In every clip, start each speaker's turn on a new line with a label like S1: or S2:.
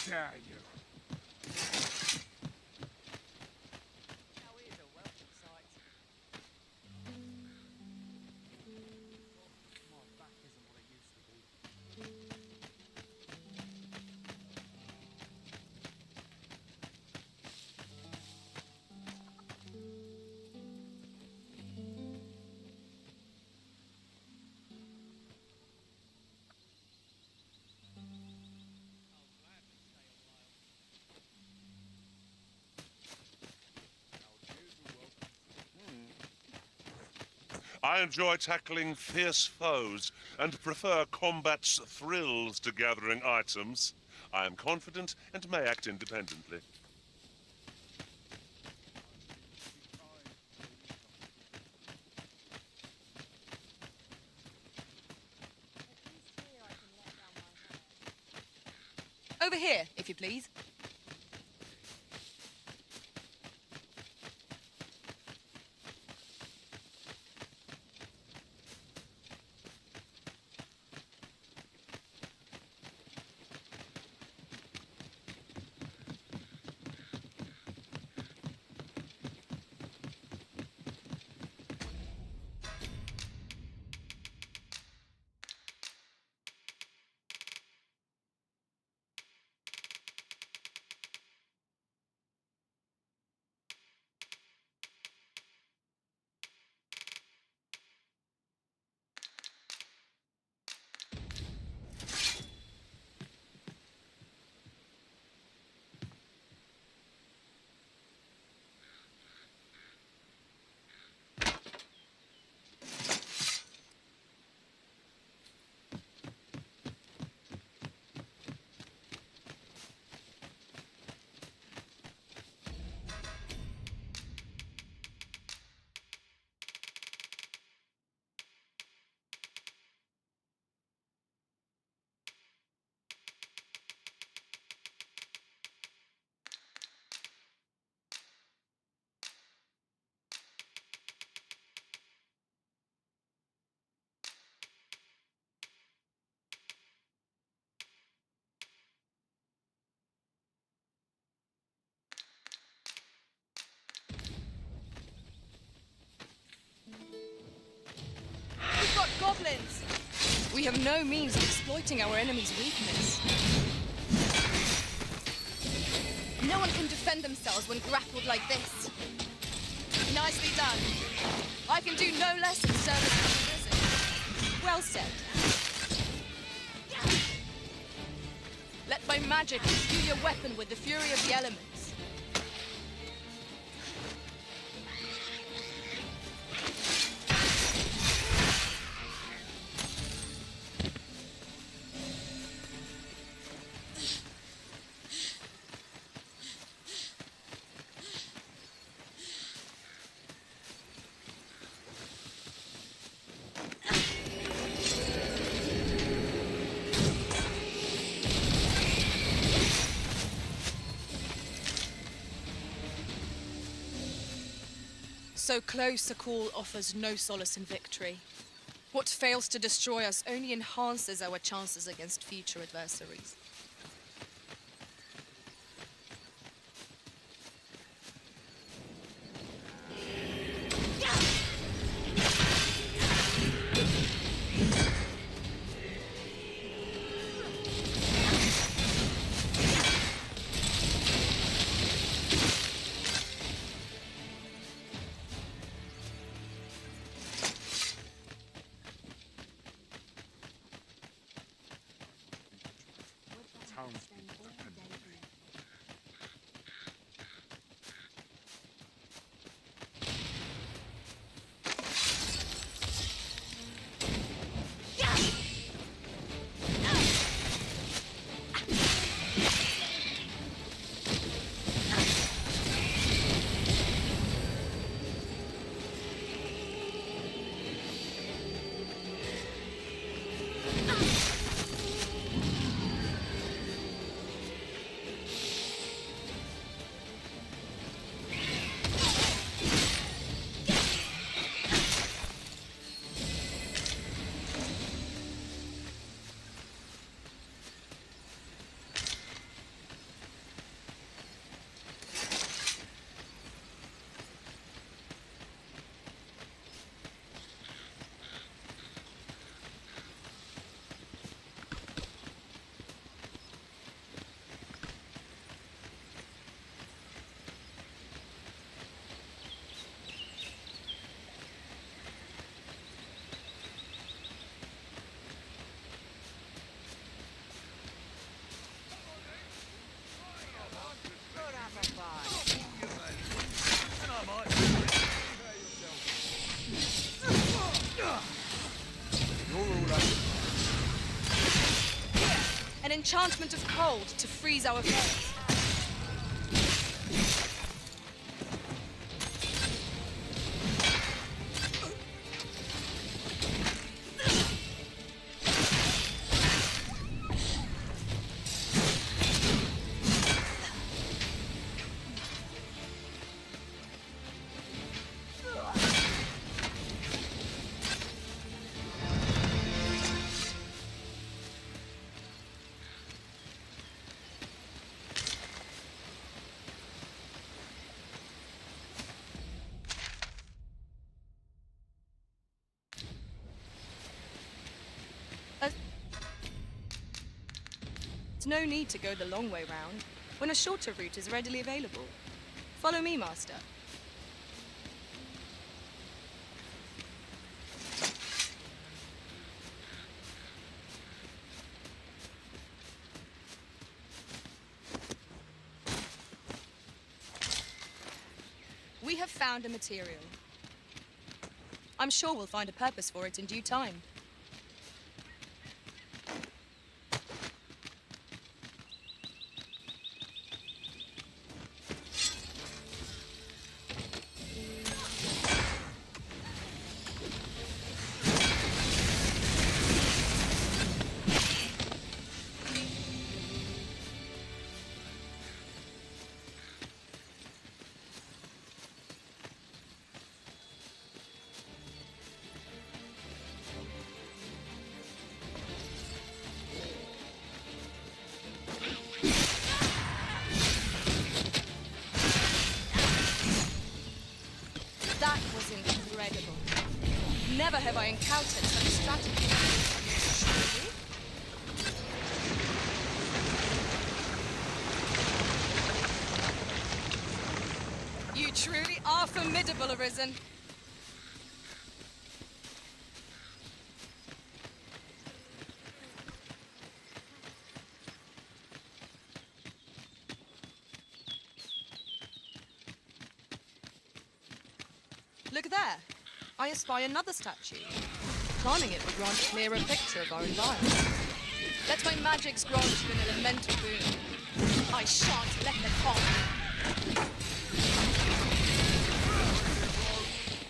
S1: dare you?
S2: I enjoy tackling fierce foes and prefer combat's thrills to gathering items. I am confident and may act independently.
S3: Over here, if you please. We've got goblins! We have no means of exploiting our enemy's weakness. No one can defend themselves when grappled like this. Nicely done. I can do no less in service of the prison. Well said. Let my magic imbue your weapon with the fury of the elements. So close a call offers no solace in victory. What fails to destroy us only enhances our chances against future adversaries. enchantment of cold to freeze our foes. There's no need to go the long way round when a shorter route is readily available. Follow me, Master. We have found a material. I'm sure we'll find a purpose for it in due time. That was incredible. Never have I encountered such strategy. You truly are formidable, Arisen. Look there. I espy another statue. Climbing it will grant a clearer picture of our environment. Let my magics grant you an elemental boon. I shan't let them fall.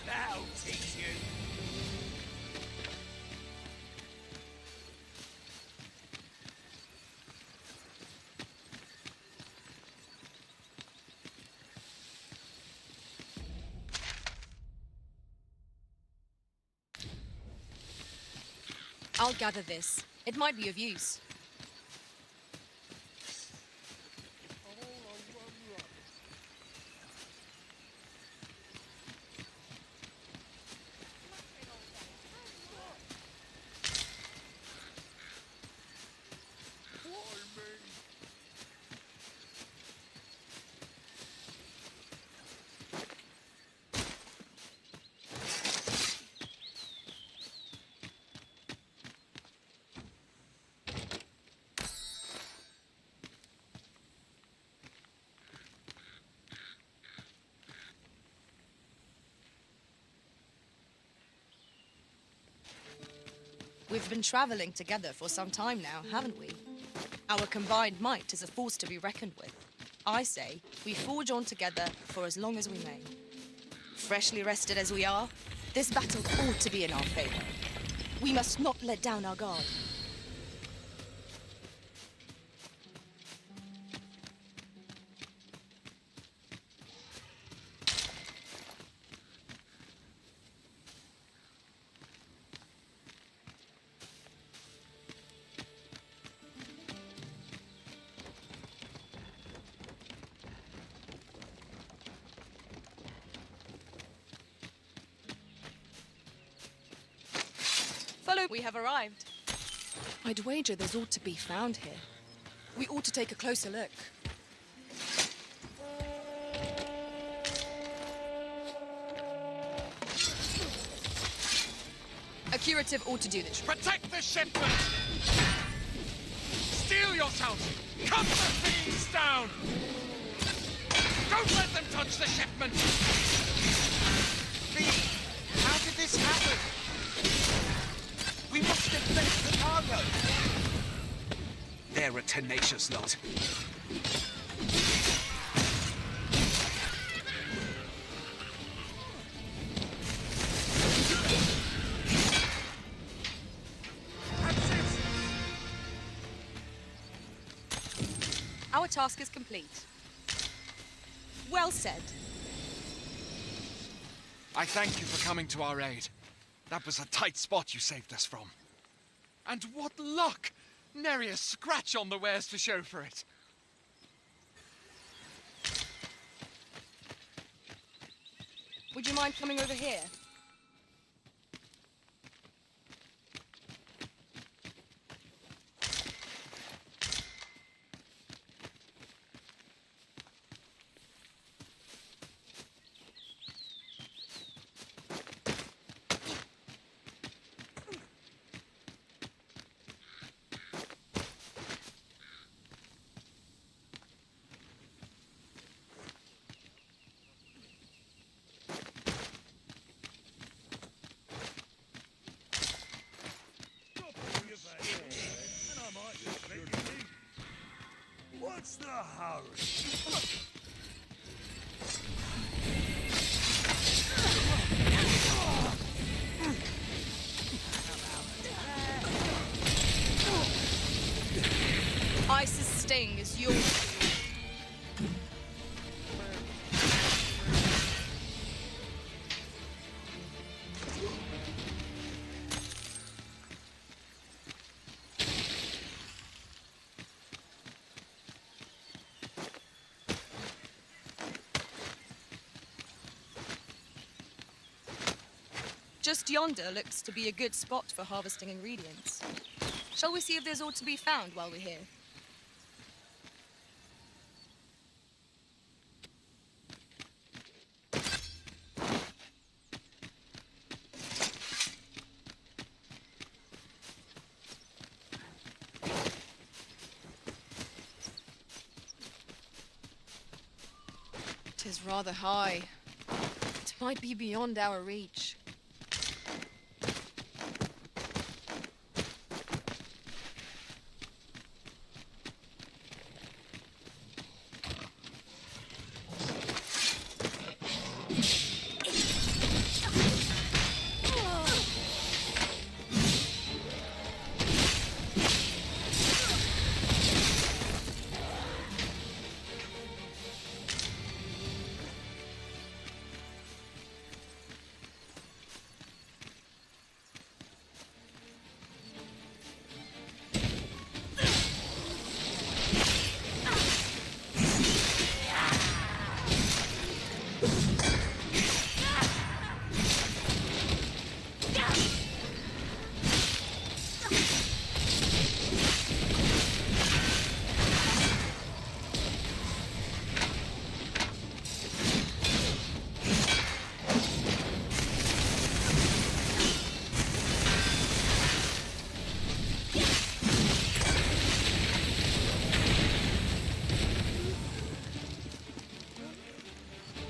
S1: That'll teach you.
S3: I'll gather this. It might be of use. We've been traveling together for some time now, haven't we? Our combined might is a force to be reckoned with. I say we forge on together for as long as we may. Freshly rested as we are, this battle ought to be in our favor. We must not let down our guard. Follow, we have arrived. I'd wager there's ought to be found here. We ought to take a closer look. A curative ought to do this.
S1: Protect the shipment! Steel yourselves! Cut the thieves down! Don't let them touch the shipment! How did this happen? We must have left the cargo. They're
S4: They're a tenacious lot.
S3: Our task is complete. Well said.
S4: I thank you for coming to our aid. That was a tight spot you saved us from. And what luck! Nary a scratch on the wares to show for it.
S3: Would you mind coming over here?
S5: What's the hurry?
S3: Ice's sting is yours. Just yonder looks to be a good spot for harvesting ingredients. Shall we see if there's aught to be found while we're here? Tis rather high. It might be beyond our reach.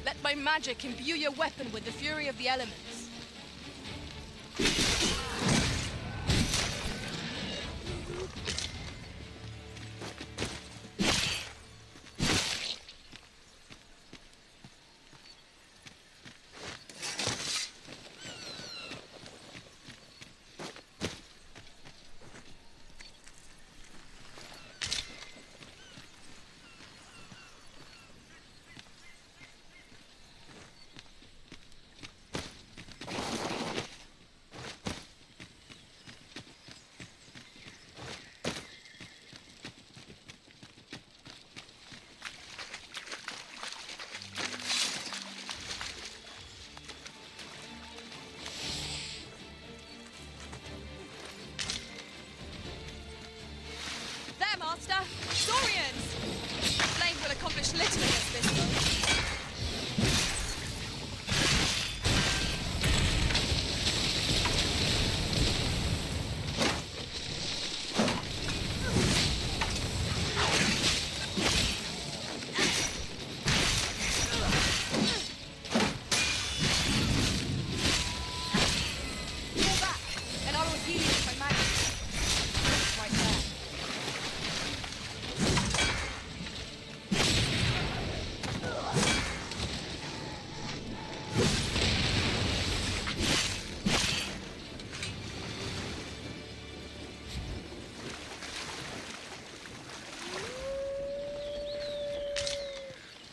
S3: Let my magic imbue your weapon with the fury of the elements.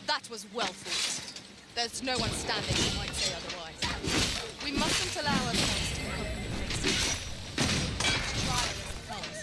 S3: That was well fought. There's no one standing who might say otherwise. We mustn't allow ourselves to become complacent. Each trial as it comes.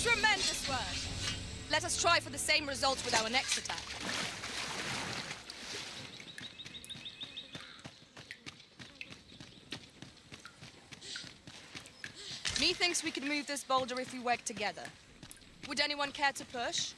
S3: Tremendous work! Let us try for the same results with our next attack. Methinks we could move this boulder if we work together. Would anyone care to push?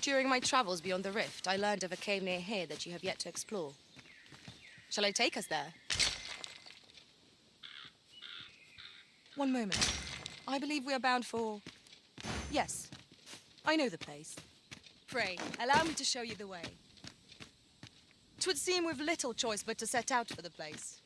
S3: During my travels beyond the rift, I learned of a cave near here that you have yet to explore. Shall I take us there? One moment. I believe we are bound for... Yes, I know the place. Pray, allow me to show you the way. 'Twould seem we've little choice but to set out for the place.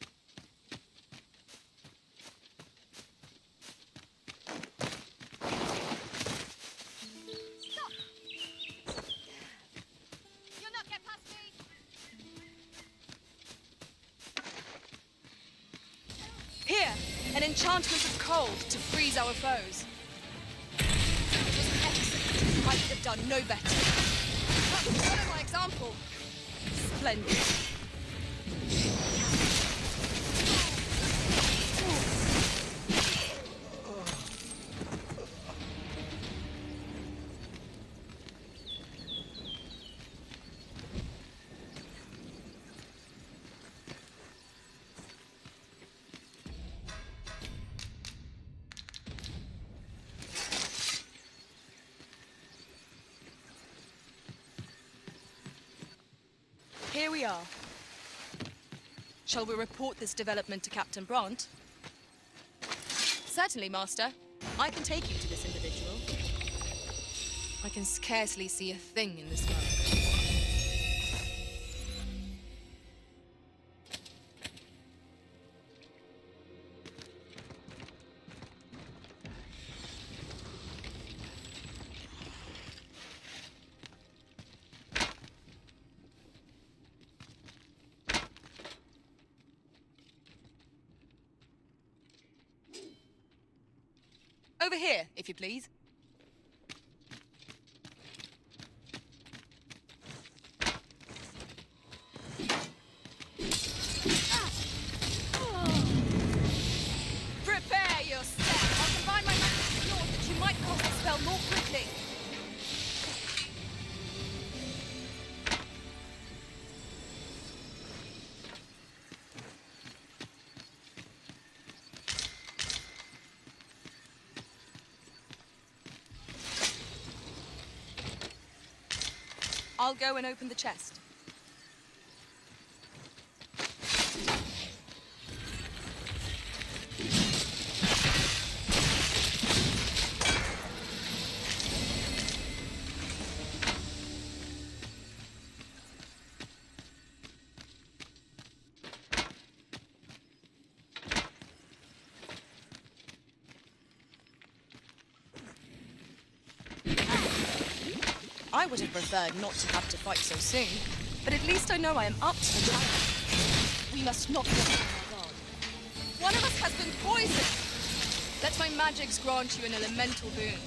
S3: Here, an enchantment of cold to freeze our foes. It was excellent. I could have done no better. Follow my example. Splendid. Here we are. Shall we report this development to Captain Brant? Certainly, Master. I can take you to this individual. I can scarcely see a thing in this world. Over here, if you please. Prepare yourself. I'll combine my magic with yours that you might cast the spell more quickly. I'll go and open the chest. I would have preferred not to have to fight so soon, but at least I know I am up to the challenge. We must not get on our guard. One of us has been poisoned! Let my magics grant you an elemental boon.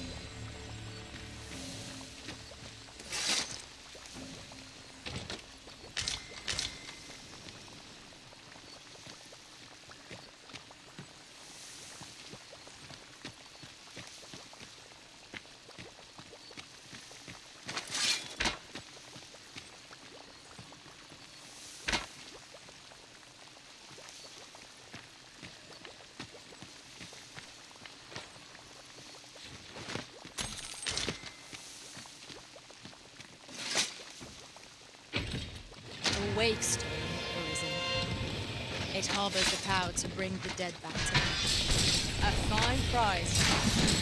S3: wake stone, Arisen. It harbors the power to bring the dead back to life. A fine prize.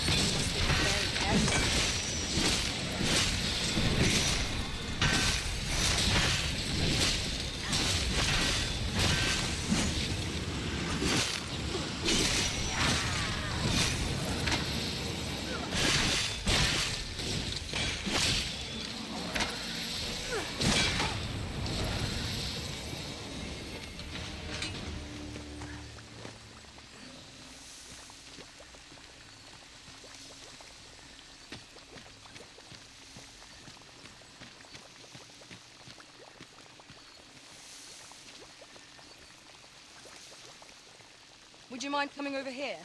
S3: You must be very careful. Would you mind coming over here?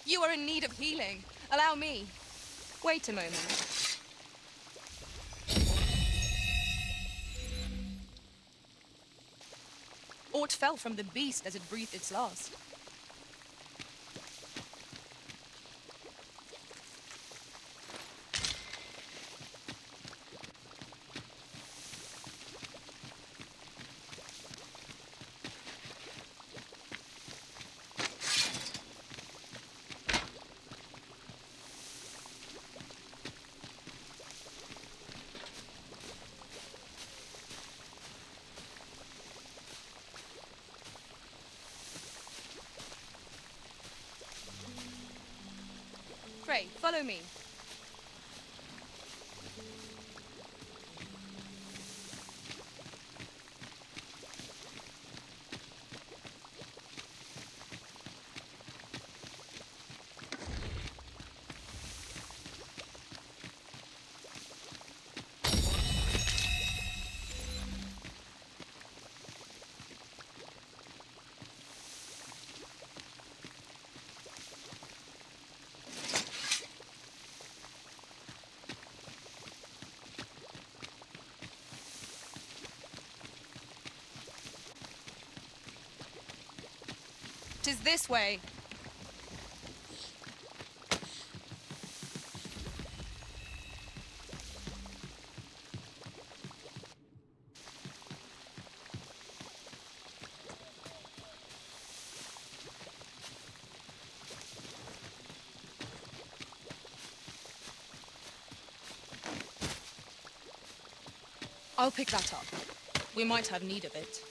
S3: You are in need of healing. Allow me. Wait a moment. Aught fell from the beast as it breathed its last. Pray, follow me. Tis this way. I'll pick that up. We might have need of it.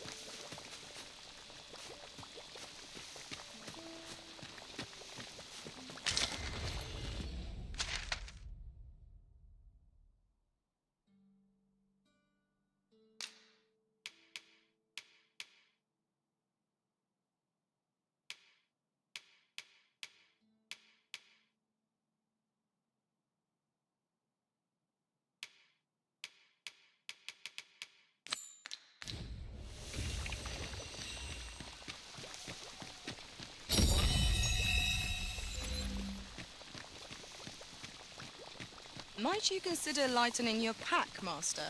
S3: Might you consider lightening your pack, Master?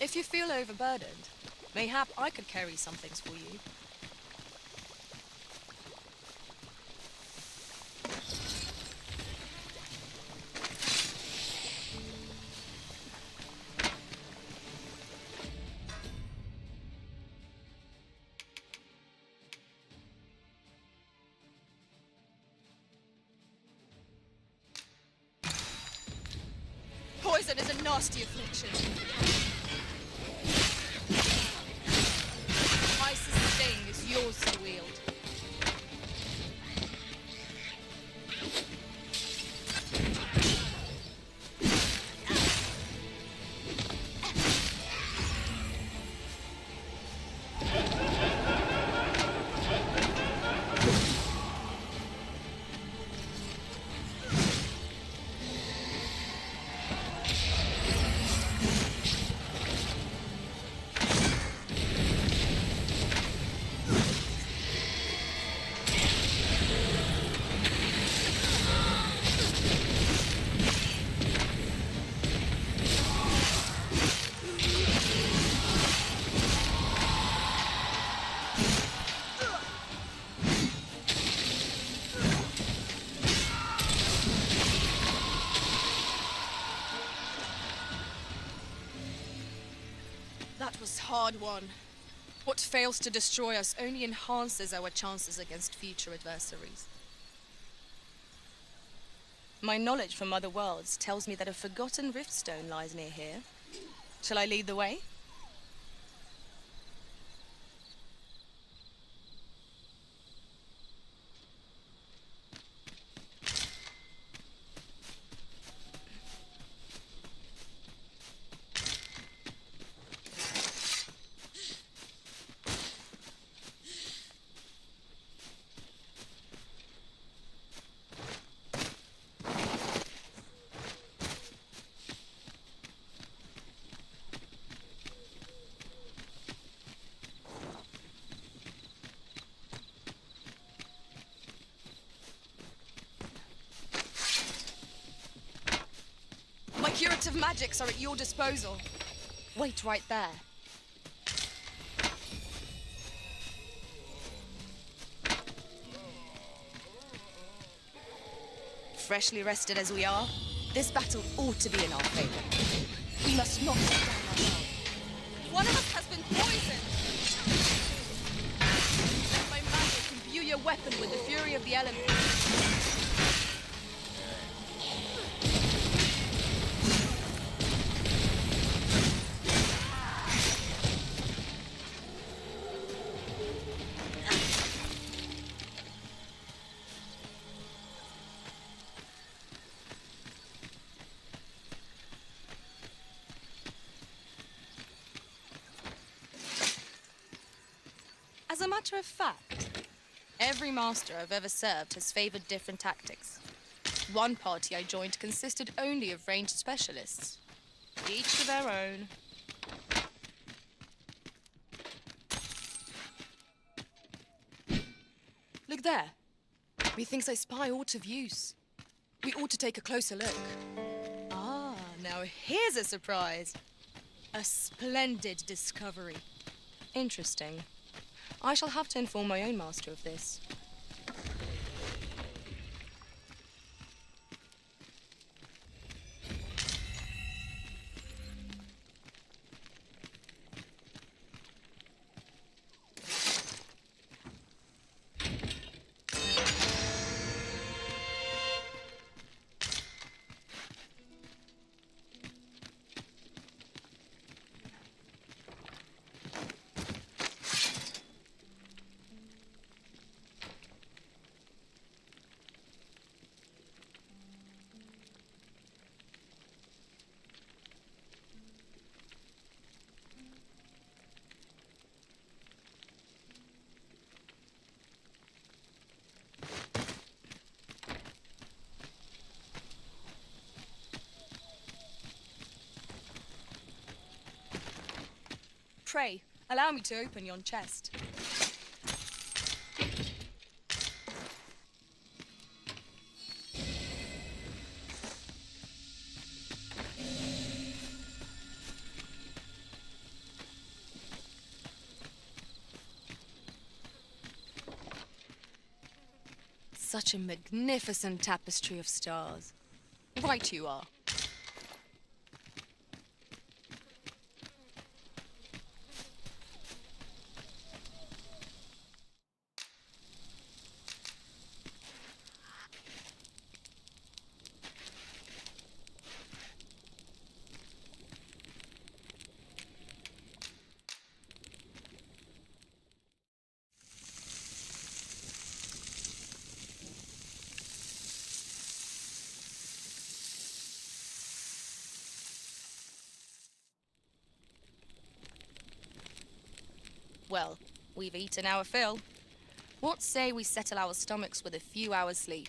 S3: If you feel overburdened, mayhap I could carry some things for you. Poison is a nasty affliction. Ice's sting is yours to wield. hard one. What fails to destroy us only enhances our chances against future adversaries. My knowledge from other worlds tells me that a forgotten riftstone lies near here. Shall I lead the way? My curative magics are at your disposal. Wait right there. Freshly rested as we are, this battle ought to be in our favor. We must not let down our guard. One of us has been poisoned! Let my magic imbue your weapon with the fury of the elements. As a matter of fact, every master I've ever served has favored different tactics. One party I joined consisted only of ranged specialists. Each to their own. Look there. Methinks I spy aught of use. We ought to take a closer look. Ah, now here's a surprise. A splendid discovery. Interesting. I shall have to inform my own master of this. Pray, allow me to open yon chest. Such a magnificent tapestry of stars. Right you are. Well, we've eaten our fill. What say we settle our stomachs with a few hours' sleep?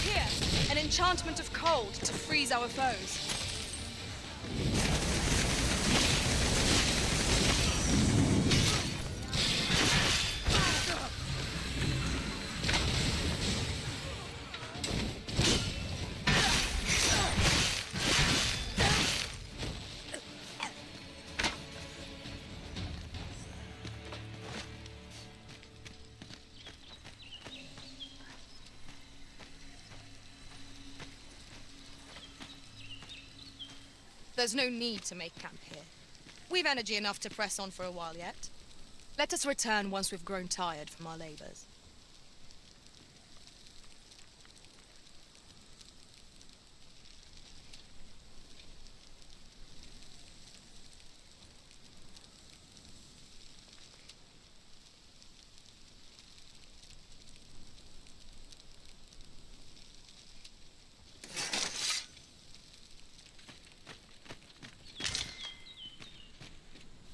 S3: Here, an enchantment of cold to freeze our foes. There's no need to make camp here. We've energy enough to press on for a while yet. Let us return once we've grown tired from our labors.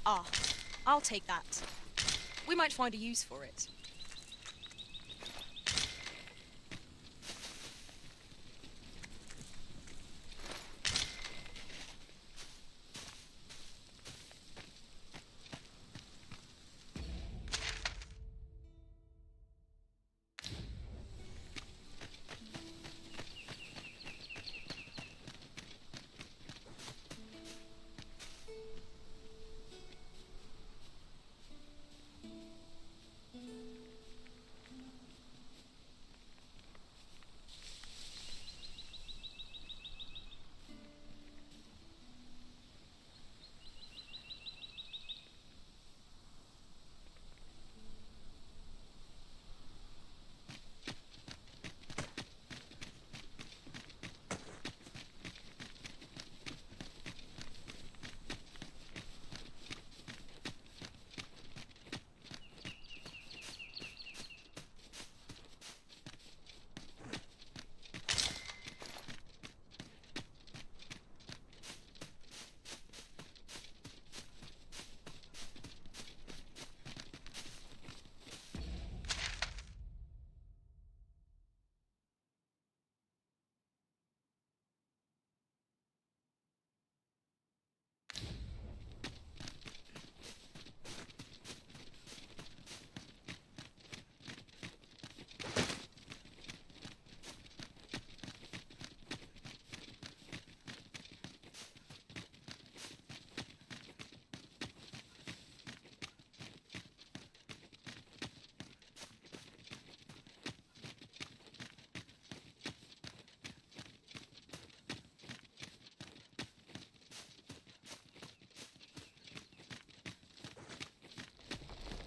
S3: Ah, I'll take that. We might find a use for it.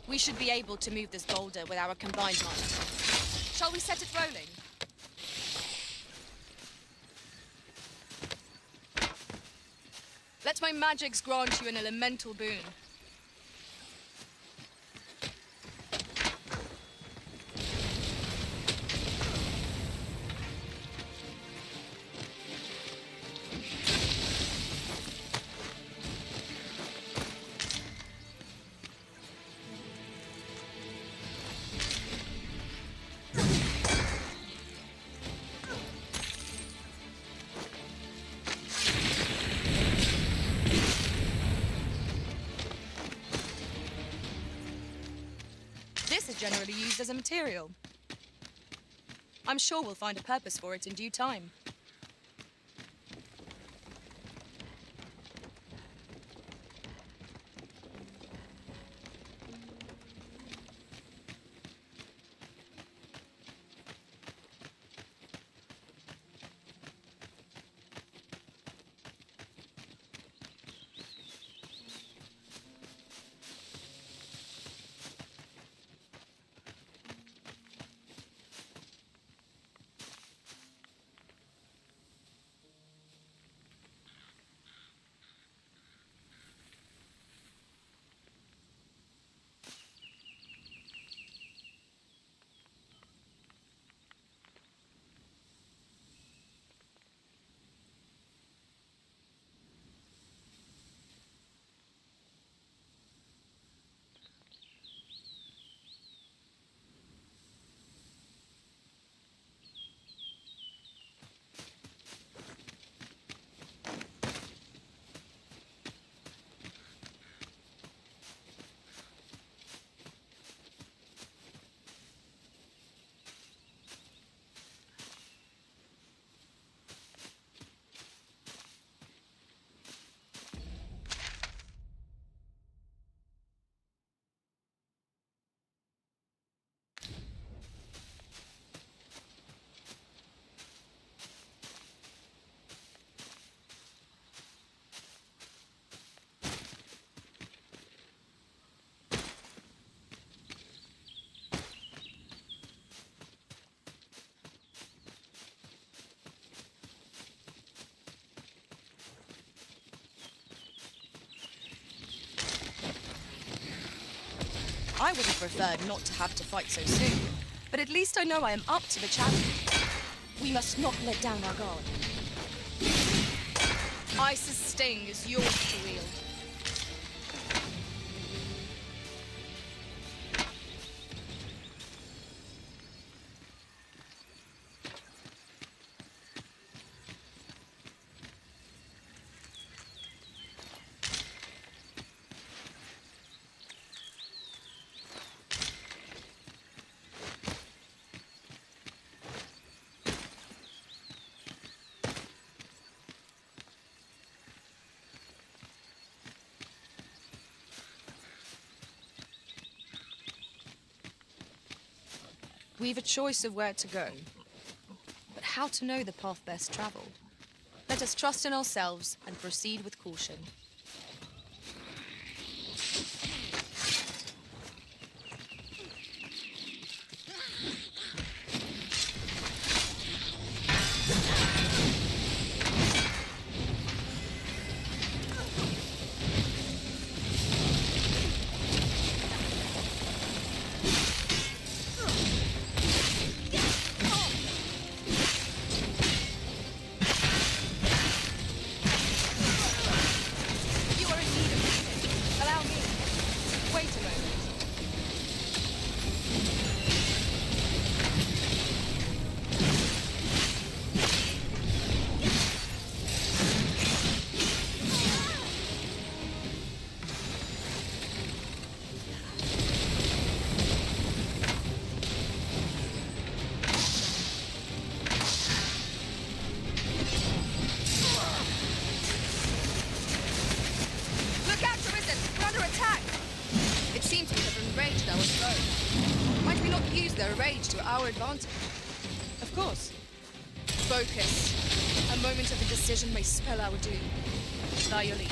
S3: We should be able to move this boulder with our combined might. Shall we set it rolling? Let my magics grant you an elemental boon. This is generally used as a material. I'm sure we'll find a purpose for it in due time. I would have preferred not to have to fight so soon, but at least I know I am up to the challenge. We must not let down our guard. Ice's sting is yours to wield. We've a choice of where to go, but how to know the path best travelled? Let us trust in ourselves and proceed with caution. Our advantage. Of course. Focus. A moment of indecision may spell our doom. By your lead.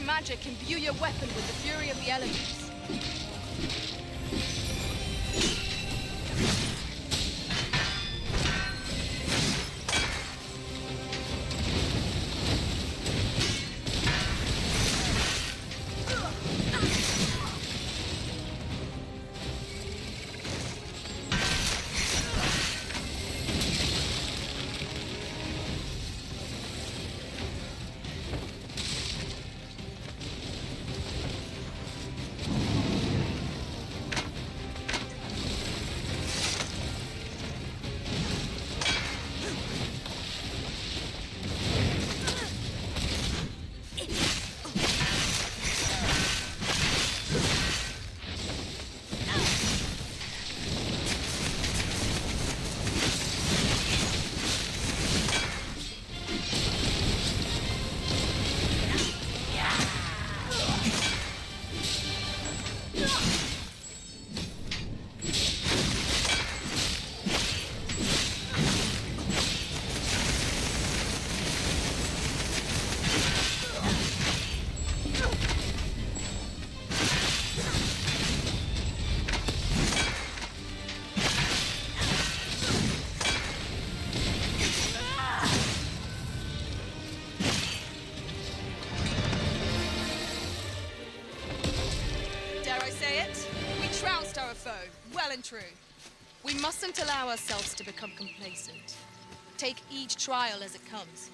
S3: Magic imbue your weapon with the fury of the elements. Well and true. We mustn't allow ourselves to become complacent. Take each trial as it comes.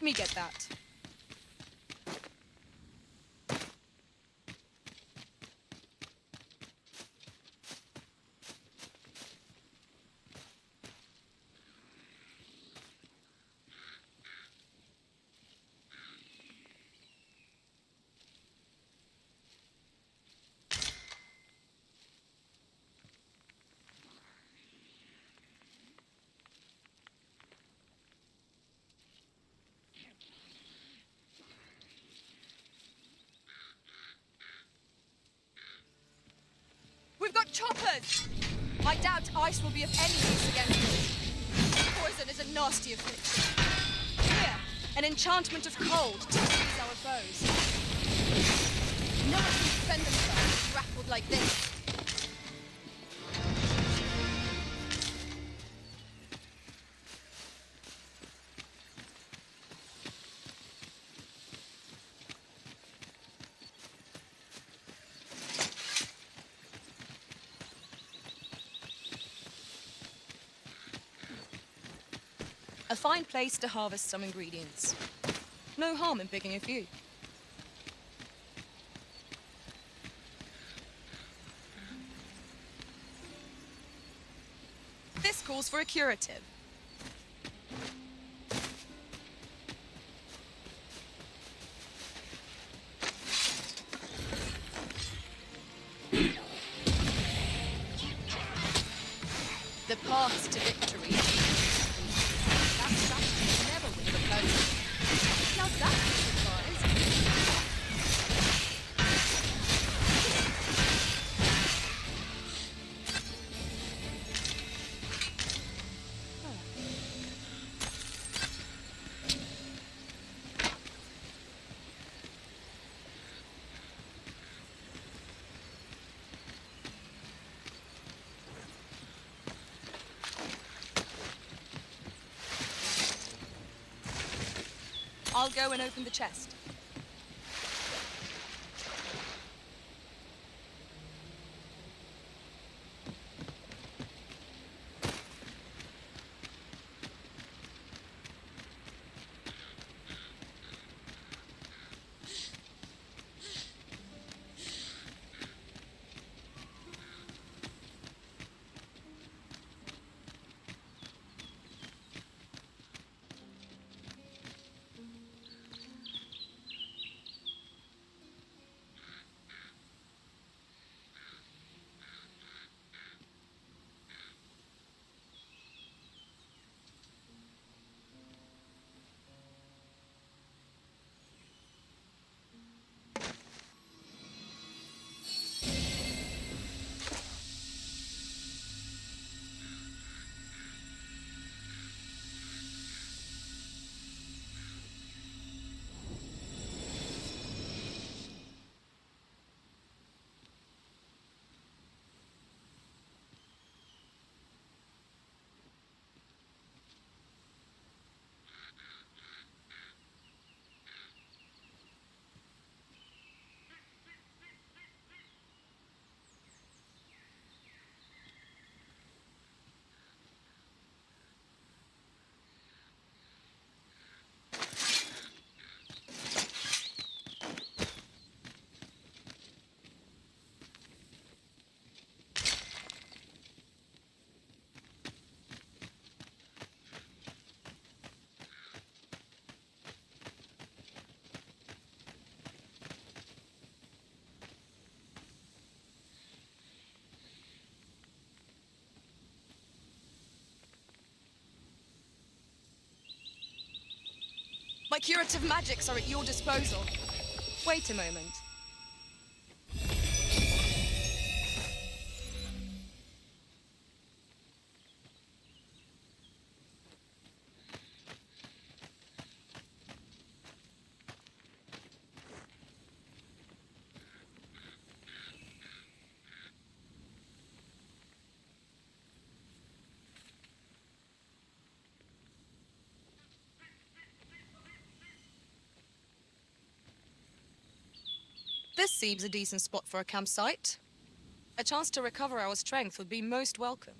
S3: Let me get that. We've got choppers! I doubt ice will be of any use against us. Poison is a nasty affliction. Here, an enchantment of cold to freeze our foes. No one can defend themselves grappled like this. A fine place to harvest some ingredients. No harm in picking a few. This calls for a curative. The path to victory. That strategy never win the opponent. Now that's a surprise. I'll go and open the chest. My curative magics are at your disposal. Wait a moment. This seems a decent spot for a campsite. A chance to recover our strength would be most welcome.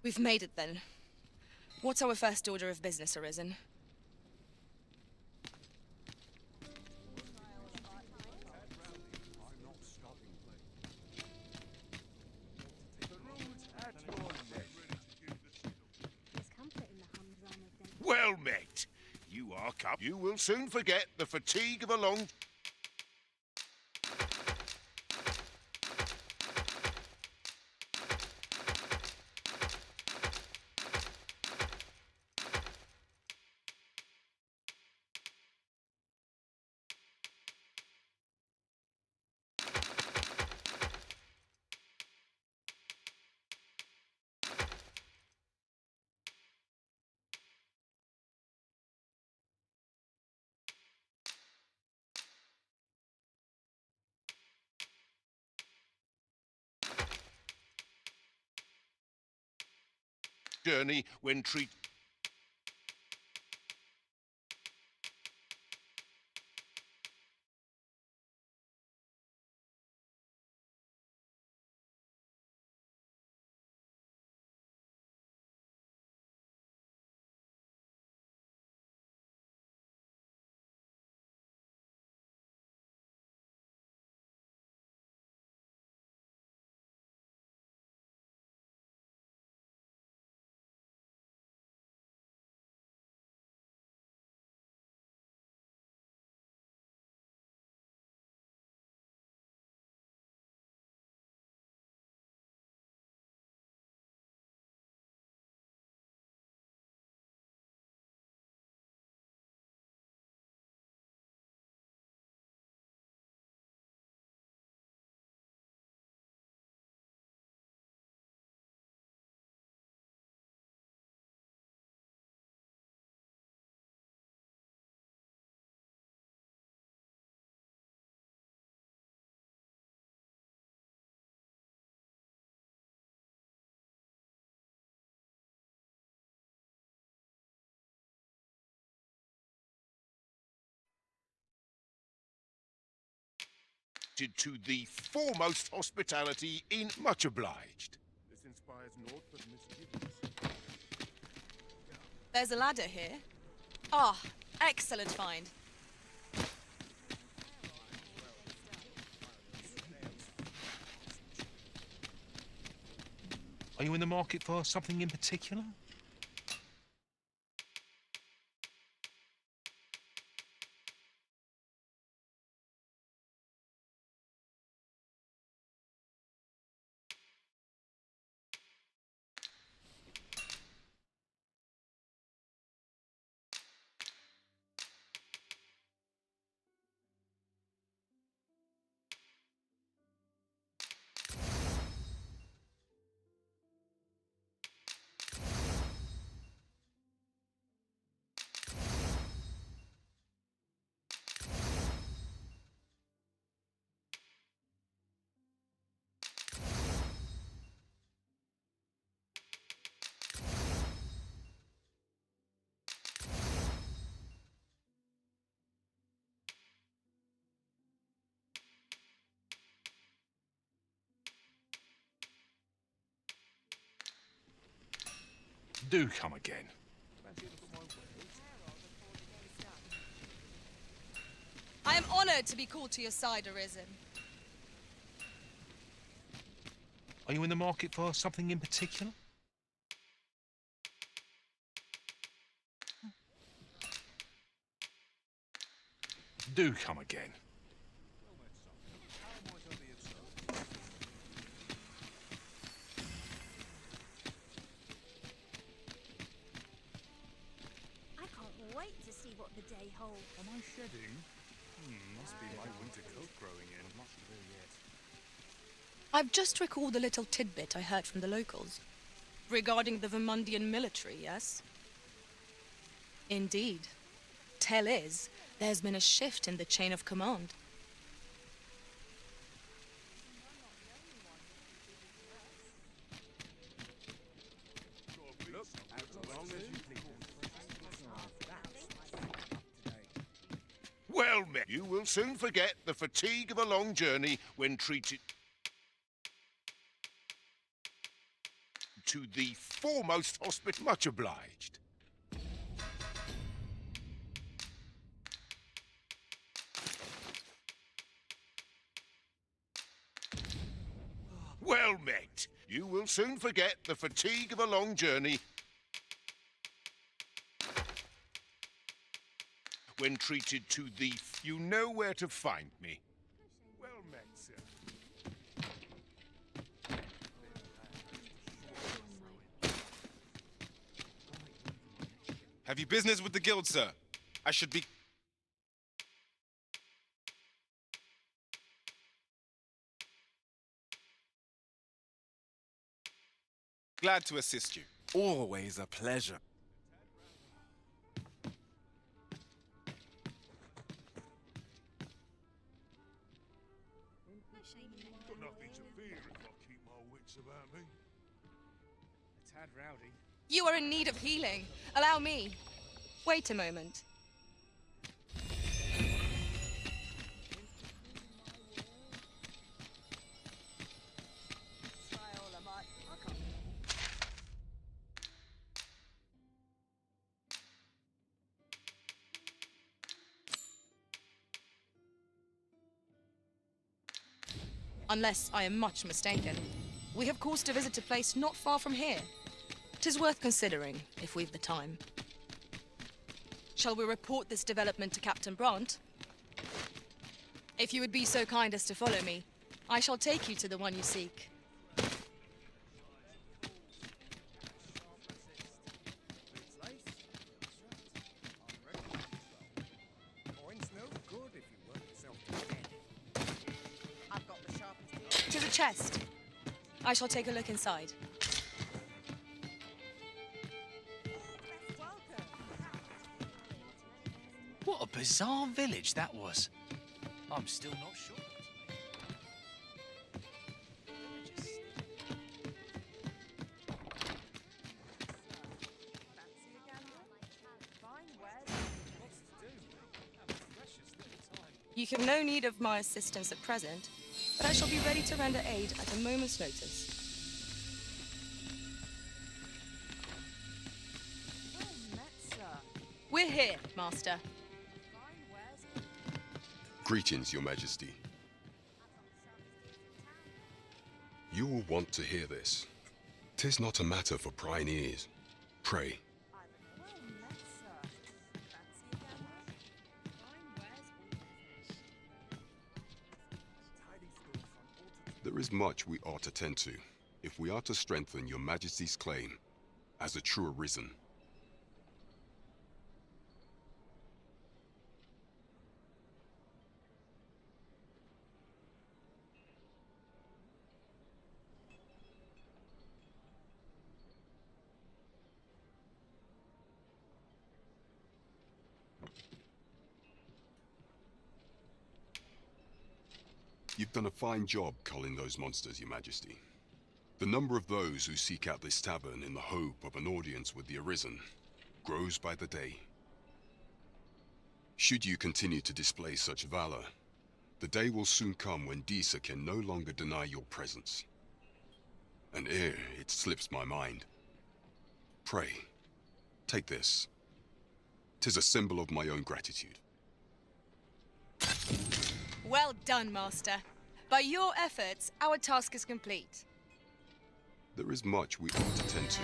S3: We've made it then. What's our first order of business, Arisen?
S5: Well met. You are cup. You will soon forget the fatigue of a long... journey when treat... to the foremost hospitality in... Much obliged. This inspires naught but misgivings.
S3: There's a ladder here. Ah, excellent find.
S6: Are you in the market for something in particular? Do come again.
S3: I am honored to be called to your side, Arisen.
S6: Are you in the market for something in particular? Do come again.
S7: I can't wait to see what the day holds.
S8: Am I shedding? Must be my winter coat growing in. Must do yet.
S3: I've just recalled a little tidbit I heard from the locals. Regarding the Vermundian military, yes? Indeed. Tell is, there's been a shift in the chain of command.
S5: Well met. You will soon forget the fatigue of a long journey when treated... to the foremost hospital. Much obliged. Well met. You will soon forget the fatigue of a long journey when treated to the... You know where to find me. Well met, sir.
S9: Have you business with the guild, sir? I should be... glad to assist you.
S10: Always a pleasure.
S5: Got nothing to fear if I keep my wits about me.
S8: A tad rowdy.
S3: You are in need of healing. Allow me. Wait a moment. Unless I am much mistaken, we have cause to visit a place not far from here. 'Tis worth considering, if we've the time. Shall we report this development to Captain Brandt? If you would be so kind as to follow me, I shall take you to the one you seek. To the chest. I shall take a look inside.
S11: What a bizarre village that was. I'm still not sure.
S3: You have no need of my assistance at present, but I shall be ready to render aid at a moment's notice. We're here, Master.
S12: Greetings, Your Majesty. You will want to hear this. 'Tis not a matter for prying ears. Pray. There is much we ought to tend to, if we are to strengthen Your Majesty's claim as a true Arisen. You've done a fine job culling those monsters, Your Majesty. The number of those who seek out this tavern in the hope of an audience with the Arisen grows by the day. Should you continue to display such valor, the day will soon come when Disa can no longer deny your presence. And ere it slips my mind, pray, take this. 'Tis a symbol of my own gratitude.
S3: Well done, Master. By your efforts, our task is complete.
S12: There is much we ought to tend to,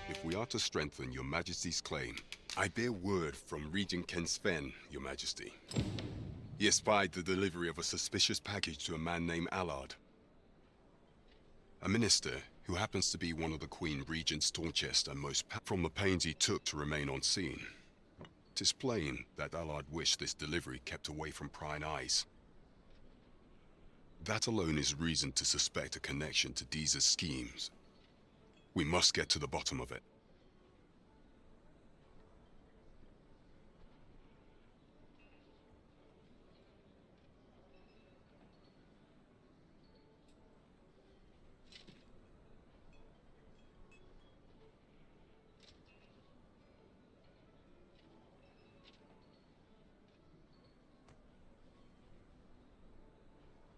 S12: if we are to strengthen Your Majesty's claim. I bear word from Regent Ken Sven, Your Majesty. He espied the delivery of a suspicious package to a man named Allard. A minister who happens to be one of the Queen Regent's staunchest and from the pains he took to remain on scene. 'Tis plain that Allard wished this delivery kept away from prying eyes. That alone is reason to suspect a connection to Disa's schemes. We must get to the bottom of it.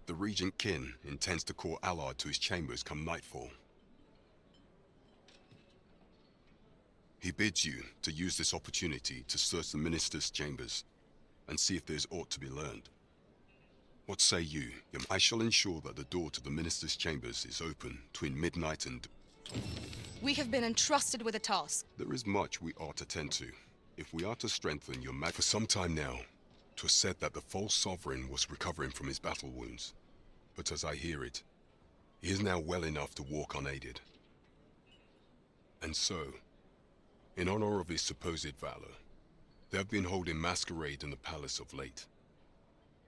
S12: The Regent Kin intends to call Allard to his chambers come nightfall. He bids you to use this opportunity to search the minister's chambers and see if there's aught to be learned. What say you? I shall ensure that the door to the minister's chambers is open between midnight and...
S3: We have been entrusted with a task.
S12: There is much we ought to tend to, if we are to strengthen your For some time now, 'twas said that the false sovereign was recovering from his battle wounds. But as I hear it, he is now well enough to walk unaided. And so, in honor of his supposed valor, they have been holding masquerade in the palace of late.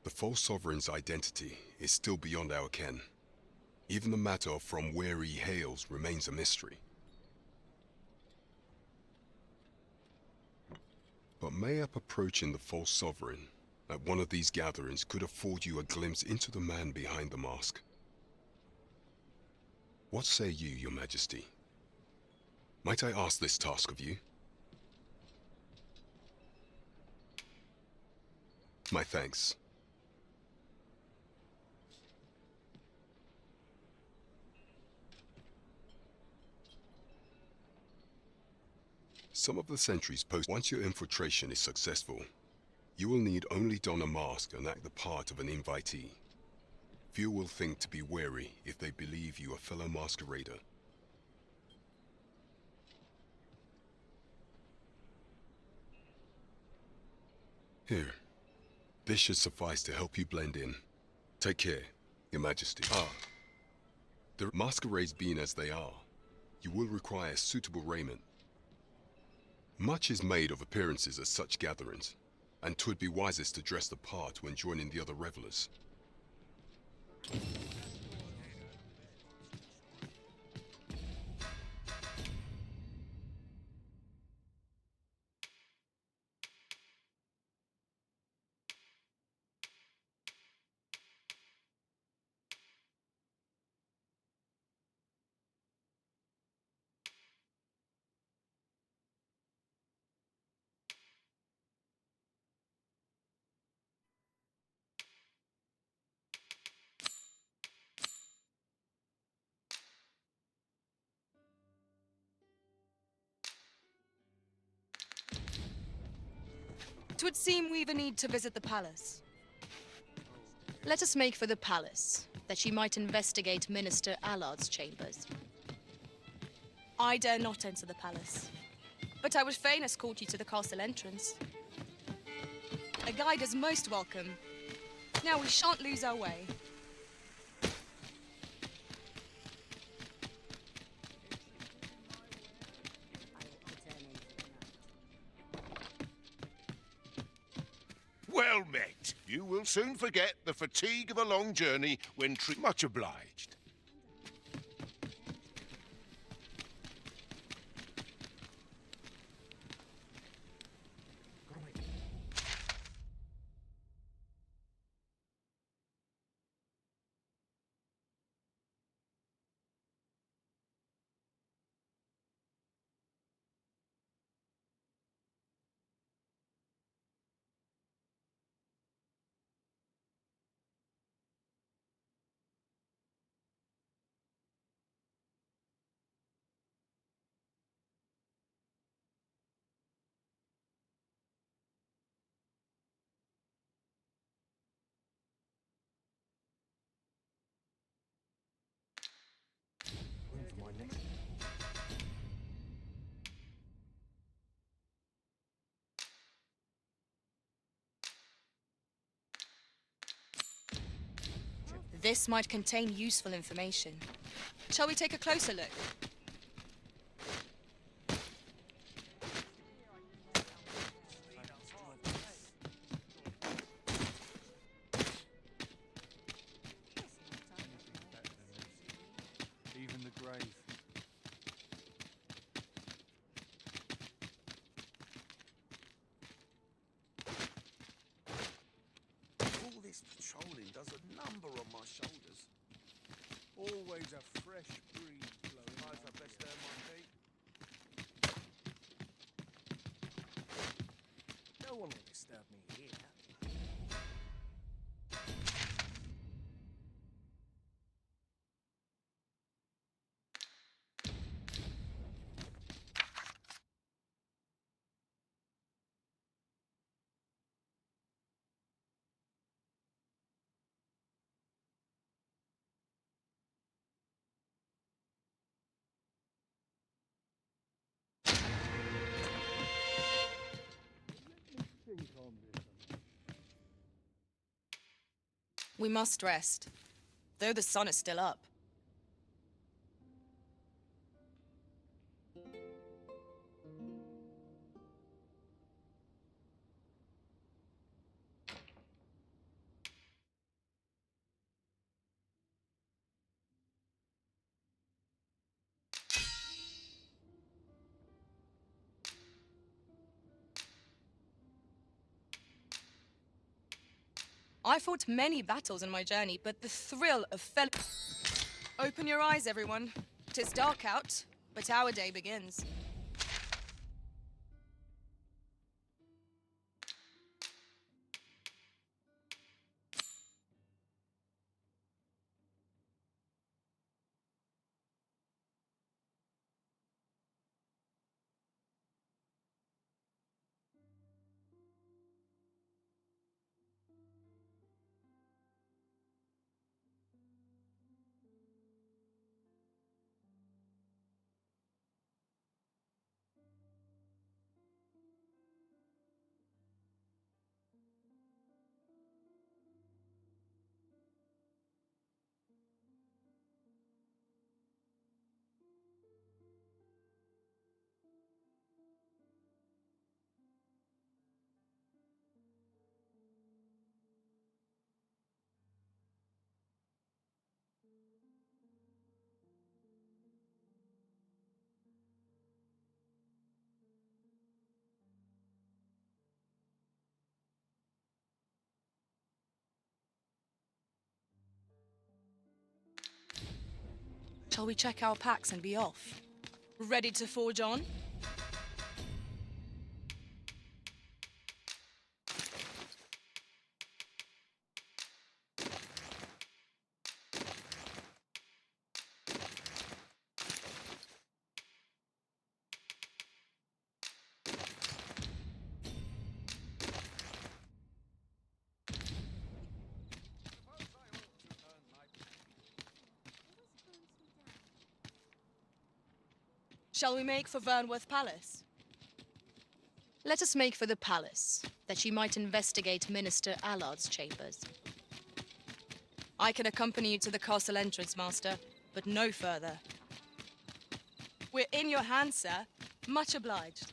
S12: The false sovereign's identity is still beyond our ken. Even the matter of from where he hails remains a mystery. But mayhap approaching the false sovereign at one of these gatherings could afford you a glimpse into the man behind the mask. What say you, your majesty? Might I ask this task of you? My thanks. Some of the sentries post. Once your infiltration is successful, you will need only don a mask and act the part of an invitee. Few will think to be wary if they believe you a fellow masquerader. Here. This should suffice to help you blend in. Take care, your majesty. The masquerades being as they are, you will require suitable raiment. Much is made of appearances at such gatherings, and 'twould be wisest to dress the part when joining the other revelers.
S3: Twould seem we've a need to visit the palace. Let us make for the palace, that she might investigate Minister Allard's chambers. I dare not enter the palace, but I would fain escort you to the castle entrance. A guide is most welcome. Now we shan't lose our way.
S5: Well met. You will soon forget the fatigue of a long journey when much obliged.
S3: This might contain useful information. Shall we take a closer look?
S8: Even the grave.
S5: All this patrolling does a number on my shoulders.
S8: Always a fresh breeze blowing.
S5: Guys, I best earn my feet.
S8: No one will disturb me here.
S3: We must rest, though the sun is still up. I fought many battles in my journey, but the thrill of Open your eyes, everyone. 'Tis dark out, but our day begins. Shall we check our packs and be off? Ready to forge on? Shall we make for Vernworth Palace? Let us make for the palace, that she might investigate Minister Allard's chambers. I can accompany you to the castle entrance, Master, but no further. We're in your hands, sir. Much obliged.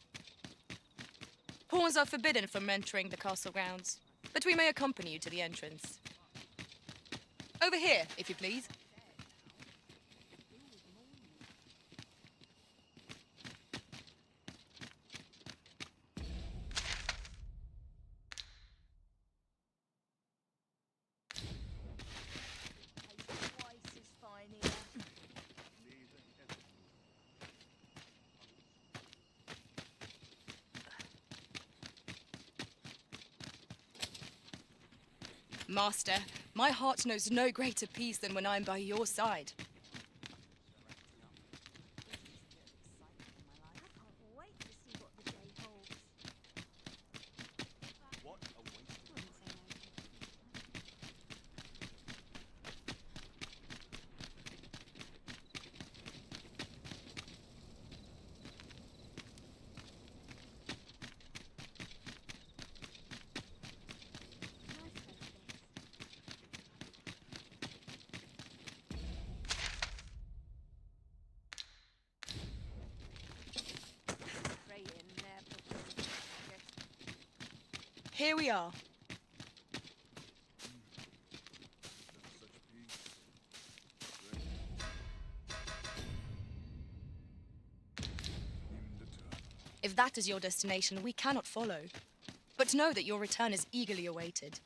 S3: Pawns are forbidden from entering the castle grounds, but we may accompany you to the entrance. Over here, if you please. Master, my heart knows no greater peace than when I'm by your side.
S7: I can't wait to see what the day holds.
S8: What a waste of
S3: Here we are. If that is your destination, we cannot follow. But know that your return is eagerly awaited.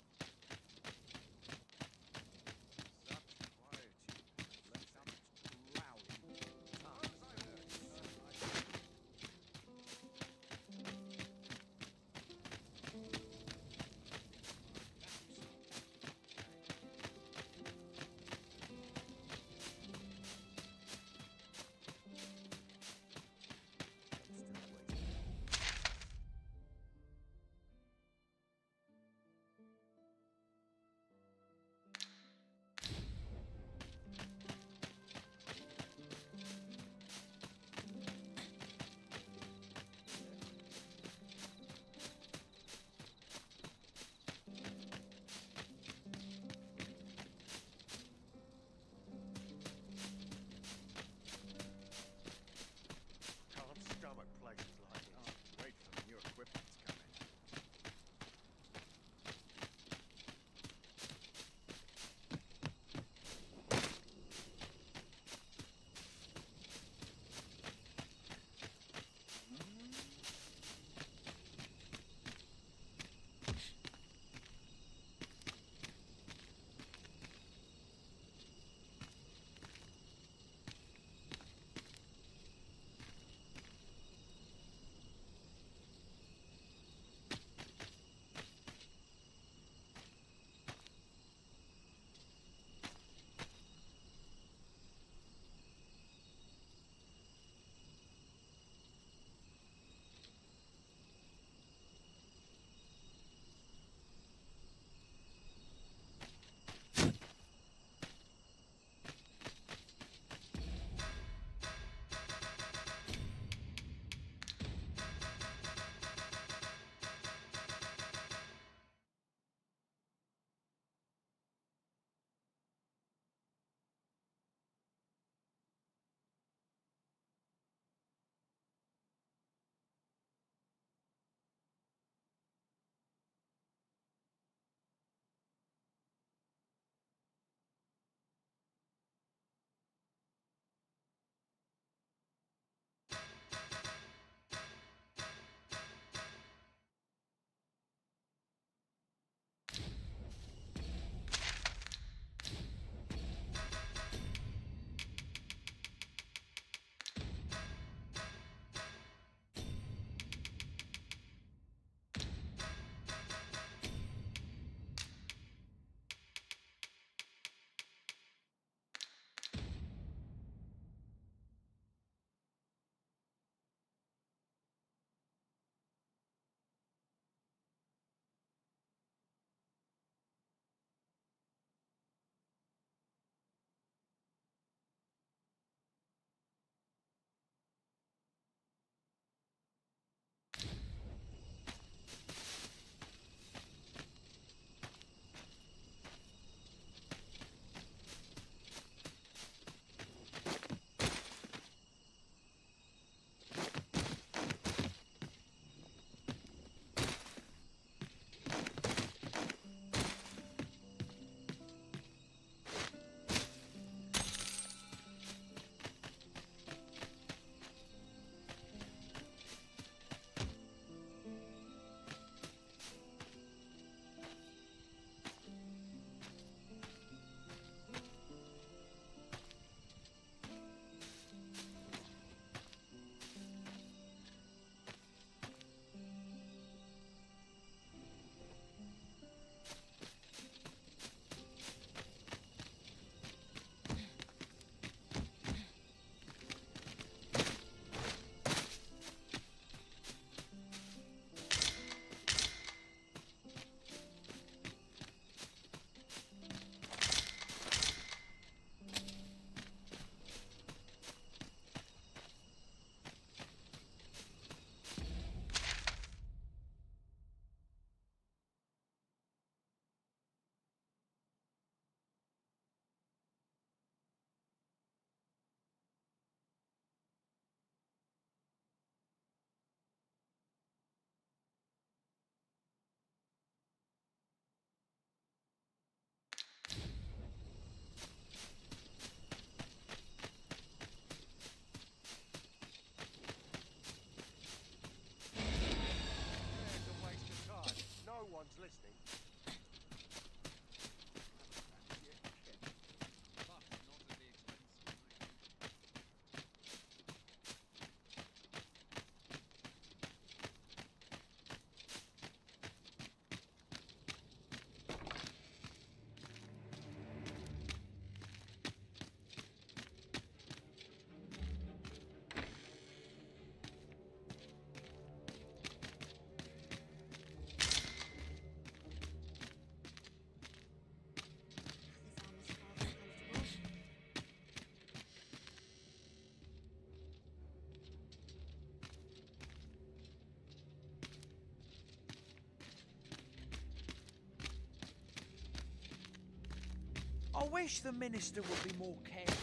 S10: wish the minister would be more careful.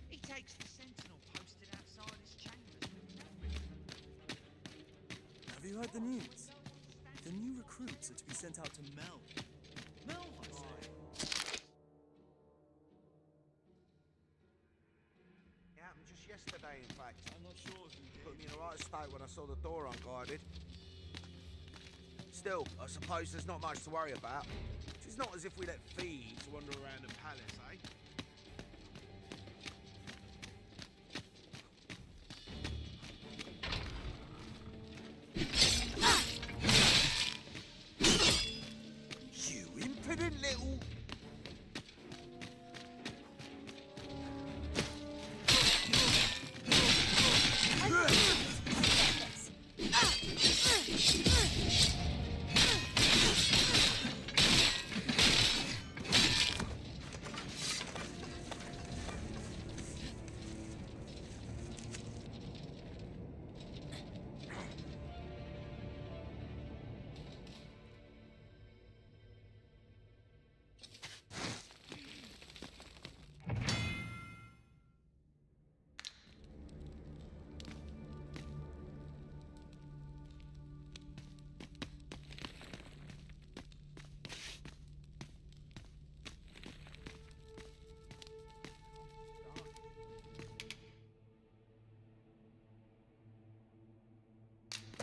S11: He takes the sentinel posted outside his chambers.
S13: Have you heard the news? The new recruits are to be sent out to Mel. Mel, I say.
S10: It happened just yesterday, in fact.
S13: I'm not sure if you
S10: Put me in the right state when I saw the door unguarded. Still, I suppose there's not much to worry about. It's not as if we let thieves wander around the palace, eh? You impudent little...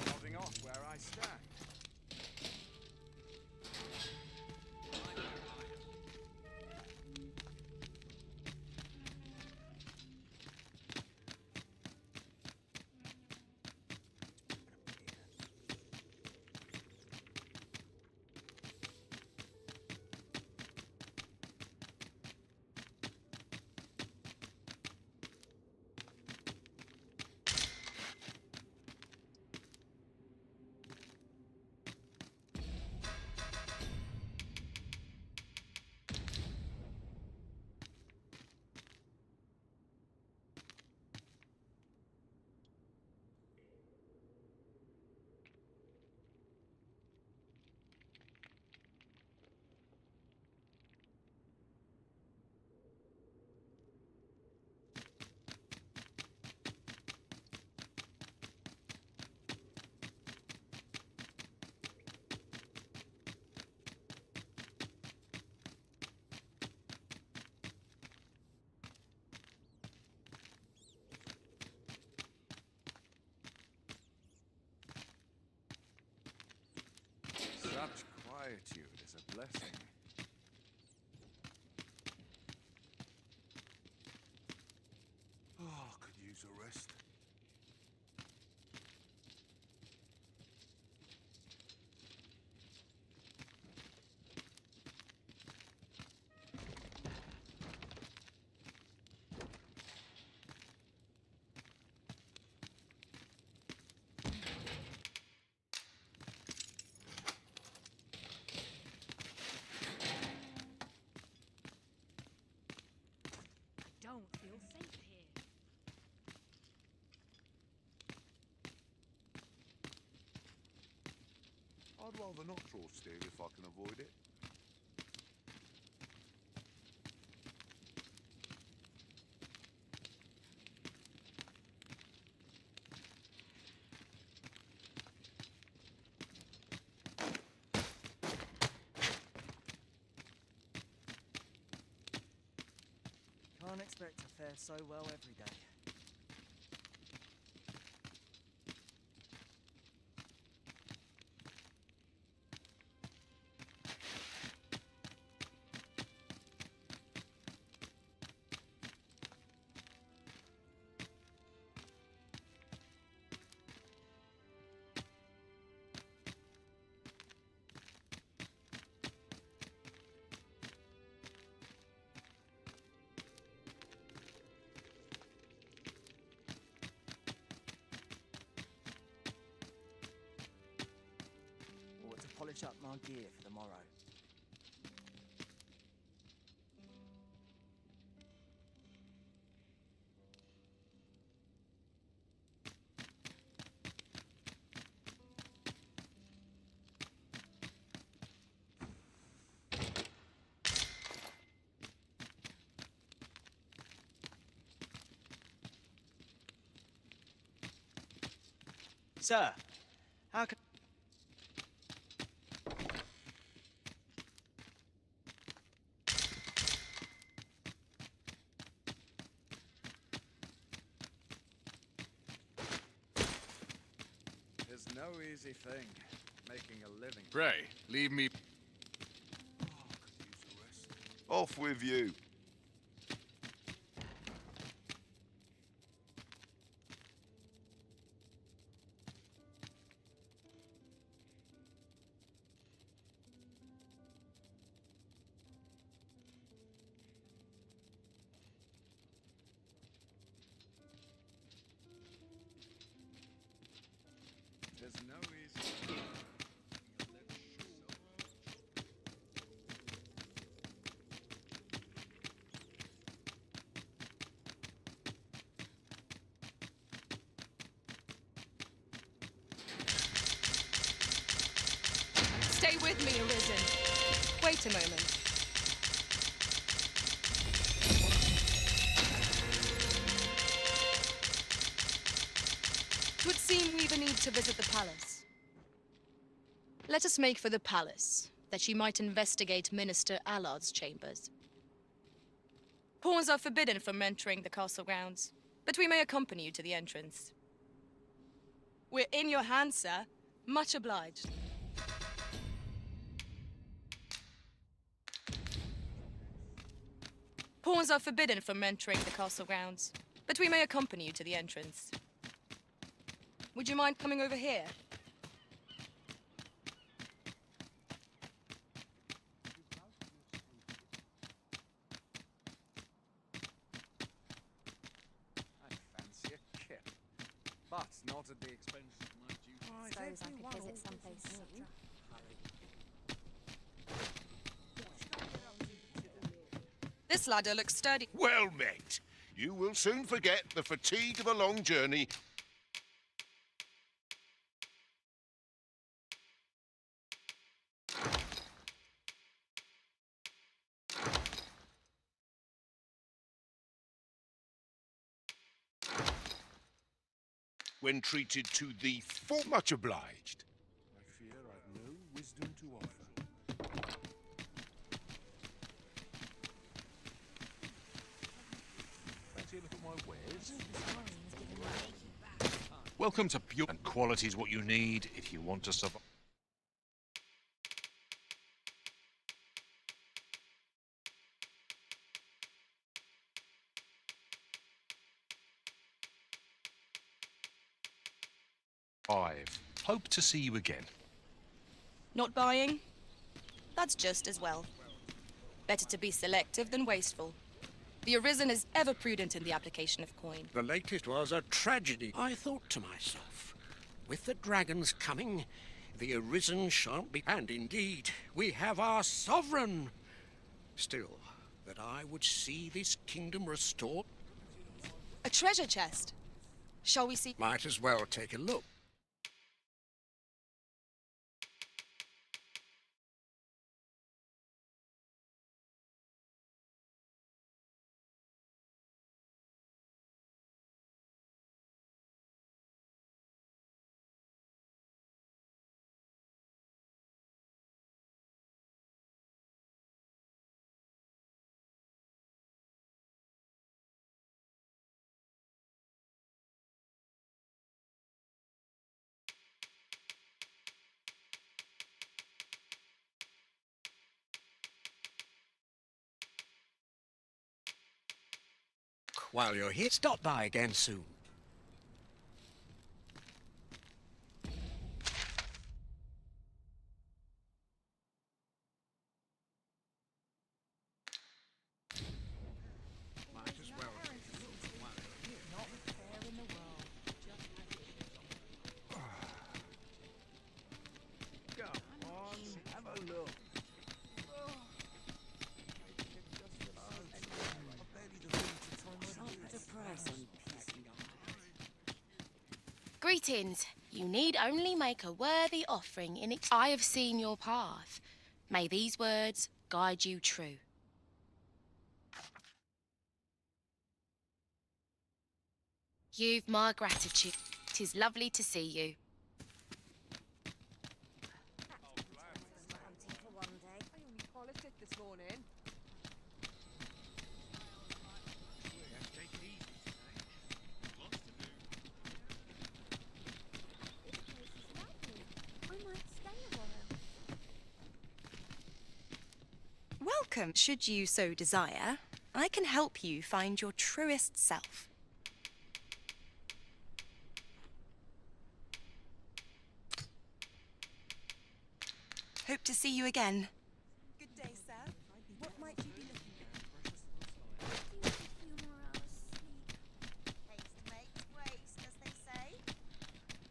S8: Nodding off where I stand. Such quietude is a blessing.
S5: Oh, could use a rest.
S7: Don't feel safe here.
S5: I'd rather not draw steel if I can avoid it.
S13: Can't expect to fare so well every day. Ought to polish up my gear for the morrow.
S11: Sir, how can...
S8: It's no easy thing, making a living.
S4: Pray, leave me.
S5: Off with you.
S8: There's no easy thing.
S3: Stay with me, Arisen. Wait a moment. It would seem we've a need to visit the palace. Let us make for the palace, that she might investigate Minister Allard's chambers. Pawns are forbidden from entering the castle grounds, but we may accompany you to the entrance. We're in your hands, sir. Much obliged. Pawns are forbidden from entering the castle grounds, but we may accompany you to the entrance. Would you mind coming over here?
S8: I fancy a kip, but not at the expense of my duty.
S7: I suppose I could visit someplace new.
S3: This ladder looks sturdy.
S5: Well met. You will soon forget the fatigue of a long journey. When treated to the full, much obliged.
S8: I fear I've no wisdom to offer.
S6: Fancy a look at my wares? Welcome to Pure. And quality is what you need if you want to survive. Hope to see you again.
S3: Not buying? That's just as well. Better to be selective than wasteful. The Arisen is ever prudent in the application of coin.
S14: The latest was a tragedy. I thought to myself, with the dragons coming, the Arisen shan't be... And indeed, we have our sovereign. Still, that I would see this kingdom restored...
S3: A treasure chest. Shall we see?
S14: Might as well take a look. While you're here, stop by again soon. Might as well.
S10: Come on, have a look.
S15: Greetings. You need only make a worthy offering in it. I have seen your path. May these words guide you true. You've my gratitude. 'Tis lovely to see you.
S16: welcome. Should you so desire, I can help you find your truest self. Hope to see you again. Good day, sir. What might you be looking at?
S17: Haste makes waste, as they say.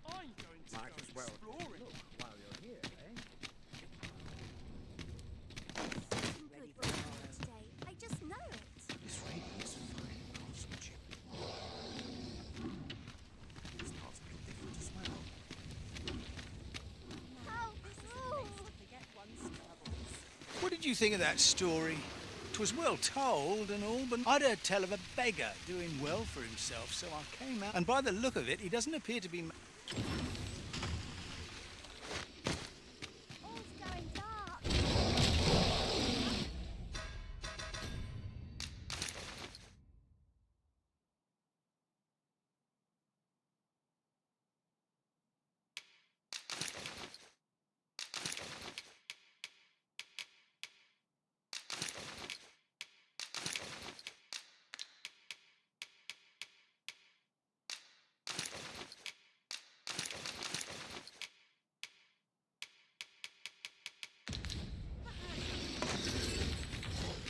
S10: I'm going to
S8: Might as well
S10: exploring.
S8: look while you're here, eh?
S17: Good for today. I just know it.
S8: This radio is a fine craftsmanship. This part's a bit different as well.
S17: How cruel!
S11: What did you think of that story? 'Twas well told and all, but I'd heard tell of a beggar doing well for himself, so I came out. And by the look of it, he doesn't appear to be...
S17: All's going dark.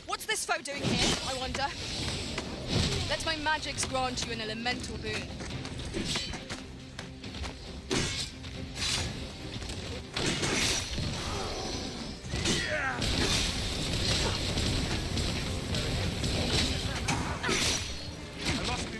S3: What's this foe doing here, I wonder? Let my magics grant you an elemental boon.
S5: I must be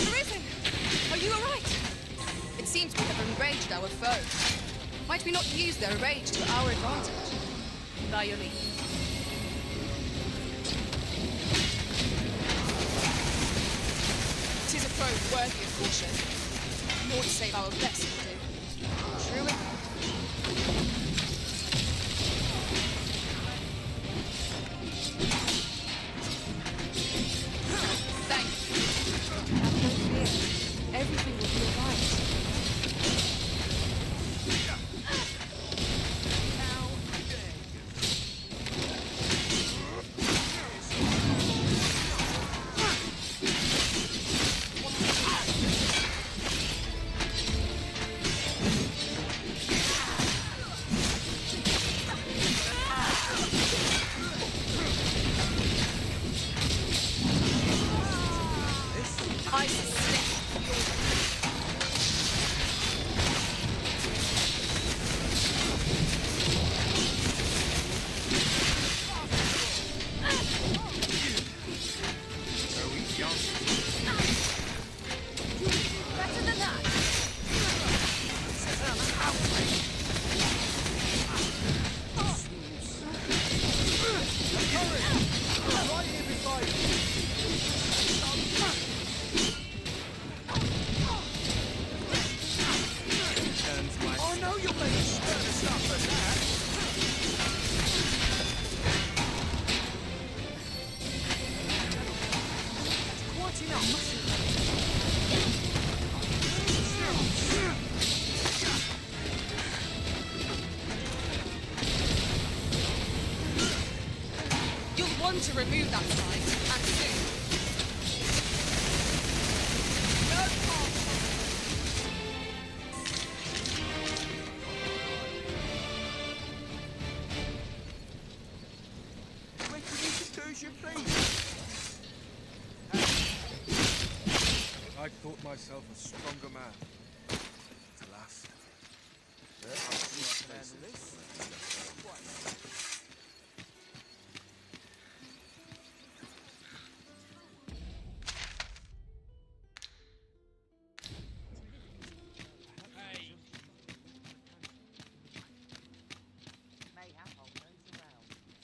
S3: Arisen! Are you alright? It seems we have enraged our foe. Might we not use their rage to our advantage? By your leave. Tis a foe worthy of caution. More to save our best will do. True enough. Thank you. Have no fear. Everything will be alright. I suspect better than that.
S10: Right here beside I know you'll make a stir to stuff at that. Quite enough.
S3: You'll want to remove that sign, and soon. No harm.
S10: When can you do as you please?
S8: I thought myself a stronger man. Alas, there are
S13: this.
S1: Hey.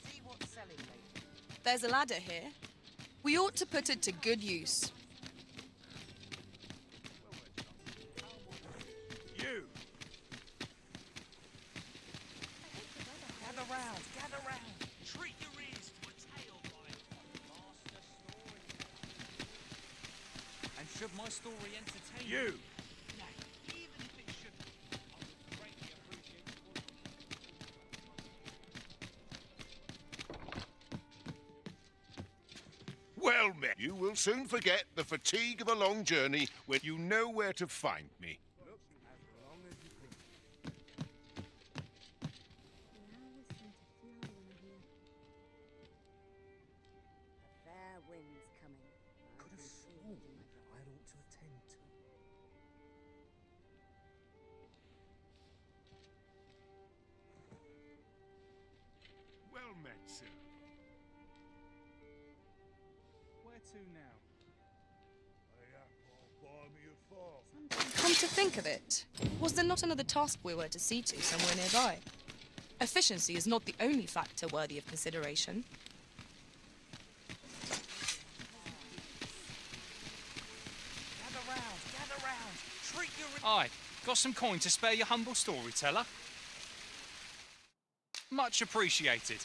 S18: See what's selling lately.
S3: There's a ladder here. We ought to put it to good use.
S10: You! Gather round, gather round!
S1: Treat your ears to a tale by master story.
S13: And should my story entertain
S10: You!
S1: Nay, even if it shouldn't, I would greatly appreciate the
S5: Well met. You will soon forget the fatigue of a long journey when you know where to find me.
S10: Look, as long as you can.
S18: A fair wind's coming.
S13: Could have sworn I ought to attend to.
S5: Well met, sir.
S13: Where to now?
S3: Come to think of it, was there not another task we were to see to somewhere nearby? Efficiency is not the only factor worthy of consideration.
S10: Gather round, gather round! Treat your...
S11: Aye, got some coin to spare your humble storyteller? Much appreciated.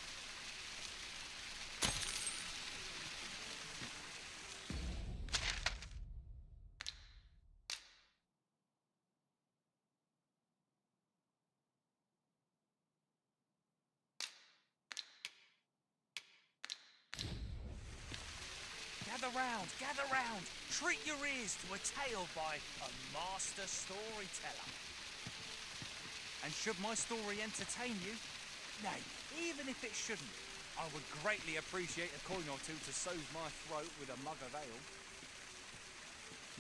S10: Gather round, gather round! Treat your ears to a tale by a master storyteller.
S13: And should my story entertain you? Nay, even if it shouldn't, I would greatly appreciate a coin or two to soothe my throat with a mug of ale.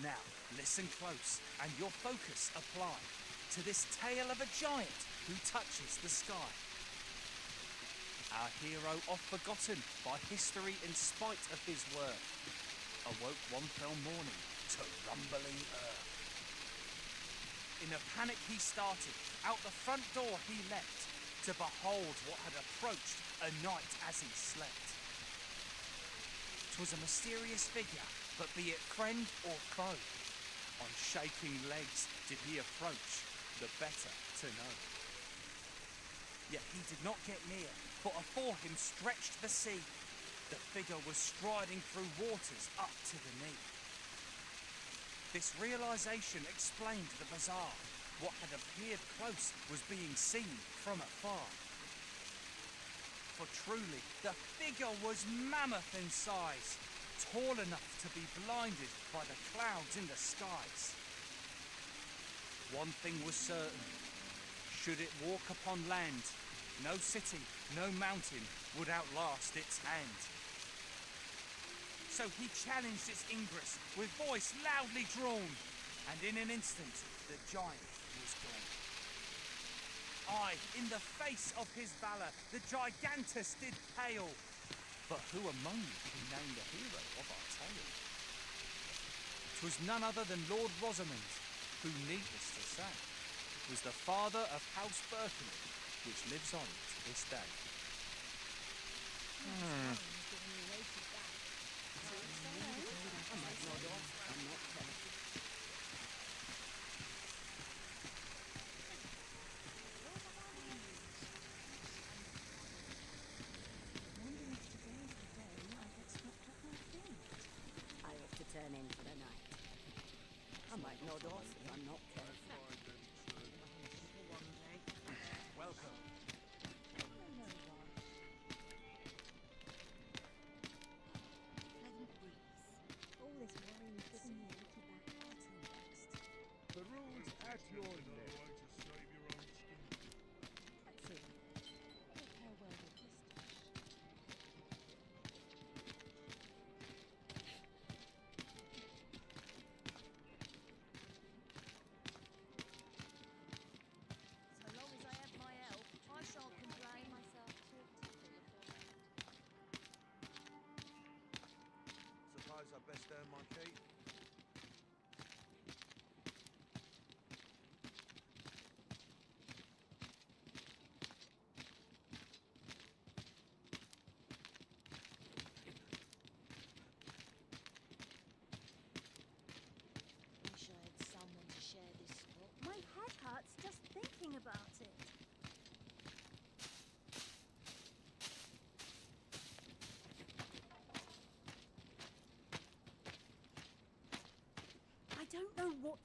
S13: Now, listen close, and your focus apply to this tale of a giant who touches the sky. Our hero, oft forgotten by history in spite of his worth, awoke one fell morning to rumbling earth. In a panic he started, out the front door he leapt, to behold what had approached a night as he slept. 'Twas a mysterious figure, but be it friend or foe, on shaking legs did he approach, the better to know. Yet he did not get near, for afore him stretched the sea. The figure was striding through waters up to the knee. This realization explained the bizarre. What had appeared close was being seen from afar. For truly, the figure was mammoth in size, tall enough to be blinded by the clouds in the skies. One thing was certain. Should it walk upon land, no city, no mountain would outlast its hand. So he challenged its ingress with voice loudly drawn, and in an instant the giant was gone. Aye, in the face of his valour, the gigantus did pale. But who among you can name the hero of our tale? 'Twas none other than Lord Rosamond, who, needless to say, was the father of House Berkeley, which lives on to this day.
S18: I ought to turn in for the night. I might nod off if I'm not careful.
S10: Welcome.
S17: All this worrying is giving me a little back.
S5: The rules at your neck.
S17: That's it. How well did this
S18: So long as I have my help.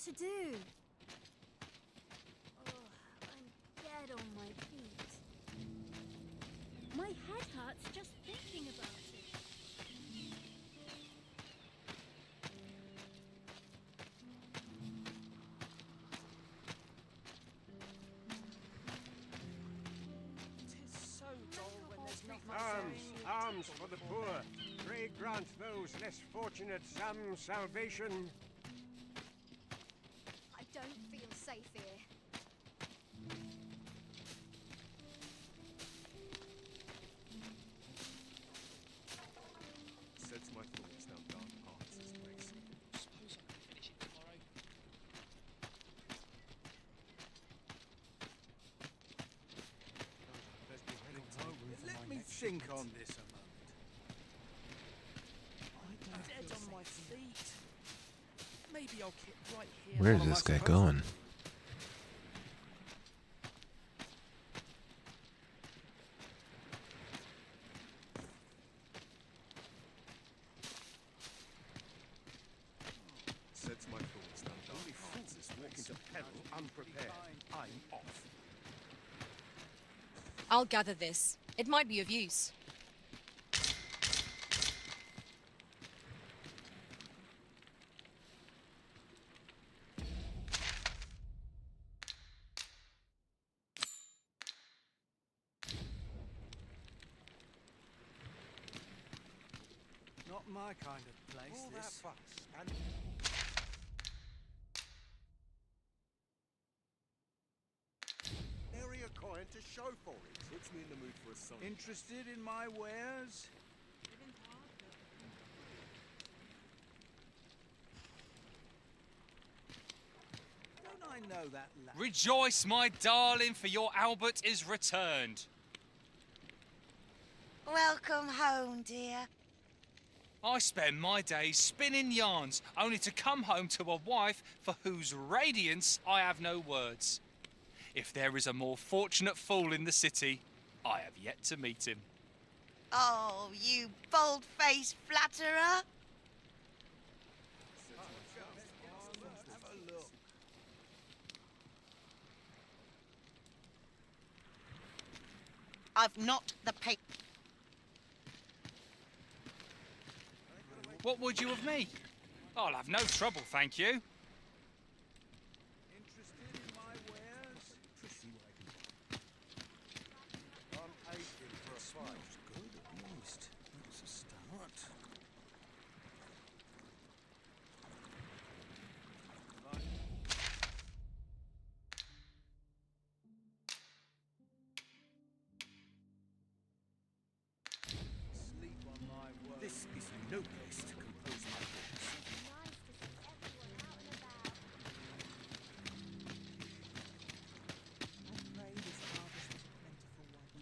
S17: to do? Oh, I'm dead on my feet. My head hurts just thinking about it.
S19: Arms for the poor. Pray grant those less fortunate some salvation.
S17: I don't feel safe here.
S5: Sets my thoughts down dark paths as grace.
S10: Suppose I could finish it tomorrow.
S11: Let me think on this a moment.
S10: Dead on my feet. Maybe I'll keep right here.
S20: Where is this guy going?
S5: Sets my thoughts down dark paths as walk into peril unprepared. I'm off.
S3: I'll gather this. It might be of use.
S11: Not my kind of place,
S5: All that
S11: this.
S5: fuss and nary a coin to show for it. Puts me in the mood for a song.
S11: Interested in my wares? Don't I know that lad?
S10: Rejoice, my darling, for your Albert is returned.
S18: Welcome home, dear.
S10: I spend my days spinning yarns, only to come home to a wife for whose radiance I have no words. If there is a more fortunate fool in the city, I have yet to meet him.
S18: Oh, you bold-faced flatterer. I've not the paper.
S10: What would you of me? I'll have no trouble, thank you.
S11: Interested in my wares?
S5: I'm aching for a fight.
S11: Good, at least. That's a start. Sleep on my word.
S5: This is no place to compose my thoughts.
S17: Nice to see everyone out and about.
S18: I pray this harvest is a plentiful one.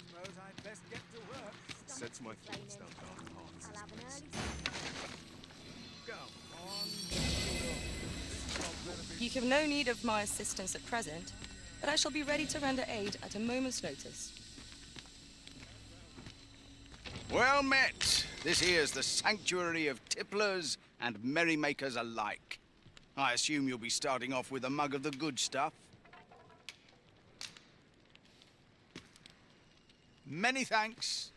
S11: Suppose I'd best get to work.
S5: Sets my thoughts down dark paths
S17: I'll
S5: as
S17: have an
S5: grace.
S17: early
S11: Go on.
S3: You have no need of my assistance at present, but I shall be ready to render aid at a moment's notice.
S11: Well met. This here's the sanctuary of tipplers and merrymakers alike. I assume you'll be starting off with a mug of the good stuff. Many thanks.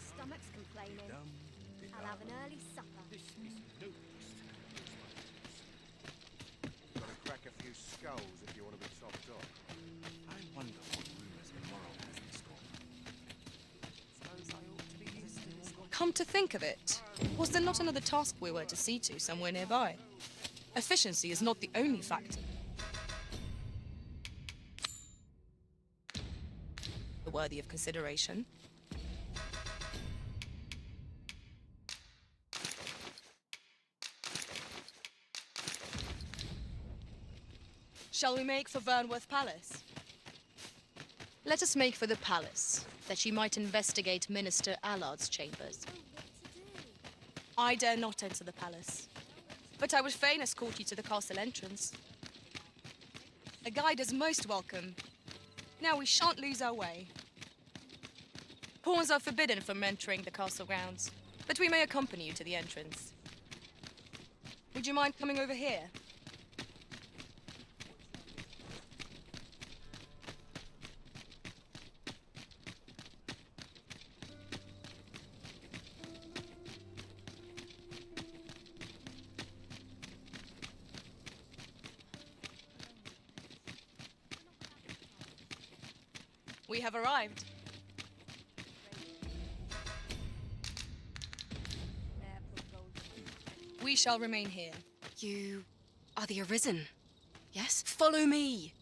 S17: Stomach's complaining. I'll have an early supper.
S5: Got to crack a few skulls if you want to be topped off. I wonder what rumours immoral has in store. Suppose I ought to be used to this.
S3: Come to think of it, was there not another task we were to see to somewhere nearby? Efficiency is not the only factor. Worthy of consideration. Shall we make for Vernworth Palace? Let us make for the palace, that she might investigate Minister Allard's chambers. I dare not enter the palace, but I would fain escort you to the castle entrance. A guide is most welcome. Now we shan't lose our way. Pawns are forbidden from entering the castle grounds, but we may accompany you to the entrance. Would you mind coming over here? We have arrived. We shall remain here.
S16: You are the Arisen, yes? Follow me!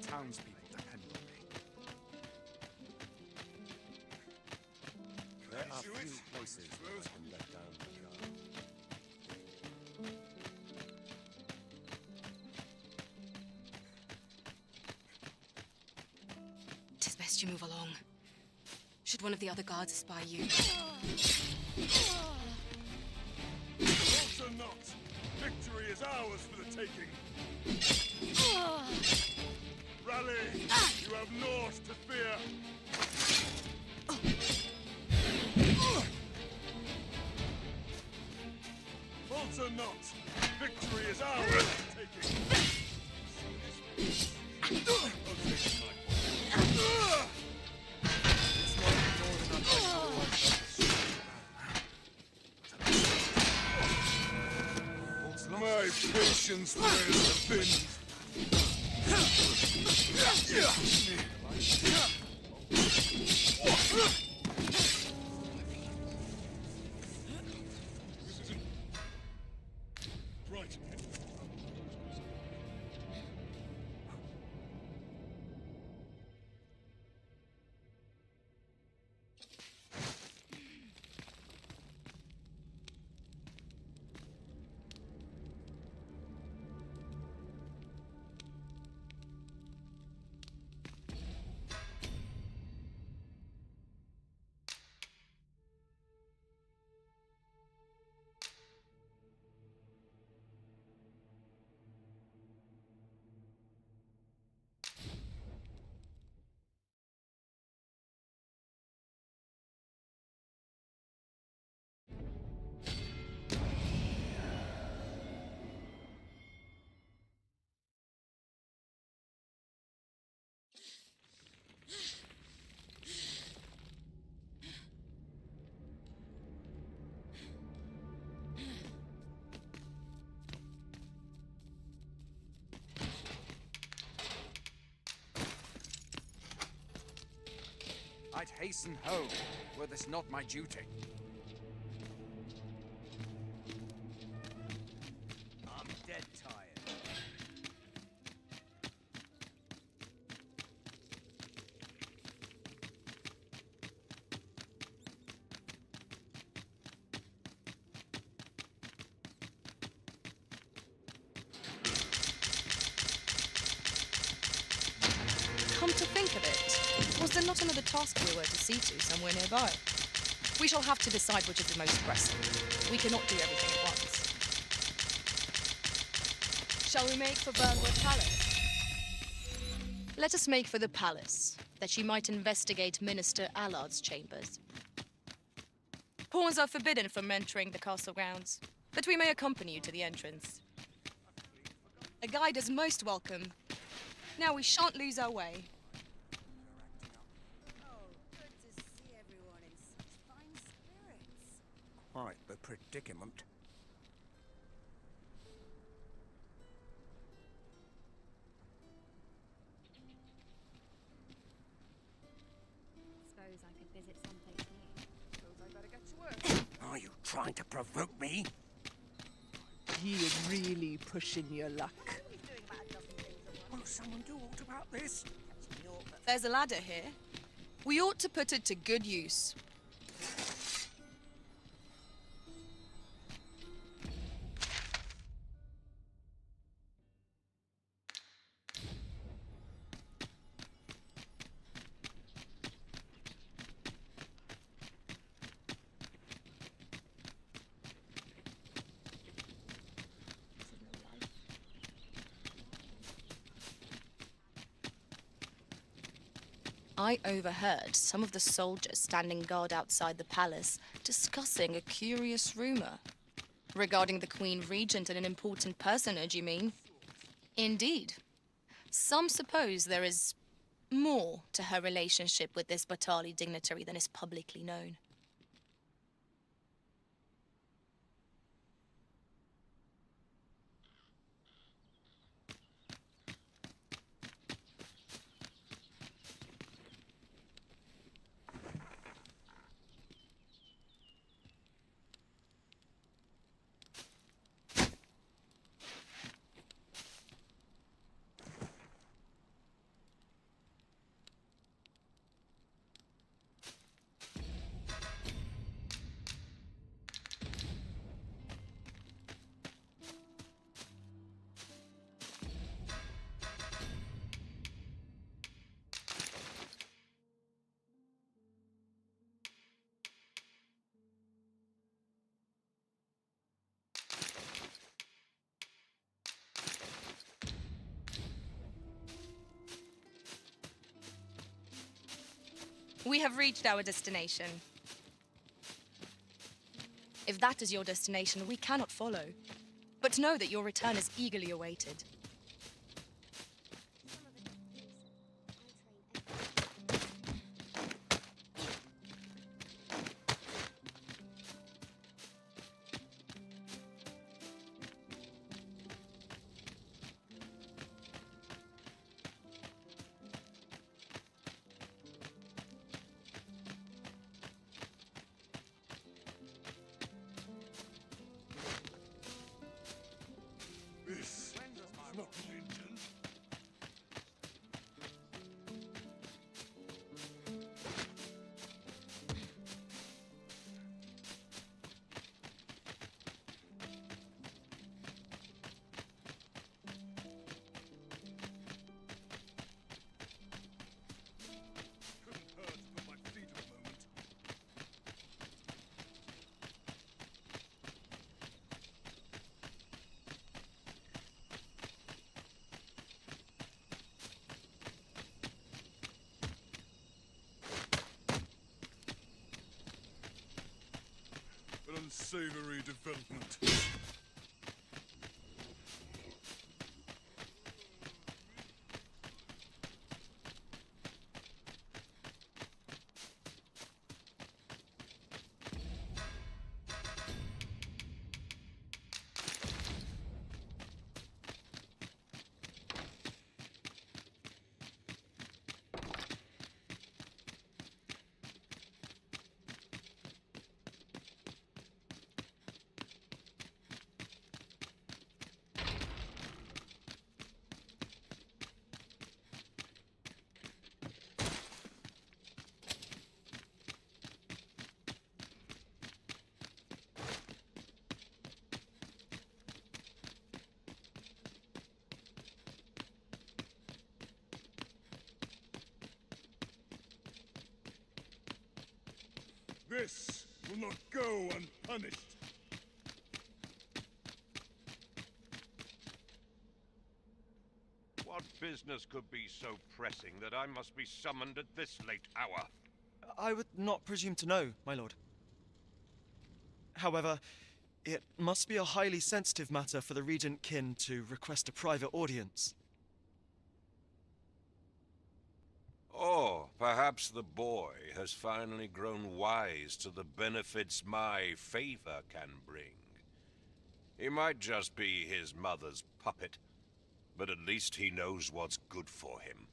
S8: Townspeople depend on me.
S5: There are few places where I can let down the guard.
S16: Tis best you move along. Should one of the other guards espy you.
S20: Falter not! Victory is ours for the taking! Rally! You have naught to fear! Falter not! Victory is ours for the taking!
S8: My patience prayers have been...
S20: Right.
S8: I'd hasten home, were this not my duty.
S11: I'm dead tired.
S3: Come to think of it, was there not another task we were to see to somewhere nearby? We shall have to decide which is the most pressing. We cannot do everything at once. Shall we make for Burnwood Palace? Let us make for the palace, that she might investigate Minister Allard's chambers. Pawns are forbidden from entering the castle grounds, but we may accompany you to the entrance. A guide is most welcome. Now we shan't lose our way.
S14: Quite the predicament.
S17: Suppose I could visit someplace new. Suppose I better get to work.
S14: Are you trying to provoke me?
S21: You're really pushing your luck.
S14: Will someone do aught about this?
S18: Catching naught but
S3: There's a ladder here. We ought to put it to good use. I overheard some of the soldiers standing guard outside the palace discussing a curious rumor. Regarding the Queen Regent and an important personage, you mean? Indeed. Some suppose there is more to her relationship with this Batali dignitary than is publicly known. We have reached our destination. If that is your destination, we cannot follow. But know that your return is eagerly awaited.
S20: This is not religion. Couldn't hurt to put my feet up a moment. An unsavory development. This will not go unpunished.
S2: What business could be so pressing that I must be summoned at this late hour?
S22: I would not presume to know, my lord. However, it must be a highly sensitive matter for the Regent kin to request a private audience.
S2: Or perhaps the boy has finally grown wise to the benefits my favor can bring. He might just be his mother's puppet, but at least he knows what's good for him.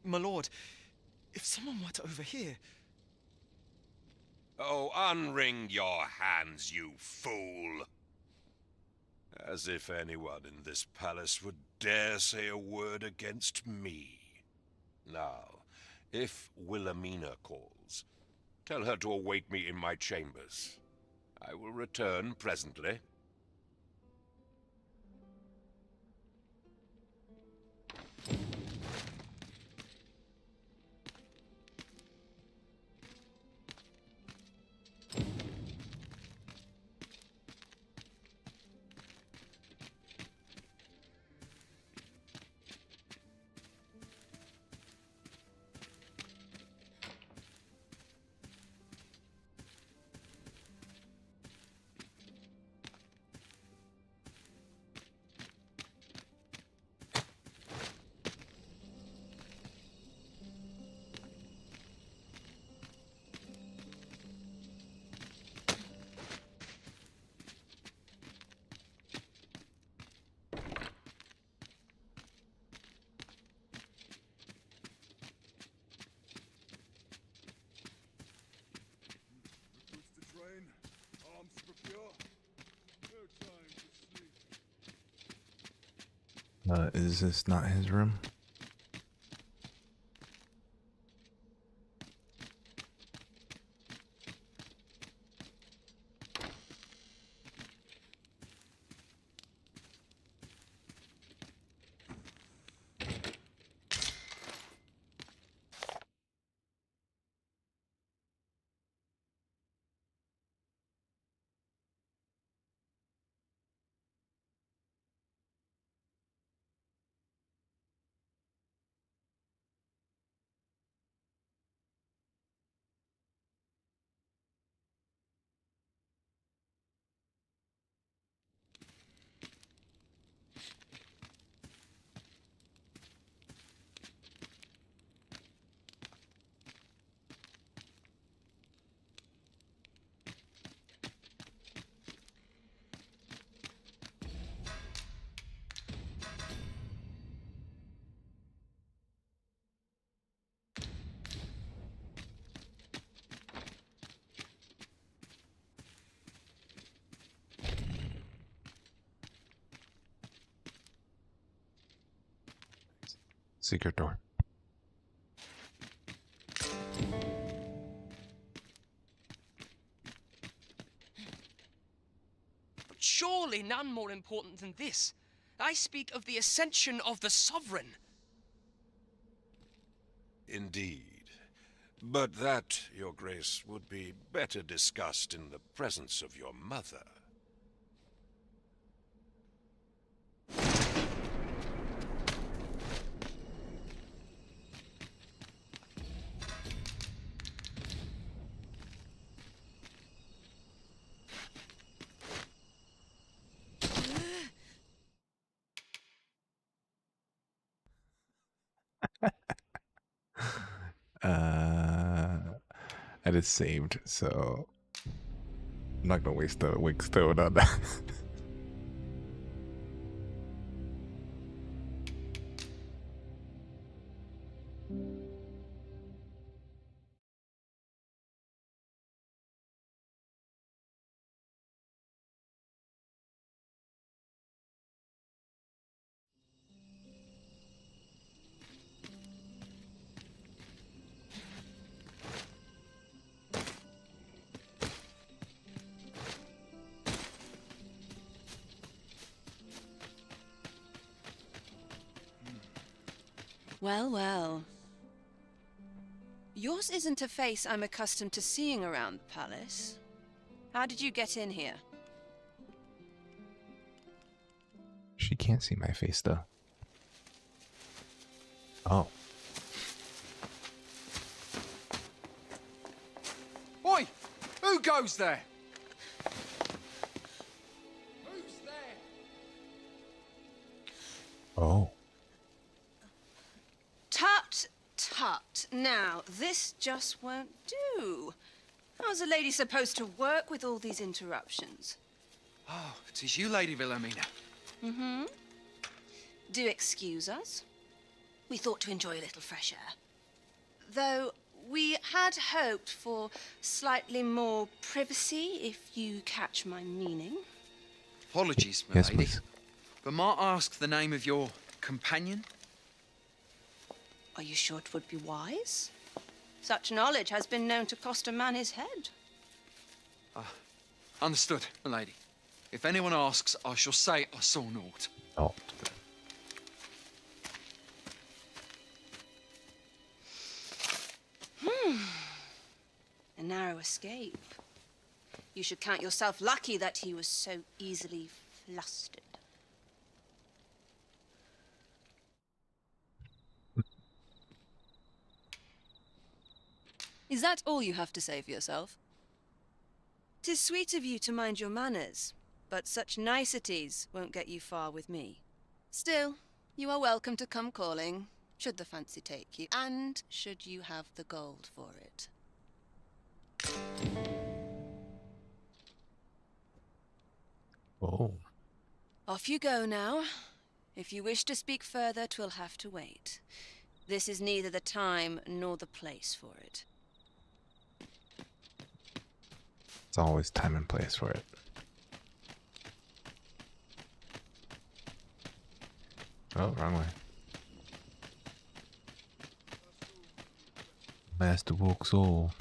S22: My lord, if someone were to overhear...
S2: Oh, unwring your hands, you fool! As if anyone in this palace would dare say a word against me. Now, if Wilhelmina calls, tell her to await me in my chambers. I will return presently.
S9: Is this not his room? Secret door.
S12: Surely none more important than this. I speak of the ascension of the Sovereign.
S2: Indeed. But that, Your Grace, would be better discussed in the presence of your mother.
S9: It is saved, so I'm not gonna waste the wig stone on that.
S23: Well, well. Yours isn't a face I'm accustomed to seeing around the palace. How did you get in here?
S9: She can't see my face though. Oh.
S4: Oi! Who goes there?
S12: Who's there?
S9: Oh.
S23: Tut, tut. Now, this just won't do. How's a lady supposed to work with all these interruptions?
S4: Oh, it is you, Lady Wilhelmina.
S23: Mm-hmm. Do excuse us. We thought to enjoy a little fresh air. Though we had hoped for slightly more privacy, if you catch my meaning.
S4: Apologies, my
S9: Yes,
S4: lady.
S9: please.
S4: But might I ask the name of your companion?
S23: Are you sure it would be wise? Such knowledge has been known to cost a man his head.
S4: Understood, milady. If anyone asks, I shall say I saw naught.
S9: Oh.
S23: A narrow escape. You should count yourself lucky that he was so easily flustered. Is that all you have to say for yourself? 'Tis sweet of you to mind your manners, but such niceties won't get you far with me. Still, you are welcome to come calling, should the fancy take you, and should you have the gold for it.
S9: Oh.
S23: Off you go now. If you wish to speak further, 'twill have to wait. This is neither the time nor the place for it.
S9: It's always time and place for it. Oh, wrong way. Master walks all.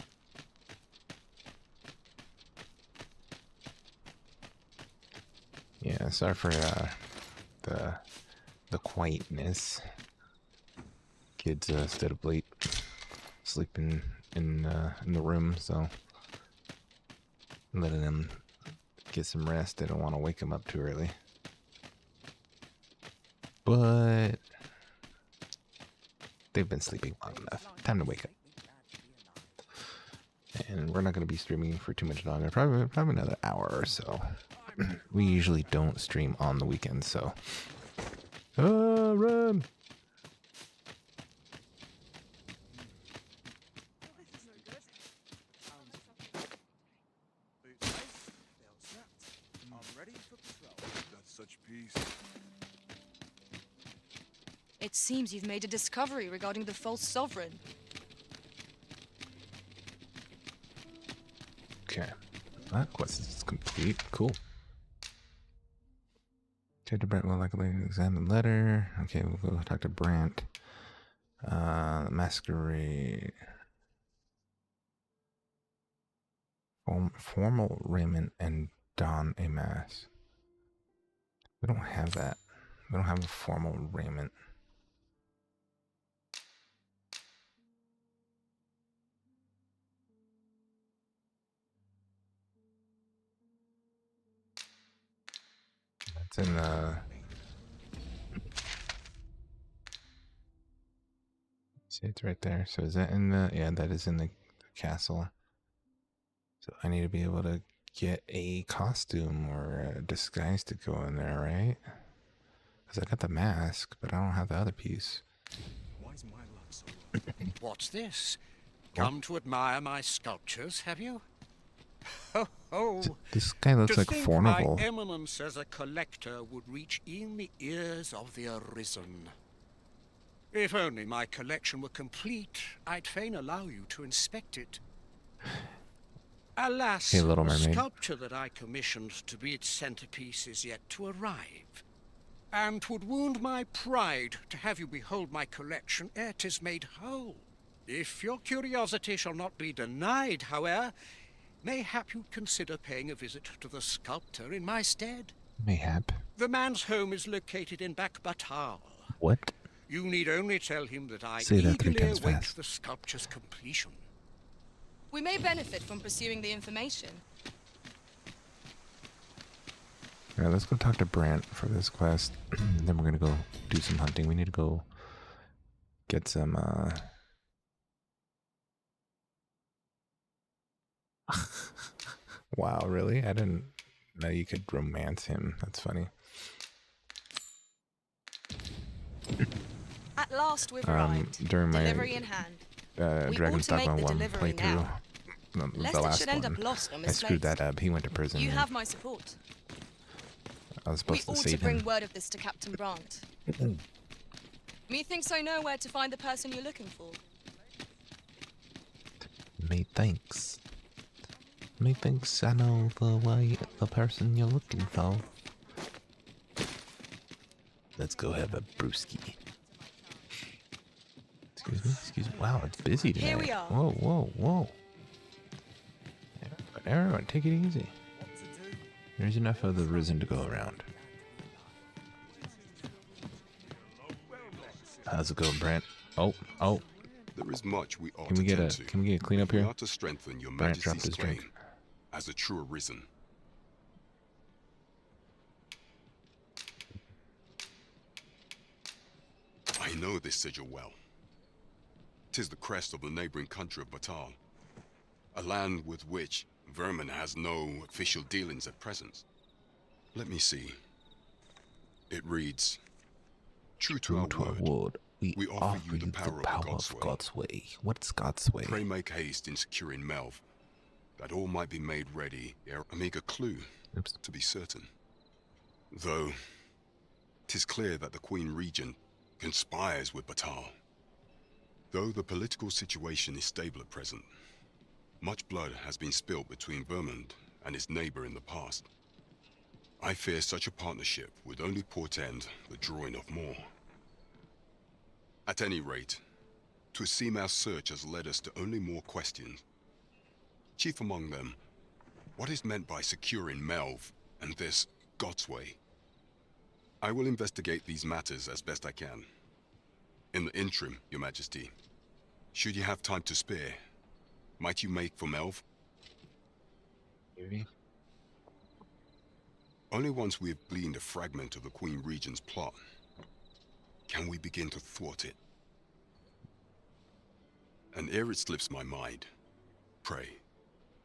S9: Yeah, sorry for the quietness. Kids stayed up late, sleeping in the room, so letting them get some rest. They don't want to wake them up too early. But they've been sleeping long enough. Time to wake up. And we're not going to be streaming for too much longer. Probably another hour or so. We usually don't stream on the weekends, so. Run!
S3: It seems you've made a discovery regarding the false sovereign.
S9: Okay. That quest is complete. Cool. Talk to Brent. Will likely examine the letter. Okay, we'll go talk to Brent. Masquerade. Formal raiment and don a mask. We don't have that. We don't have a formal raiment. It's in the. See, it's right there. So is that in the? Yeah, that is in the castle. So I need to be able to get a costume or a disguise to go in there, right? Because I got the mask, but I don't have the other piece.
S14: Why is my luck so low? What's this? Come to admire my sculptures, have you? Ho ho!
S9: This guy looks like Fornival.
S14: My eminence as a collector would reach in the ears of the Arisen. If only my collection were complete, I'd fain allow you to inspect it. Alas,
S9: Hey, Little
S14: the
S9: Mermaid.
S14: sculpture that I commissioned to be its centerpiece is yet to arrive. And 'twould wound my pride to have you behold my collection ere 'tis made whole. If your curiosity shall not be denied, however, mayhap you'd consider paying a visit to the sculptor in my stead.
S9: Mayhap.
S14: The man's home is located in Bakbatal.
S9: What?
S14: You need only tell him that I
S9: Say that 3
S14: eagerly
S9: times
S14: await
S9: fast.
S14: the sculpture's completion.
S3: We may benefit from pursuing the information.
S9: Alright, let's go talk to Brant for this quest. Then we're gonna go do some hunting. We need to go get some Wow, really? I didn't know you could romance him. That's funny.
S3: At last we've arrived.
S9: During my
S3: Delivery in hand. We
S9: Dragon's
S3: ought to make
S9: Dogma
S3: the
S9: 1
S3: delivery
S9: playthrough,
S3: now.
S9: the
S3: Lest it
S9: last
S3: should end
S9: one,
S3: up lost or
S9: I screwed
S3: misplaced.
S9: that up. He went to prison.
S3: You
S9: and
S3: have my support.
S9: I was
S3: We
S9: supposed to
S3: ought to
S9: save
S3: bring
S9: him.
S3: word of this to Captain Brandt. Methinks I know where to find the person you're looking for.
S9: Methinks I know the person you're looking for. Let's go have a brewski. Let's Wow, it's busy tonight.
S3: Here we are.
S9: Whoa, whoa, whoa. Everyone, take it easy. There's enough of the Risen to go around. How's it going, Brent? Oh.
S6: There is much we ought
S9: Can we
S6: to
S9: get a
S6: tend to.
S9: can we get a cleanup
S6: We
S9: here?
S6: ought to strengthen your
S9: Brent dropped
S6: Majesty's
S9: his drink.
S6: claim as a true Arisen. I know this sigil well. 'Tis the crest of the neighboring country of Batal, a land with which Vermin has no official dealings at present. Let me see. It reads, True to our word,
S9: we
S6: offer you the power of
S9: God's way. What's God's way?
S6: Pray make haste in securing Melv, that all might be made ready ere a meager clue, to be certain. Though, 'tis clear that the Queen Regent conspires with Batal. Though the political situation is stable at present, much blood has been spilled between Vermund and his neighbor in the past. I fear such a partnership would only portend the drawing of more. At any rate, 'twould seem our search has led us to only more questions. Chief among them, what is meant by securing Melv and this God's way? I will investigate these matters as best I can. In the interim, Your Majesty, should you have time to spare, might you make for Melv?
S9: Maybe.
S6: Only once we have gleaned a fragment of the Queen Regent's plot, can we begin to thwart it. And ere it slips my mind, pray,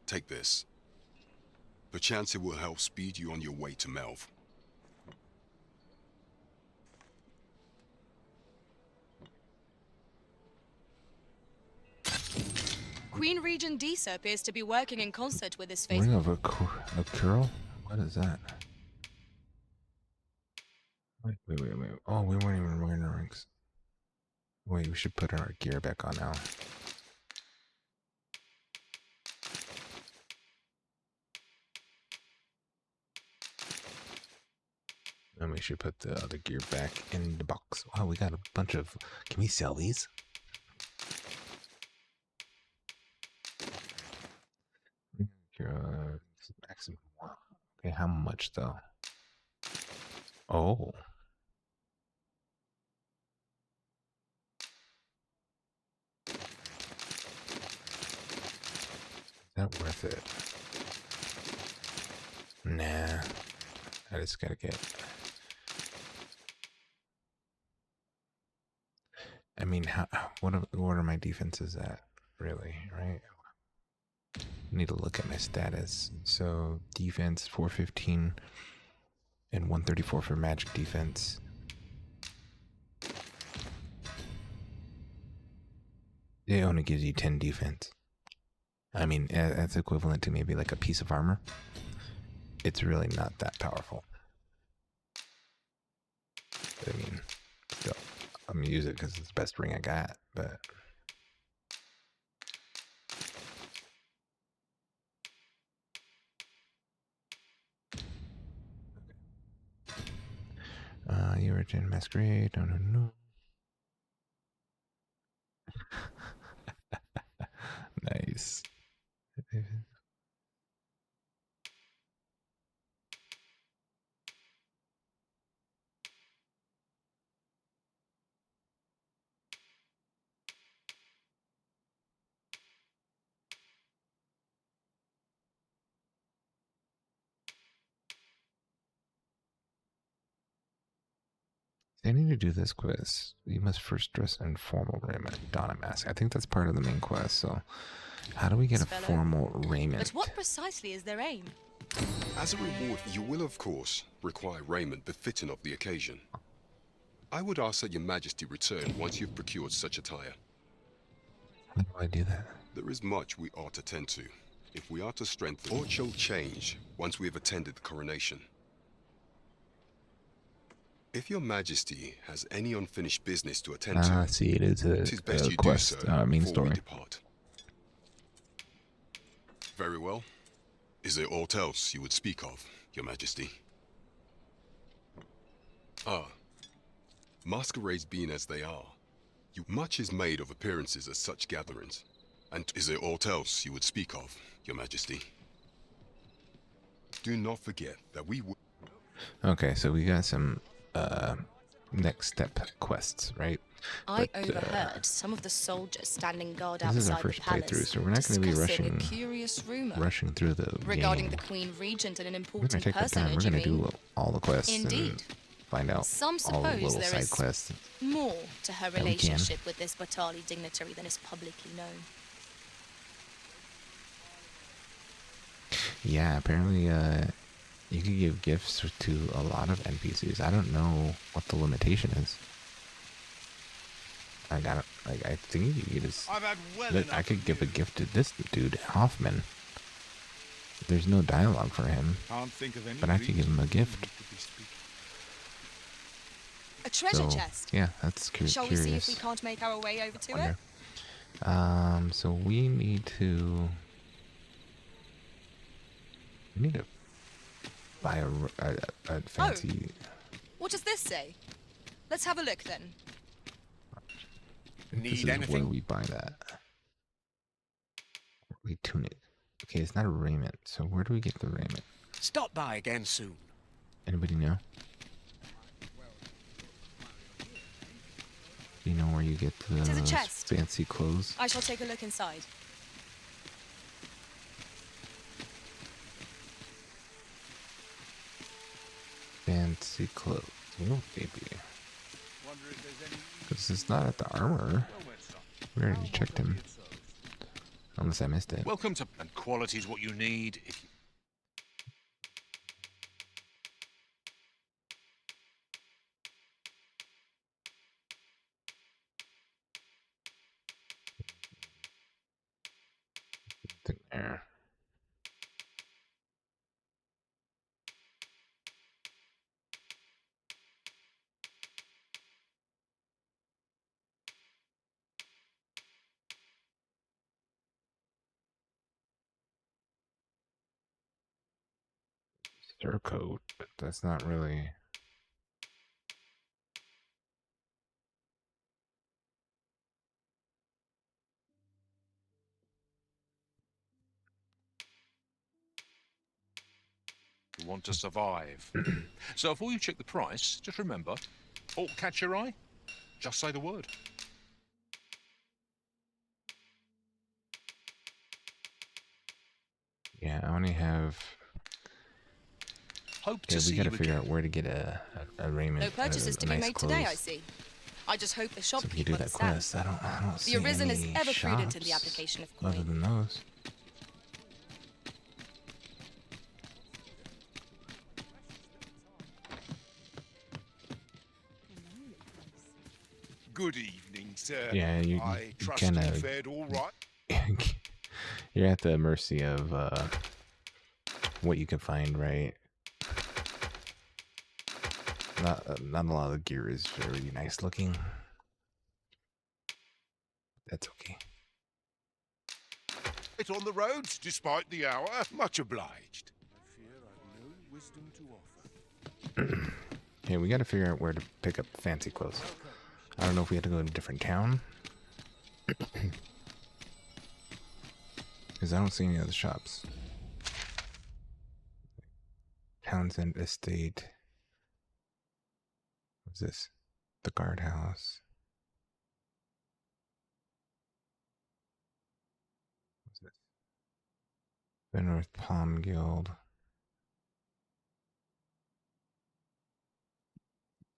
S6: take this. Perchance it will help speed you on your way to Melv.
S3: Queen Regent Disa appears to be working in concert with his
S9: Ring
S3: faithful.
S9: of a curl? What is that? Wait. Oh, we weren't even wearing our rings. Wait, we should put our gear back on now. And we should put the other gear back in the box. Wow, we got a bunch of... Can we sell these? Maximum. Okay, how much though? Oh. Is that worth it? Nah. I just gotta get... I mean, what are my defenses at, really, right? Need to look at my status. So, defense 415 and 134 for magic defense. It only gives you 10 defense. I mean, that's equivalent to maybe like a piece of armor. It's really not that powerful. I mean, still, I'm gonna use it because it's the best ring I got, but... You were in Masquerade, no. Nice. They need to do this quest. You must first dress in formal raiment, don a mask. I think that's part of the main quest. So, how do we get a formal raiment?
S3: But what precisely is their aim?
S6: As a reward, you will, of course, require raiment befitting of the occasion. I would ask that Your Majesty return once you've procured such attire.
S9: How do I do that?
S6: There is much we ought to tend to, if we are to strengthen or show change once we have attended the coronation. If Your Majesty has any unfinished business to attend to,
S9: see, it is a
S6: best you
S9: quest,
S6: do so
S9: main
S6: before we
S9: story.
S6: depart. Very well. Is there aught else you would speak of, Your Majesty? Masquerades being as they are, Much is made of appearances at such gatherings. And is there aught else you would speak of, Your Majesty? Do not forget that we would...
S9: Okay, so we got some next step quests, right?
S3: I overheard some of the soldiers standing guard
S9: This is our
S3: outside the
S9: first
S3: palace,
S9: playthrough, so we're not going to be
S3: discussing
S9: rushing
S3: a curious rumor
S9: through the
S3: regarding
S9: game.
S3: the Queen Regent and an
S9: We're going
S3: important
S9: to take our time.
S3: personage.
S9: We're going to do all the quests
S3: Indeed.
S9: and find out
S3: Some
S9: all the
S3: suppose
S9: little
S3: there
S9: side
S3: is
S9: quests.
S3: more to her
S9: that we can.
S3: relationship with this Batali dignitary than is publicly known.
S9: Yeah, apparently you can give gifts to a lot of NPCs. I don't know what the limitation is. I think you could just...
S20: I've had well
S9: Look, I could give a gift to this dude, Hoffman. There's no dialogue for him,
S20: Can't think of any
S9: but I could give him a gift.
S3: A treasure
S9: So,
S3: chest.
S9: yeah, that's
S3: Shall
S9: curious.
S3: we see if we can't make our way over to it?
S9: Wonder. So we need to buy a fancy...
S3: What does this say? Let's have a look then.
S9: This is where we buy that. We tune it. Okay, it's not a raiment. So where do we get the raiment?
S14: Stop by again soon.
S9: Anybody know? Do you know where you get
S3: It is a
S9: the
S3: chest.
S9: fancy clothes?
S3: I shall take a look inside.
S9: Fancy clothes. Oh, baby. Because it's not at the armor. We already checked him. Unless I missed it.
S1: Welcome to... And quality's what you need.
S9: There. Coat, but that's not really...
S1: You want to survive. So before you check the price, just remember, aught catch your eye? Just say the word.
S9: Yeah, I only have...
S1: Hope
S9: Yeah,
S1: to
S9: we
S1: see
S9: gotta
S1: you
S9: figure
S1: again.
S9: out where to get a raiment.
S3: No purchases
S9: a
S3: to be
S9: nice
S3: made
S9: clothes.
S3: today, I see. I just hope the
S9: So if you
S3: shopkeeper
S9: do that
S3: understands.
S9: quest, I don't see
S3: The Arisen is
S9: any
S3: ever prudent in the
S9: shops
S3: application of
S9: other
S3: coin.
S9: than those.
S20: Good evening, sir.
S9: Yeah, you
S20: I trust
S9: kind
S20: you
S9: of...
S20: fared all right.
S9: You're at the mercy of what you can find, right? Not a lot of the gear is very nice looking. That's okay.
S20: It on the roads, despite the hour. Much obliged. I fear I've no wisdom to offer.
S9: Hey, we gotta figure out where to pick up fancy clothes. I don't know if we have to go to a different town. Because I don't see any other shops. Townsend Estate. What's this? The guardhouse. What's this? The North Palm Guild.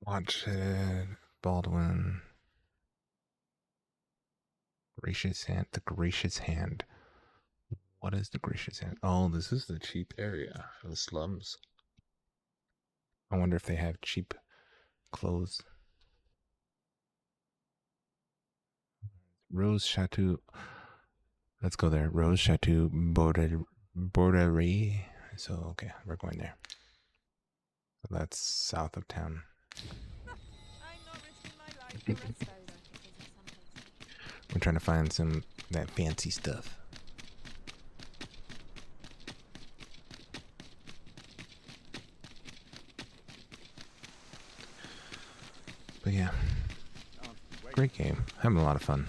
S9: Watchhead. Baldwin. Gracious Hand. The Gracious Hand. What is the Gracious Hand? Oh, this is the cheap area for the slums. I wonder if they have cheap clothes. Rose Chateau. Let's go there. Rose Chateau Borderie. So, okay, we're going there. So that's south of town. We're trying to find some that fancy stuff. But yeah, great game. Having a lot of fun.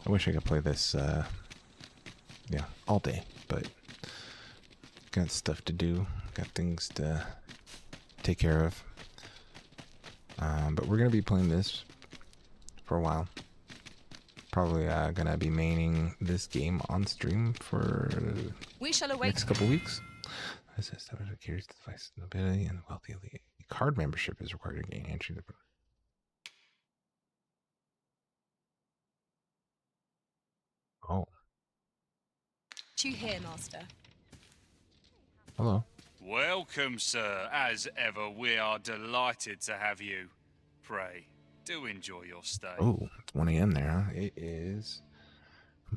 S9: I wish I could play this, yeah, all day, but got stuff to do, got things to take care of. But we're gonna be playing this for a while. Probably gonna be maining this game on stream for
S3: We shall await
S9: next couple weeks. This is that carries the device nobility and the wealthy elite. Card membership is required to gain entry to the. Oh,
S3: you here, Master.
S9: hello.
S10: Welcome, sir. As ever, we are delighted to have you. Pray, do enjoy your stay.
S9: Oh, it's 1 a.m. there, huh? It is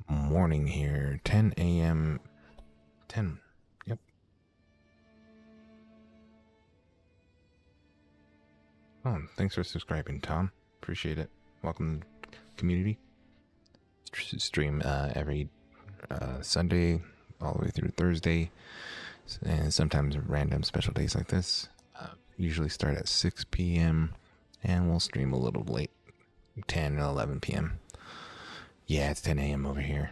S9: morning here. 10 a.m. 10. Yep. Oh, thanks for subscribing, Tom. Appreciate it. Welcome, community. Stream every Sunday all the way through Thursday, and sometimes random special days like this. Usually start at 6 p.m. and we'll stream a little late, 10 and 11 p.m. Yeah, it's 10 a.m. over here.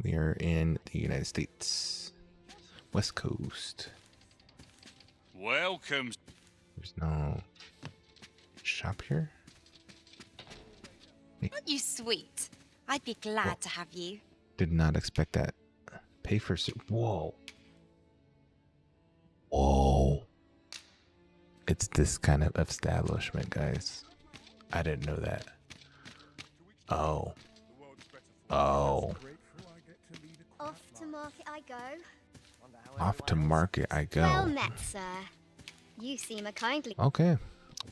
S9: We are in the United States, West Coast.
S10: Welcome.
S9: There's no shop here.
S16: Aren't you sweet? I'd be glad to have you.
S9: Did not expect that. Pay for whoa. Whoa. It's this kind of establishment, guys. I didn't know that. Oh. Oh.
S17: Off to market I go.
S9: Off to market I go.
S17: Well met, sir. You seem a kindly.
S9: Okay.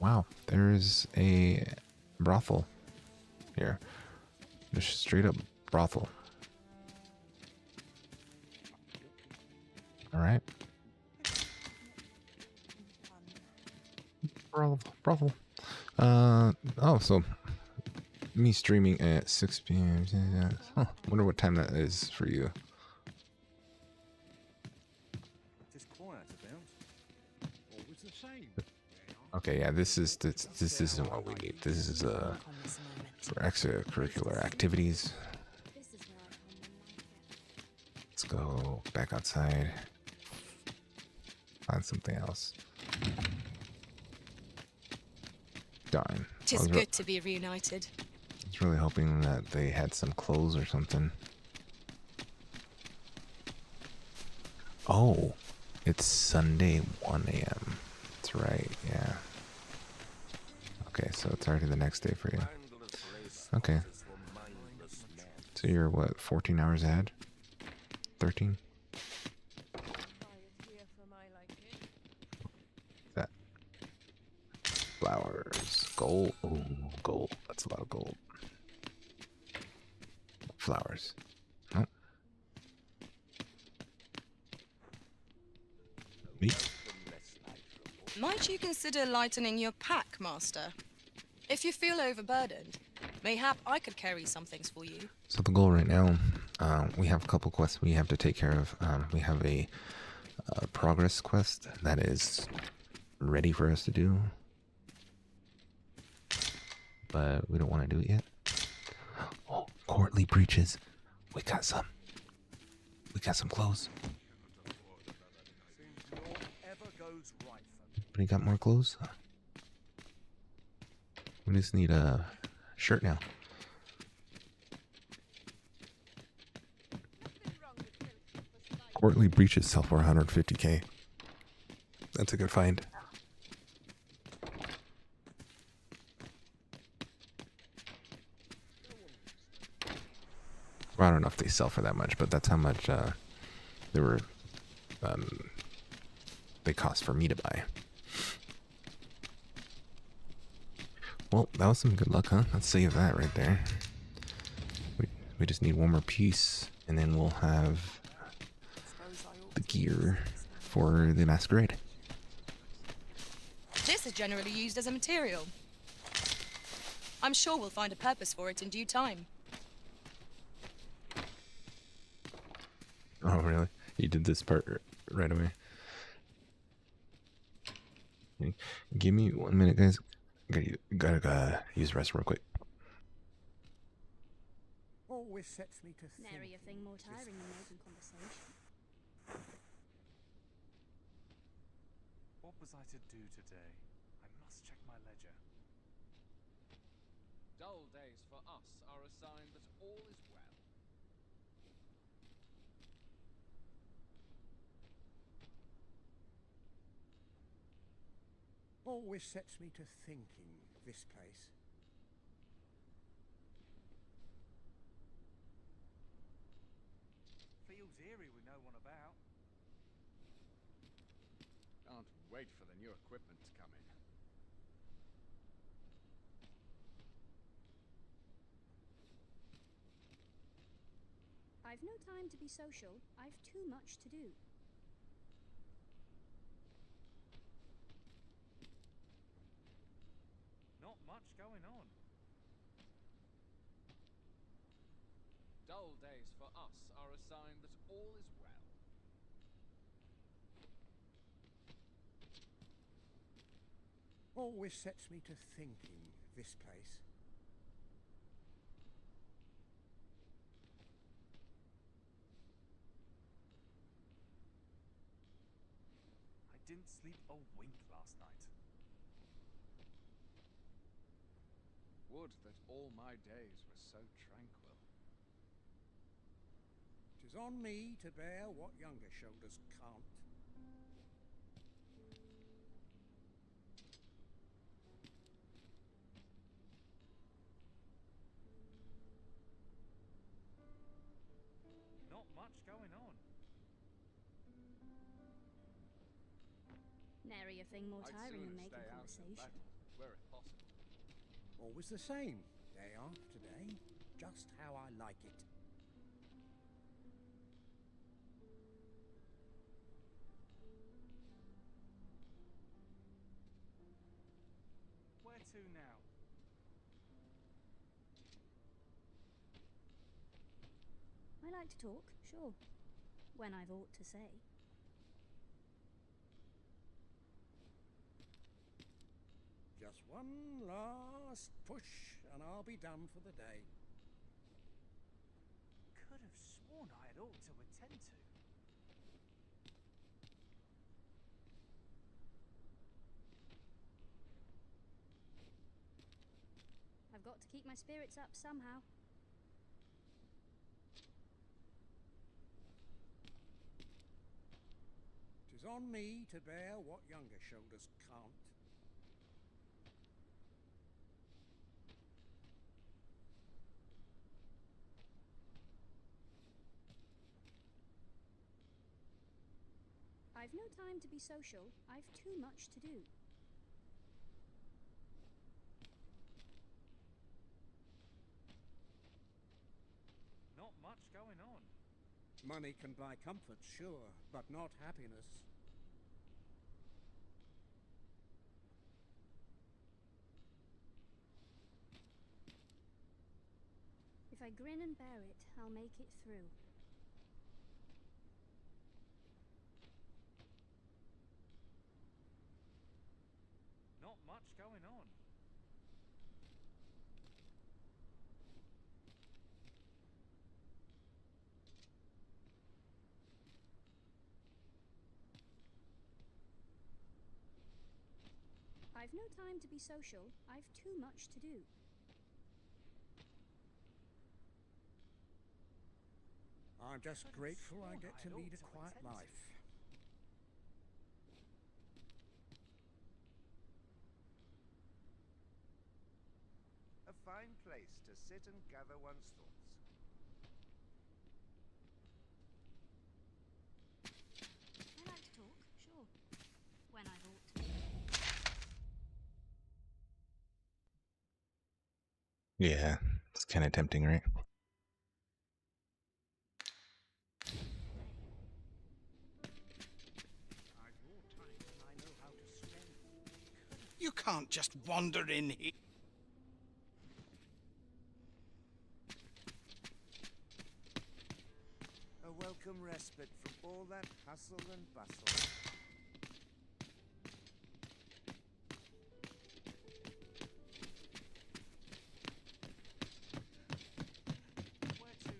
S9: Wow. There is a brothel here. Just straight up brothel. All right. Brothel. Oh, so me streaming at 6 p.m. Huh. Wonder what time that is for you. Okay, yeah, this isn't what we need. This is for extracurricular activities. Let's go back outside. Find something else. Darn.
S3: Tis good to be reunited.
S9: I was really hoping that they had some clothes or something. Oh, it's Sunday 1 a.m. That's right, yeah. Okay, so it's already the next day for you. Okay. So you're what, 14 hours ahead? 13? That. Flowers. Gold. Ooh, gold. That's a lot of gold. Flowers. Oh. Meat.
S3: Might you consider lightening your pack, Master? If you feel overburdened, mayhap I could carry some things for you.
S9: So the goal right now, we have a couple quests we have to take care of. We have a progress quest that is ready for us to do, but we don't want to do it yet. Oh, courtly breaches. We got some. We got some clothes. Anybody got more clothes? We just need a shirt now. Courtly breaches sell for 150k. That's a good find. Well, I don't know if they sell for that much, but that's how much they cost for me to buy. Well, that was some good luck, huh? Let's save that right there. We just need one more piece, and then we'll have the gear for the masquerade.
S3: This is generally used as a material. I'm sure we'll find a purpose for it in due time.
S9: Oh, really? You did this part right away. Okay. Give me 1 minute, guys. Gotta use the restroom real quick.
S19: always sets me to think.
S17: Nary a thing more tiring than making conversation.
S5: What was I to do today? I must check my ledger.
S8: Dull days for us are a sign that all is well.
S19: Always sets me to thinking, this place.
S5: Feels eerie with no one about.
S8: Can't wait for the new equipment to come in.
S17: I've no time to be social. I've too much to do.
S5: Not much going on.
S8: Dull days for us are a sign that all is well.
S19: Always sets me to thinking, this place.
S5: I didn't sleep a wink last night.
S8: Would that all my days were so tranquil.
S19: 'Tis on me to bear what younger shoulders can't.
S5: Not much going on.
S17: Nary a thing more
S8: I'd
S17: tiring
S8: sooner
S17: than making
S8: stay out of
S17: conversation.
S8: battle, were it possible.
S19: Always the same, day after day, just how I like it.
S5: Where to now?
S17: I like to talk, sure. When I've aught to say.
S19: Just one last push and I'll be done for the day.
S5: Could have sworn I had ought to attend to.
S17: I've got to keep my spirits up somehow.
S19: Tis on me to bear what younger shoulders can't.
S17: I've no time to be social. I've too much to do.
S5: Not much going on.
S19: Money can buy comfort, sure, but not happiness.
S17: If I grin and bear it, I'll make it through.
S5: Not much going on.
S17: I've no time to be social. I've too much to do.
S19: I'm just grateful I get to lead a quiet life.
S5: A fine place to sit and gather one's thoughts.
S17: I like to talk, sure. When I've ought to.
S9: Yeah, it's kind of tempting, right?
S11: You can't just wander in here.
S5: A welcome respite from all that hustle and bustle. Where to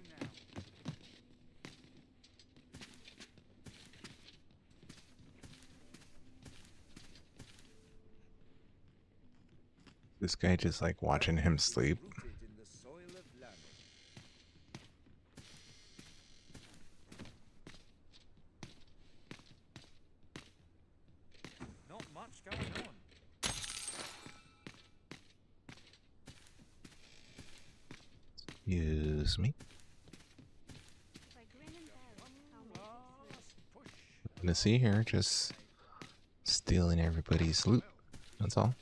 S9: This guy just like watching him sleep.
S5: Not much going on.
S9: Excuse me. Nothing to see here, just stealing everybody's loot. That's all.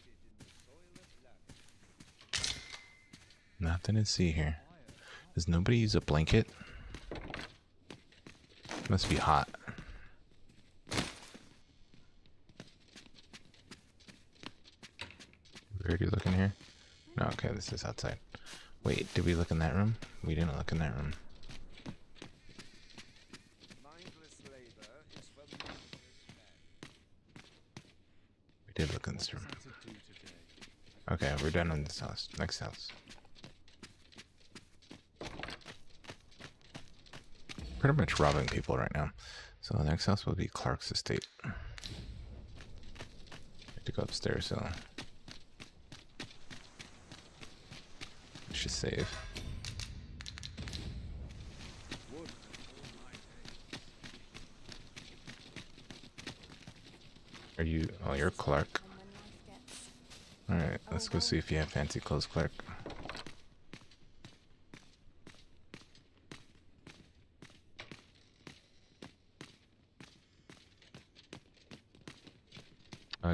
S9: Nothing to see here. Does nobody use a blanket? Must be hot. We already looking here? No, okay, this is outside. Wait, did we look in that room? We didn't look in that room. We did look in this room. Okay, we're done on this house. Next house. Pretty much robbing people right now. So the next house will be Clark's estate. I have to go upstairs, so I should save. Are you? Oh, you're Clark. Alright, let's go see if you have fancy clothes, Clark.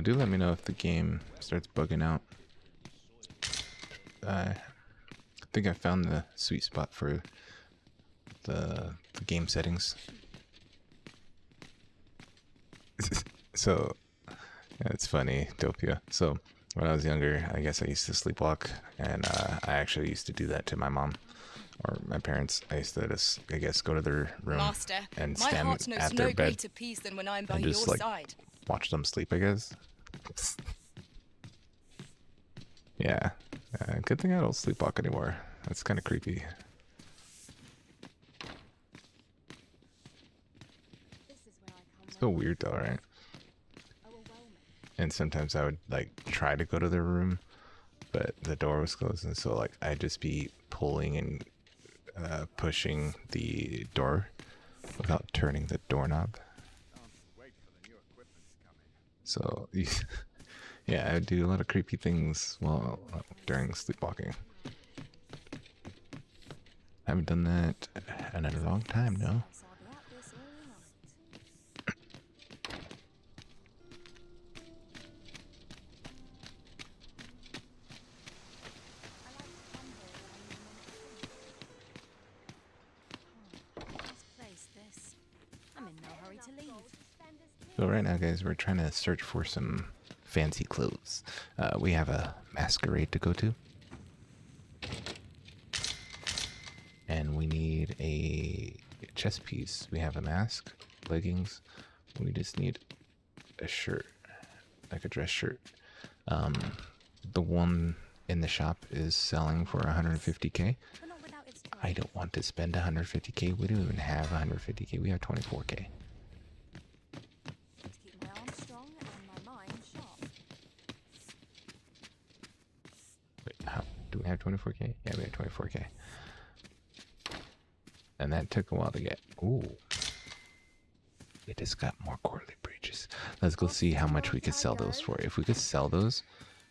S9: Do let me know if the game starts bugging out. I think I found the sweet spot for the game settings. So, yeah, it's funny, Topia. So, when I was younger, I guess I used to sleepwalk, and I actually used to do that to my mom or my parents. I used to just, I guess, go to their room
S3: Master,
S9: and
S3: my
S9: stand
S3: heart knows
S9: at
S3: no
S9: their bed
S3: greater peace than when I'm by
S9: and
S3: your
S9: just like
S3: side.
S9: watch them sleep, I guess. Yeah, good thing I don't sleepwalk anymore. That's kind of creepy. Still weird though, right? And sometimes I would like try to go to their room, but the door was closed, and so like I'd just be pulling and pushing the door without turning the doorknob. So yeah, I would do a lot of creepy things while during sleepwalking. I haven't done that in a long time, no. So right now, guys, we're trying to search for some fancy clothes. We have a masquerade to go to. And we need a chest piece. We have a mask, leggings. We just need a shirt, like a dress shirt. The one in the shop is selling for 150k. I don't want to spend 150k. We don't even have 150k. We have 24k. Wait, how do we have 24k? Yeah, we have 24k. And that took a while to get. Ooh. We just got more quarterly breaches. Let's go see how much we could sell those for. If we could sell those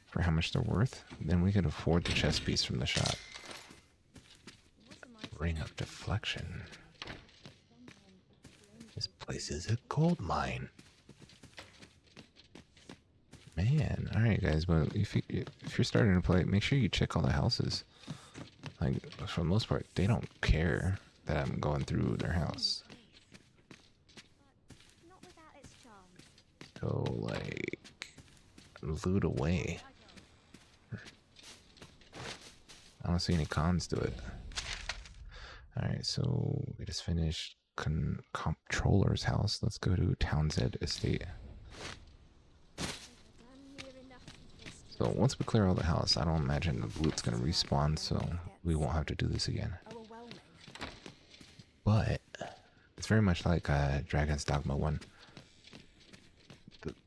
S9: for how much they're worth, then we could afford the chest piece from the shop. Ring of deflection. This place is a gold mine. Man, alright guys, but if you're starting to play, make sure you check all the houses. Like, for the most part, they don't care that I'm going through their house. So, like, loot away. I don't see any cons to it. Alright, so we just finished Comptroller's house. Let's go to Townsend Estate. So once we clear all the house, I don't imagine the loot's gonna respawn, so we won't have to do this again. But it's very much like Dragon's Dogma 1.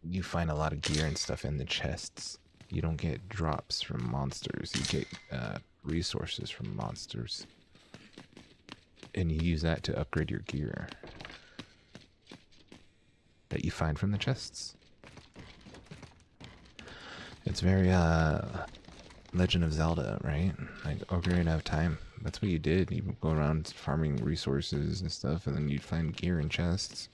S9: You find a lot of gear and stuff in the chests, You don't get drops from monsters. You get resources from monsters. And you use that to upgrade your gear that you find from the chests. It's very Legend of Zelda, right? Like Ocarina of Time. That's what you did. You would go around farming resources and stuff, and then you'd find gear in chests.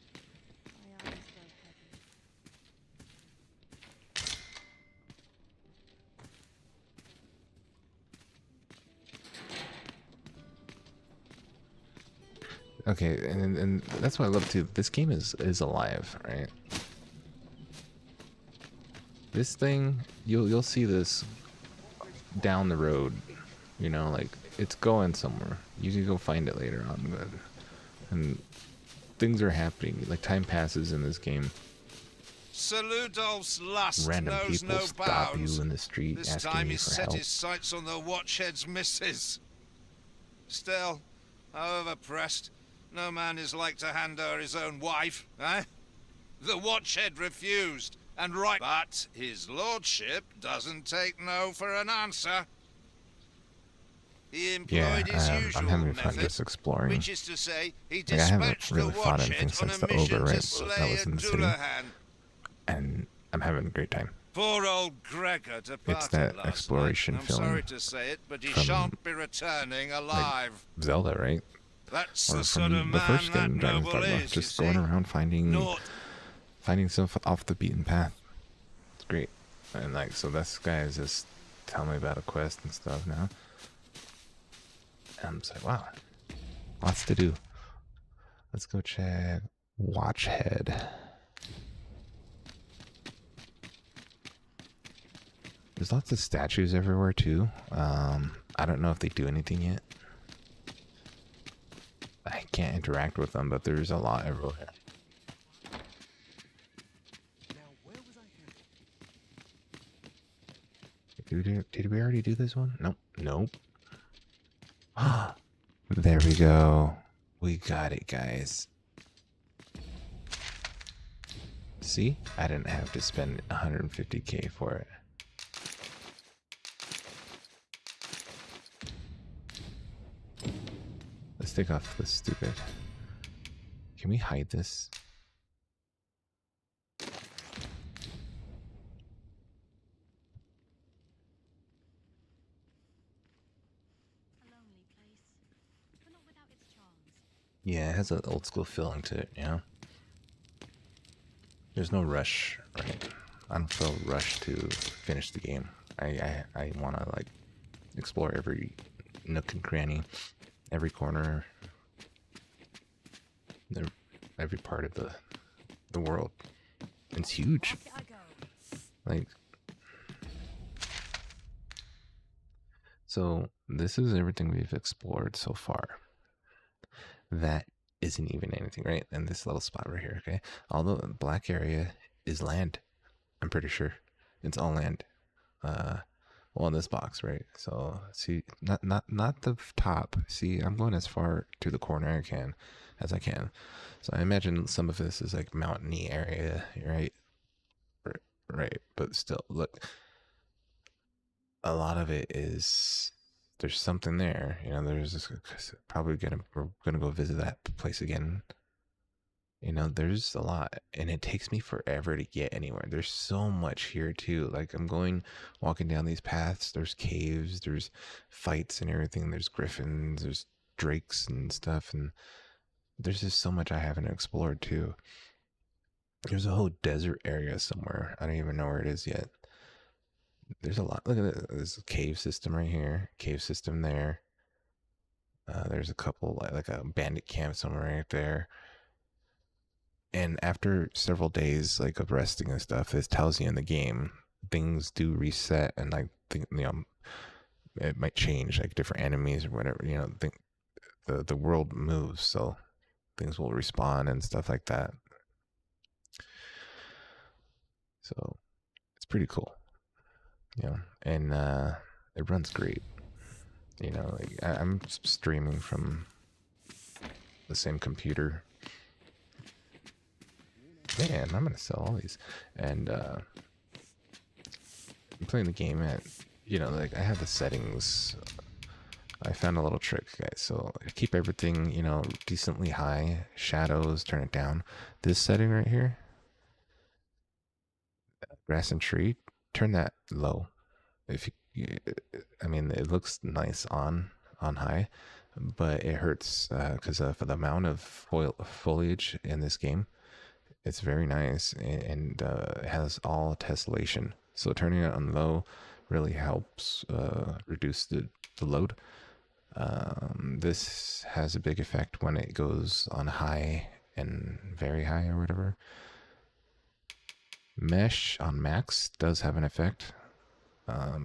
S9: Okay, and that's what I love too. This game is alive, right? This thing, you'll see this down the road, you know, like it's going somewhere. You can go find it later on, but and things are happening. Like time passes in this game.
S2: Sir Ludolf's lust
S9: Random
S2: knows
S9: people
S2: no
S9: stop
S2: bounds.
S9: you in the street
S2: This
S9: asking
S2: time
S9: you
S2: he
S9: for
S2: set
S9: help.
S2: his sights on the Watchhead's missus. Still, however pressed, no man is like to hand her his own wife, eh? The Watchhead refused, and right. But his lordship doesn't take no for an answer. He employed his usual
S9: I'm having fun
S2: method,
S9: just exploring.
S2: which is to say, he
S9: Like, I haven't
S2: dispatched
S9: really
S2: the
S9: fought anything
S2: Watchhead on
S9: since
S2: a
S9: the
S2: mission
S9: ogre,
S2: to
S9: right?
S2: slay
S9: That was in the city.
S2: Dullahan.
S9: And I'm having a great time.
S2: Poor old Gregor departed
S9: It's that
S2: last
S9: exploration
S2: night. I'm
S9: feeling
S2: sorry to say it, but he
S9: from,
S2: shan't be returning alive.
S9: Zelda, right?
S2: That's
S9: Or
S2: the sort
S9: from
S2: of
S9: the
S2: man
S9: first
S2: that
S9: game, Dragon's
S2: noble
S9: Dogma.
S2: is,
S9: Just
S2: you
S9: going
S2: see.
S9: around finding
S2: Naught.
S9: stuff off the beaten path. It's great. And like, so this guy is just telling me about a quest and stuff now. And I'm just like, wow, lots to do. Let's go check Watchhead. There's lots of statues everywhere too. I don't know if they do anything yet. I can't interact with them, but there's a lot everywhere. Did we already do this one? Nope. Nope. There we go. We got it, guys. See? I didn't have to spend 150k for it. Let's take off this stupid. Can we hide this? Yeah, it has an old school feeling to it, you know? There's no rush, right? I don't feel rushed to finish the game. I want to, like, explore every nook and cranny, every corner, every part of the world. It's huge. Like, so this is everything we've explored so far. That isn't even anything, right? And this little spot right here, okay? All the black area is land. I'm pretty sure it's all land. Well, in this box, right? So see, not the top. See, I'm going as far to the corner as I can. So I imagine some of this is like mountainy area, right? Right, but still, look. A lot of it is. There's something there, you know. There's this, we're gonna go visit that place again. You know, there's a lot, and it takes me forever to get anywhere. There's so much here too. Like I'm walking down these paths. There's caves, there's fights and everything. There's griffins, there's drakes and stuff, and there's just so much I haven't explored too. There's a whole desert area somewhere. I don't even know where it is yet. There's a lot. Look at this. There's a cave system right here. Cave system there. There's a couple, like a bandit camp somewhere right there. And after several days, like, of resting and stuff, this tells you in the game, things do reset, and like, you know, it might change, like different enemies or whatever. You know, the world moves, so things will respawn and stuff like that. So it's pretty cool. You know, and it runs great. You know, like I'm streaming from the same computer. Man, I'm gonna sell all these and playing the game at, you know, like I have the settings. I found a little trick, guys. So I keep everything, you know, decently high. Shadows, turn it down. This setting right here, grass and tree, turn that low. If you, I mean, it looks nice on high, but it hurts because for the amount of foliage in this game, it's very nice, and it has all tessellation. So turning it on low really helps reduce the load. This has a big effect when it goes on high and very high or whatever. Mesh on max does have an effect.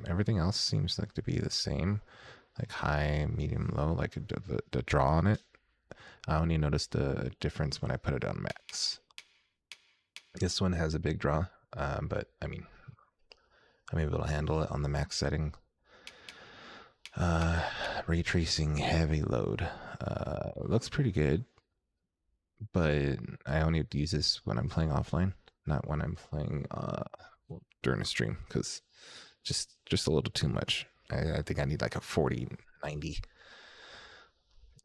S9: Everything else seems like to be the same, like high, medium, low, like the draw on it. I only noticed the difference when I put it on max. This one has a big draw, but I mean, I'm able to handle it on the max setting. Ray tracing heavy load looks pretty good, but I only use this when I'm playing offline, not when I'm playing during a stream, because just a little too much. I think I need like a 40, 90.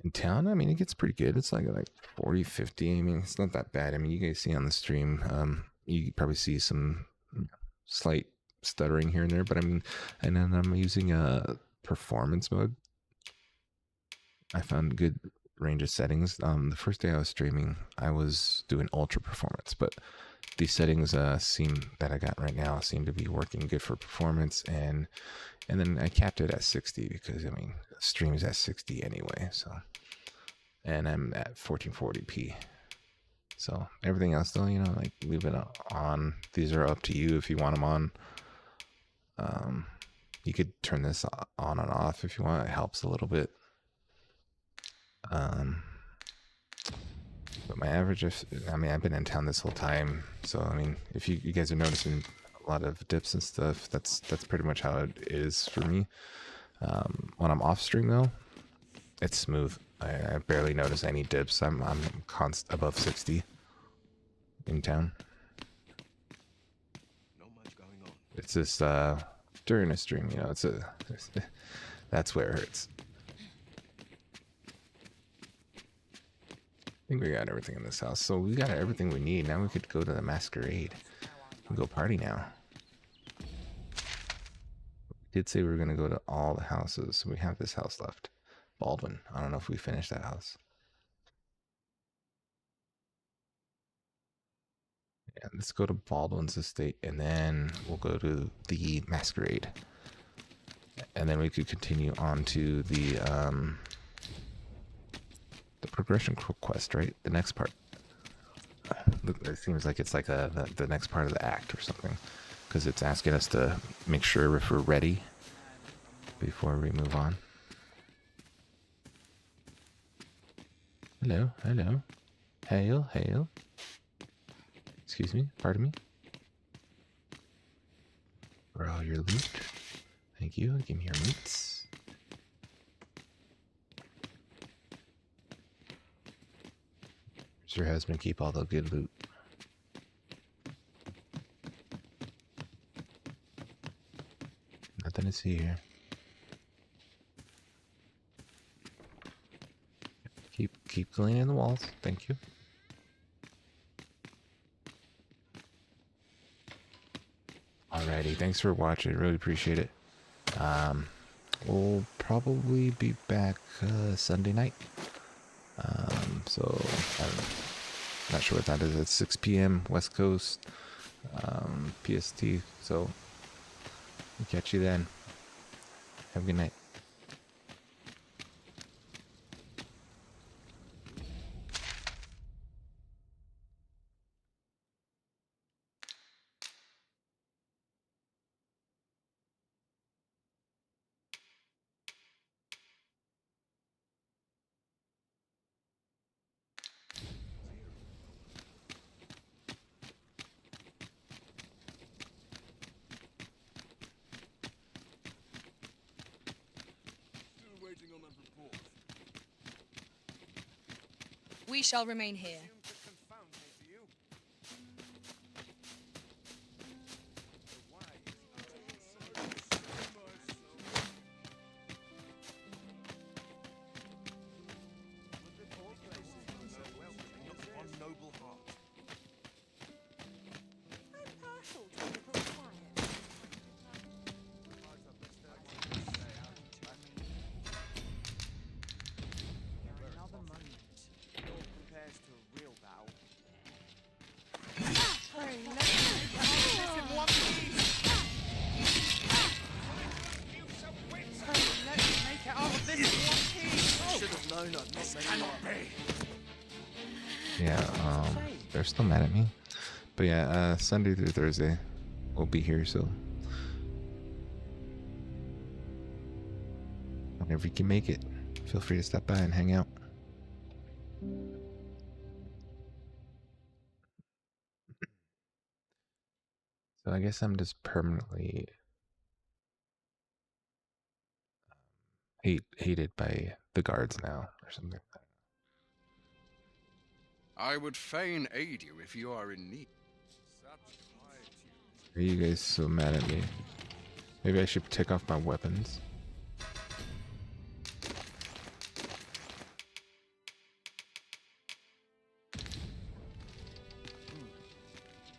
S9: In town, I mean, it gets pretty good. It's like 40, 50. I mean, it's not that bad. I mean, you guys see on the stream, you probably see some slight stuttering here and there, but I mean, and then I'm using a performance mode. I found good range of settings. The first day I was streaming, I was doing ultra performance, but these settings that I got right now seem to be working good for performance, and then I capped it at 60 because I mean, stream is at 60 anyway. So, and I'm at 1440p. So everything else though, you know, like leave it on. These are up to you if you want them on. You could turn this on and off if you want. It helps a little bit. But my average, I mean, I've been in town this whole time, so I mean, if you guys are noticing a lot of dips and stuff, that's pretty much how it is for me. When I'm off stream though, it's smooth. I barely notice any dips. I'm above 60 in town. It's just during a stream, you know, that's where it hurts. I think we got everything in this house. So we got everything we need. Now we could go to the masquerade. We can go party now. We did say we were going to go to all the houses. So we have this house left. Baldwin. I don't know if we finished that house. Yeah, let's go to Baldwin's estate, and then we'll go to the masquerade. And then we could continue on to the progression quest, right? The next part. It seems like it's like the next part of the act or something, because it's asking us to make sure if we're ready before we move on. Hello, hello. Hail, hail. Excuse me, pardon me. For all your loot. Thank you. Give me your meats. Your husband keep all the good loot. Nothing to see here. Keep cleaning the walls. Thank you. Alrighty, thanks for watching. Really appreciate it. We'll probably be back Sunday night. So I'm not sure what that is. It's 6 p.m. West Coast, PST. So we'll catch you then. Have a good night.
S3: We shall remain here.
S9: they're still mad at me. But yeah, Sunday through Thursday, we'll be here. So whenever you can make it, feel free to stop by and hang out. So I guess I'm just permanently hated by the guards now, or something.
S7: I would fain aid you if you are in need.
S9: Why are you guys so mad at me? Maybe I should take off my weapons.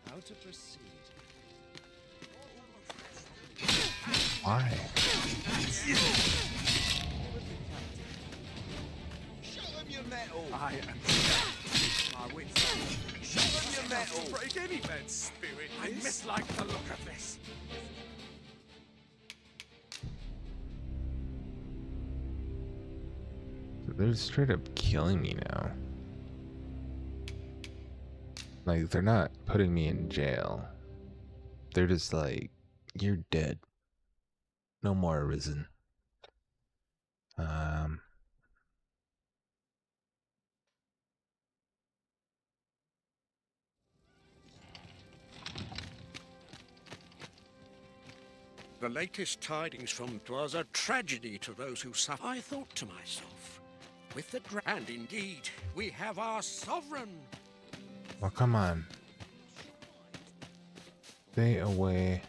S5: How to proceed?
S9: Why?
S5: Show them your metal. I am my wits. Show them your metal. Break any man's spirit. I mislike the look of this.
S9: They're straight up killing me now. Like, they're not putting me in jail. They're just like, you're dead. No more Arisen.
S14: The latest tidings from was a tragedy to those who suffer. I thought to myself, with the and indeed, we have our sovereign.
S9: Well, come on. Stay away.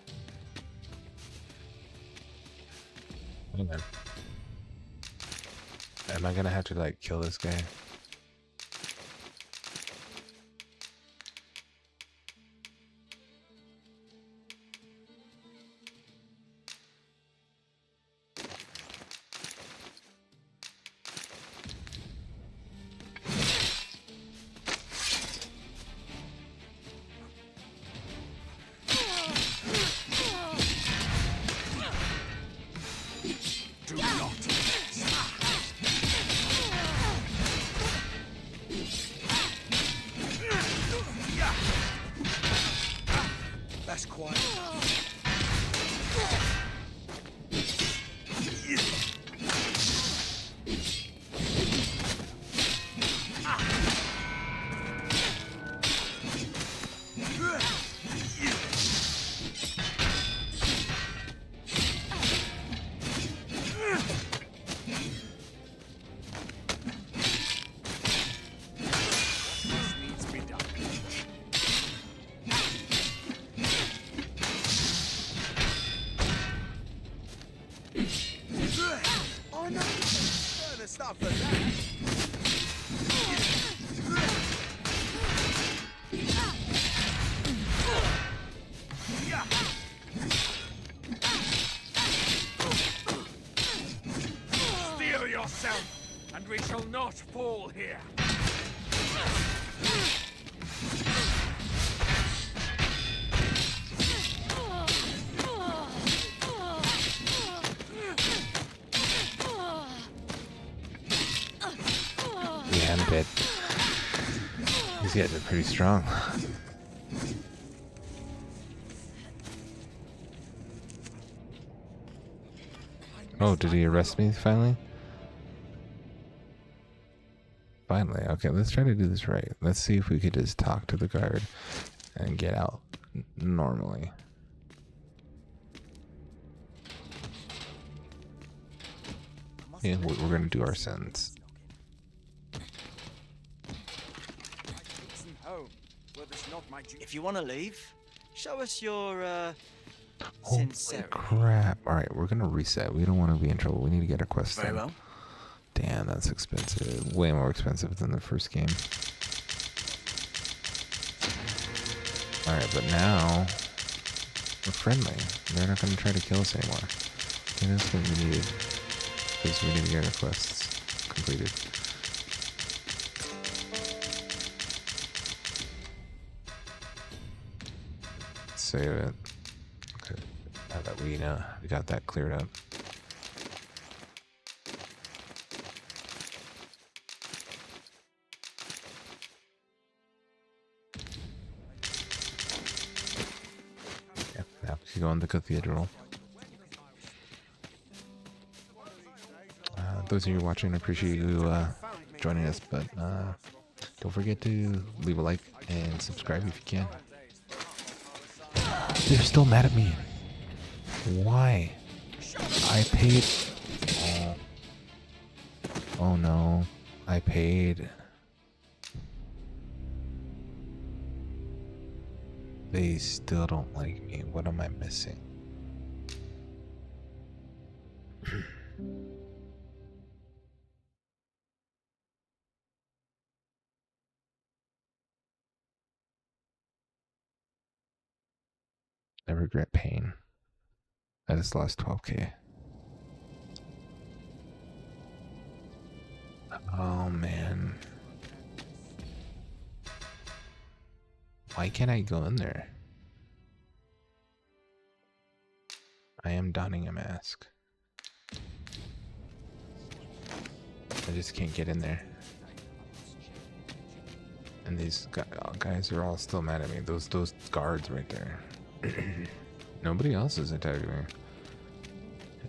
S9: Hang on. Am I gonna have to, like, kill this guy?
S5: Do not. That's quiet. Oh no! Further stuff for that. Steel yourself, and we shall not fall here.
S9: Yeah, I'm dead. These guys are pretty strong. Oh, did he arrest me finally? Finally. Okay, let's try to do this right. Let's see if we could just talk to the guard and get out normally. Yeah, we're gonna do our sentence.
S22: If you want to leave, show us your
S9: Holy
S22: sincerity.
S9: crap. Alright, we're gonna reset. We don't want to be in trouble. We need to get our quest
S22: Very
S9: done.
S22: well.
S9: Damn, that's expensive. Way more expensive than the first game. Alright, but now we're friendly. They're not gonna try to kill us anymore. And that's what we needed. Because we need to get our quests completed. Save it. Okay. Now that we got that cleared up. could go in the cathedral. Those of you watching, I appreciate you joining us, but don't forget to leave a like and subscribe if you can. They're still mad at me. Why? I paid. Oh no. I paid. They still don't like me. What am I missing? I regret pain. I just lost 12K. Oh man. Why can't I go in there? I am donning a mask. I just can't get in there. And these guys are all still mad at me. Those guards right there. Nobody else is attacking me.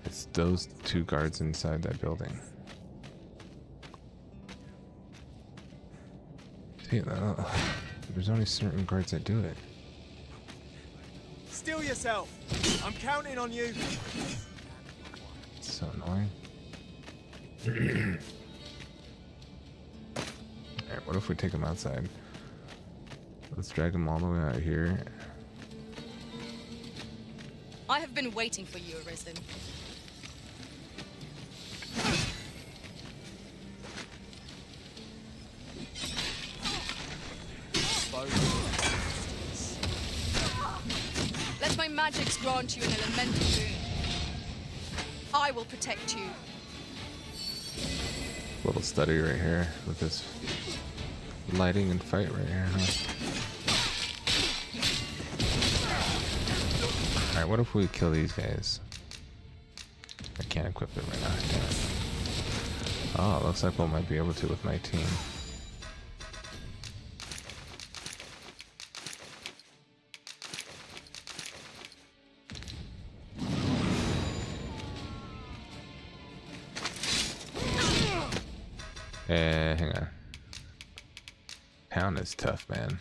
S9: It's those two guards inside that building. See, there's only certain guards that do it.
S22: Still yourself. I'm counting on you.
S9: It's so annoying. Alright, what if we take him outside? Let's drag him all the way out here.
S3: I have been waiting for you, Arisen. Let my magics grant you an elemental boon. I will protect you.
S9: Little study right here with this lighting and fight right here, huh? Alright, what if we kill these guys? I can't equip it right now, damn it. Oh, looks like we might be able to with my team. Hang on. Town is tough, man.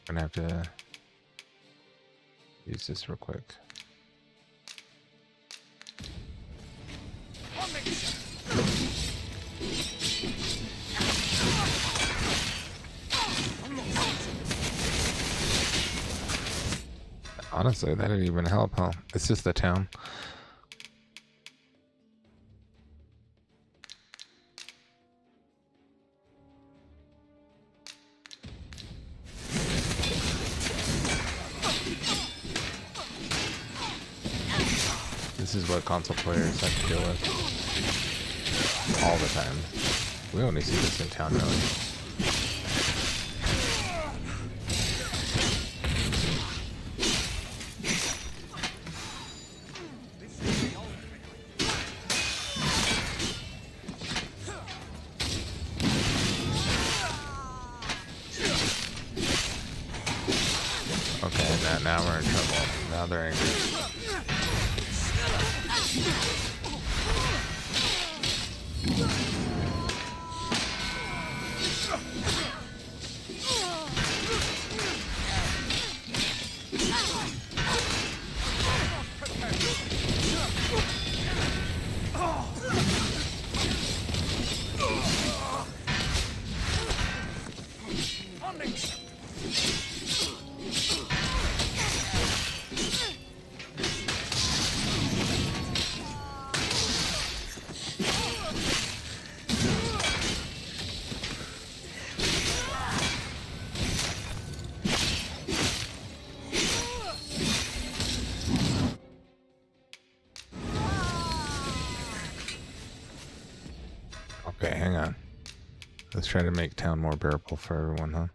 S9: I'm gonna have to use this real quick. Honestly, that didn't even help, huh? It's just the town. This is what console players have to deal with all the time. We only see this in town, really. Okay, now we're in trouble. Now they're angry. Okay, hang on. Let's try to make town more bearable for everyone, huh?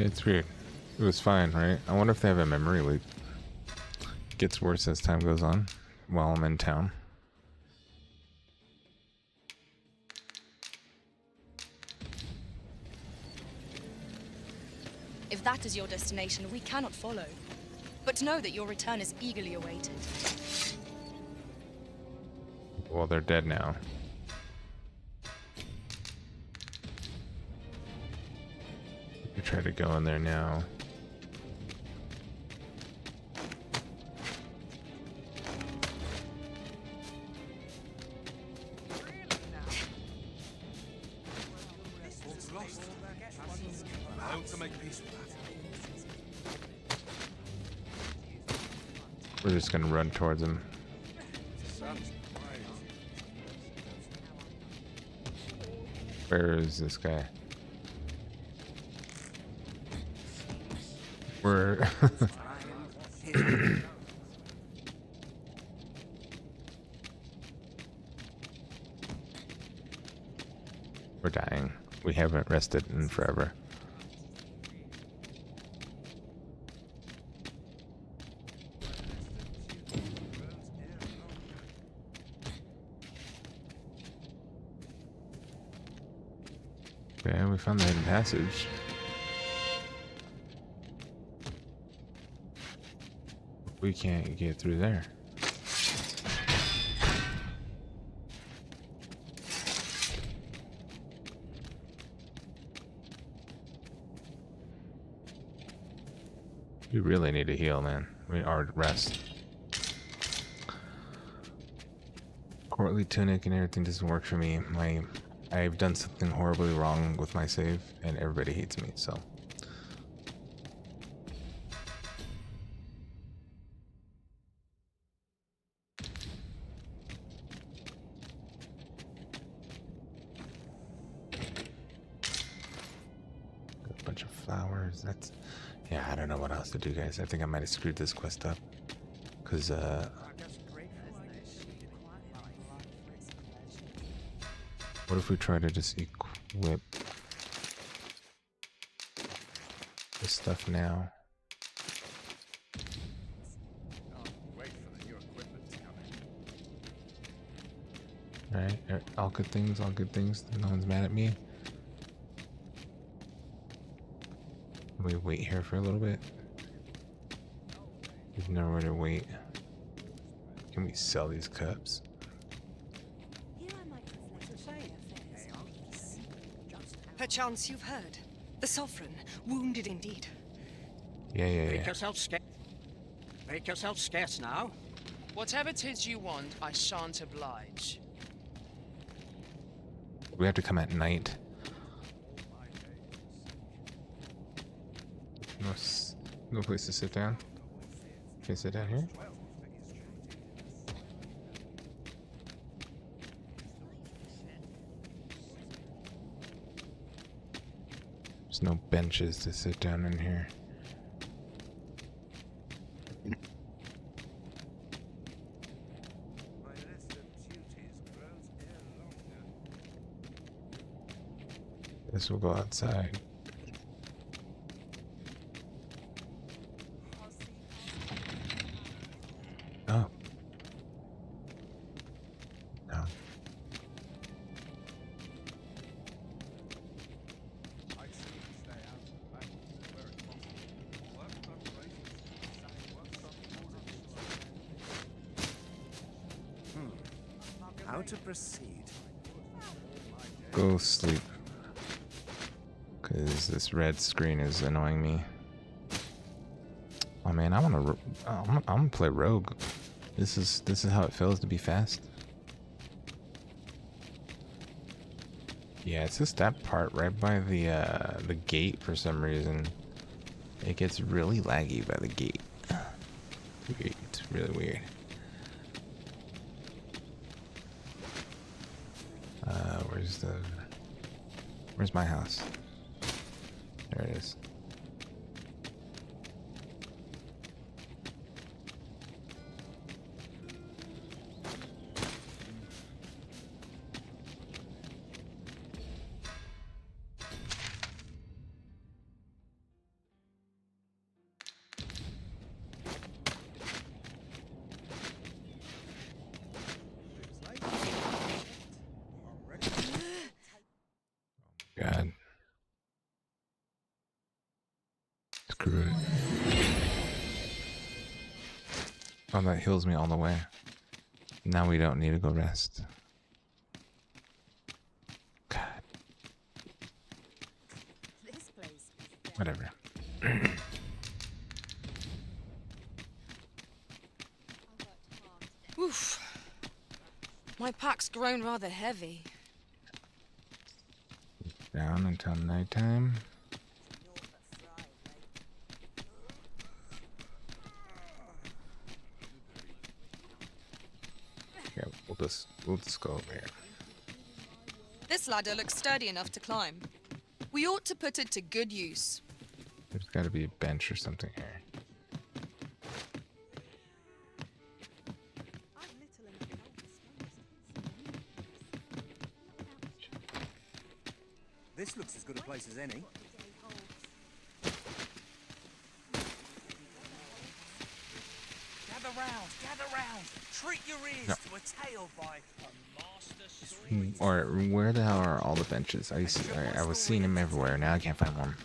S9: It's weird. It was fine, right? I wonder if they have a memory loop. Gets worse as time goes on while I'm in town.
S3: If that is your destination, we cannot follow. But know that your return is eagerly awaited.
S9: Well, they're dead now. We try to go in there now.
S5: All's lost. I hope to make peace with that.
S9: We're just gonna run towards him. Where is this guy? We're we're dying. We haven't rested in forever. Okay, we found the hidden passage. We can't get through there. We really need to heal, man. We are rest. Courtly tunic and everything doesn't work for me. I've done something horribly wrong with my save, and everybody hates me, so. Got a bunch of flowers, that's... Yeah, I don't know what else to do, guys. I think I might have screwed this quest up. Because, what if we try to just equip this stuff now?
S8: Wait for the new equipment to come in.
S9: Alright, all good things, all good things. No one's mad at me. We wait here for a little bit. There's nowhere to wait. Can we sell these cups?
S12: Perchance you've heard. The Sovereign, wounded indeed.
S9: Yeah.
S14: Make yourself scarce. Make yourself scarce now.
S12: Whatever 'tis you want, I shan't oblige.
S9: We have to come at night. No place to sit down. Can I sit down here? There's no benches to sit down in here. Guess we'll go outside. Oh. No.
S5: How to proceed?
S9: Go sleep. Because this red screen is annoying me. Oh man, I'm gonna play rogue. This is how it feels to be fast. Yeah, it's just that part right by the gate for some reason. It gets really laggy by the gate. Weird. It's really weird. Where's my house? There it is. masquerade. Oh, that heals me all the way. Now we don't need to go rest. God. Whatever.
S3: Oof. My pack's grown rather heavy.
S9: Down until nighttime. Yeah, we'll just go over here.
S3: This ladder looks sturdy enough to climb. We ought to put it to good use.
S9: There's got to be a bench or something here.
S5: This looks as good a place as any. Gather round. Treat your ears to a tale by a master.
S9: Or where the hell are all the benches? I was seeing them everywhere. Now I can't find one.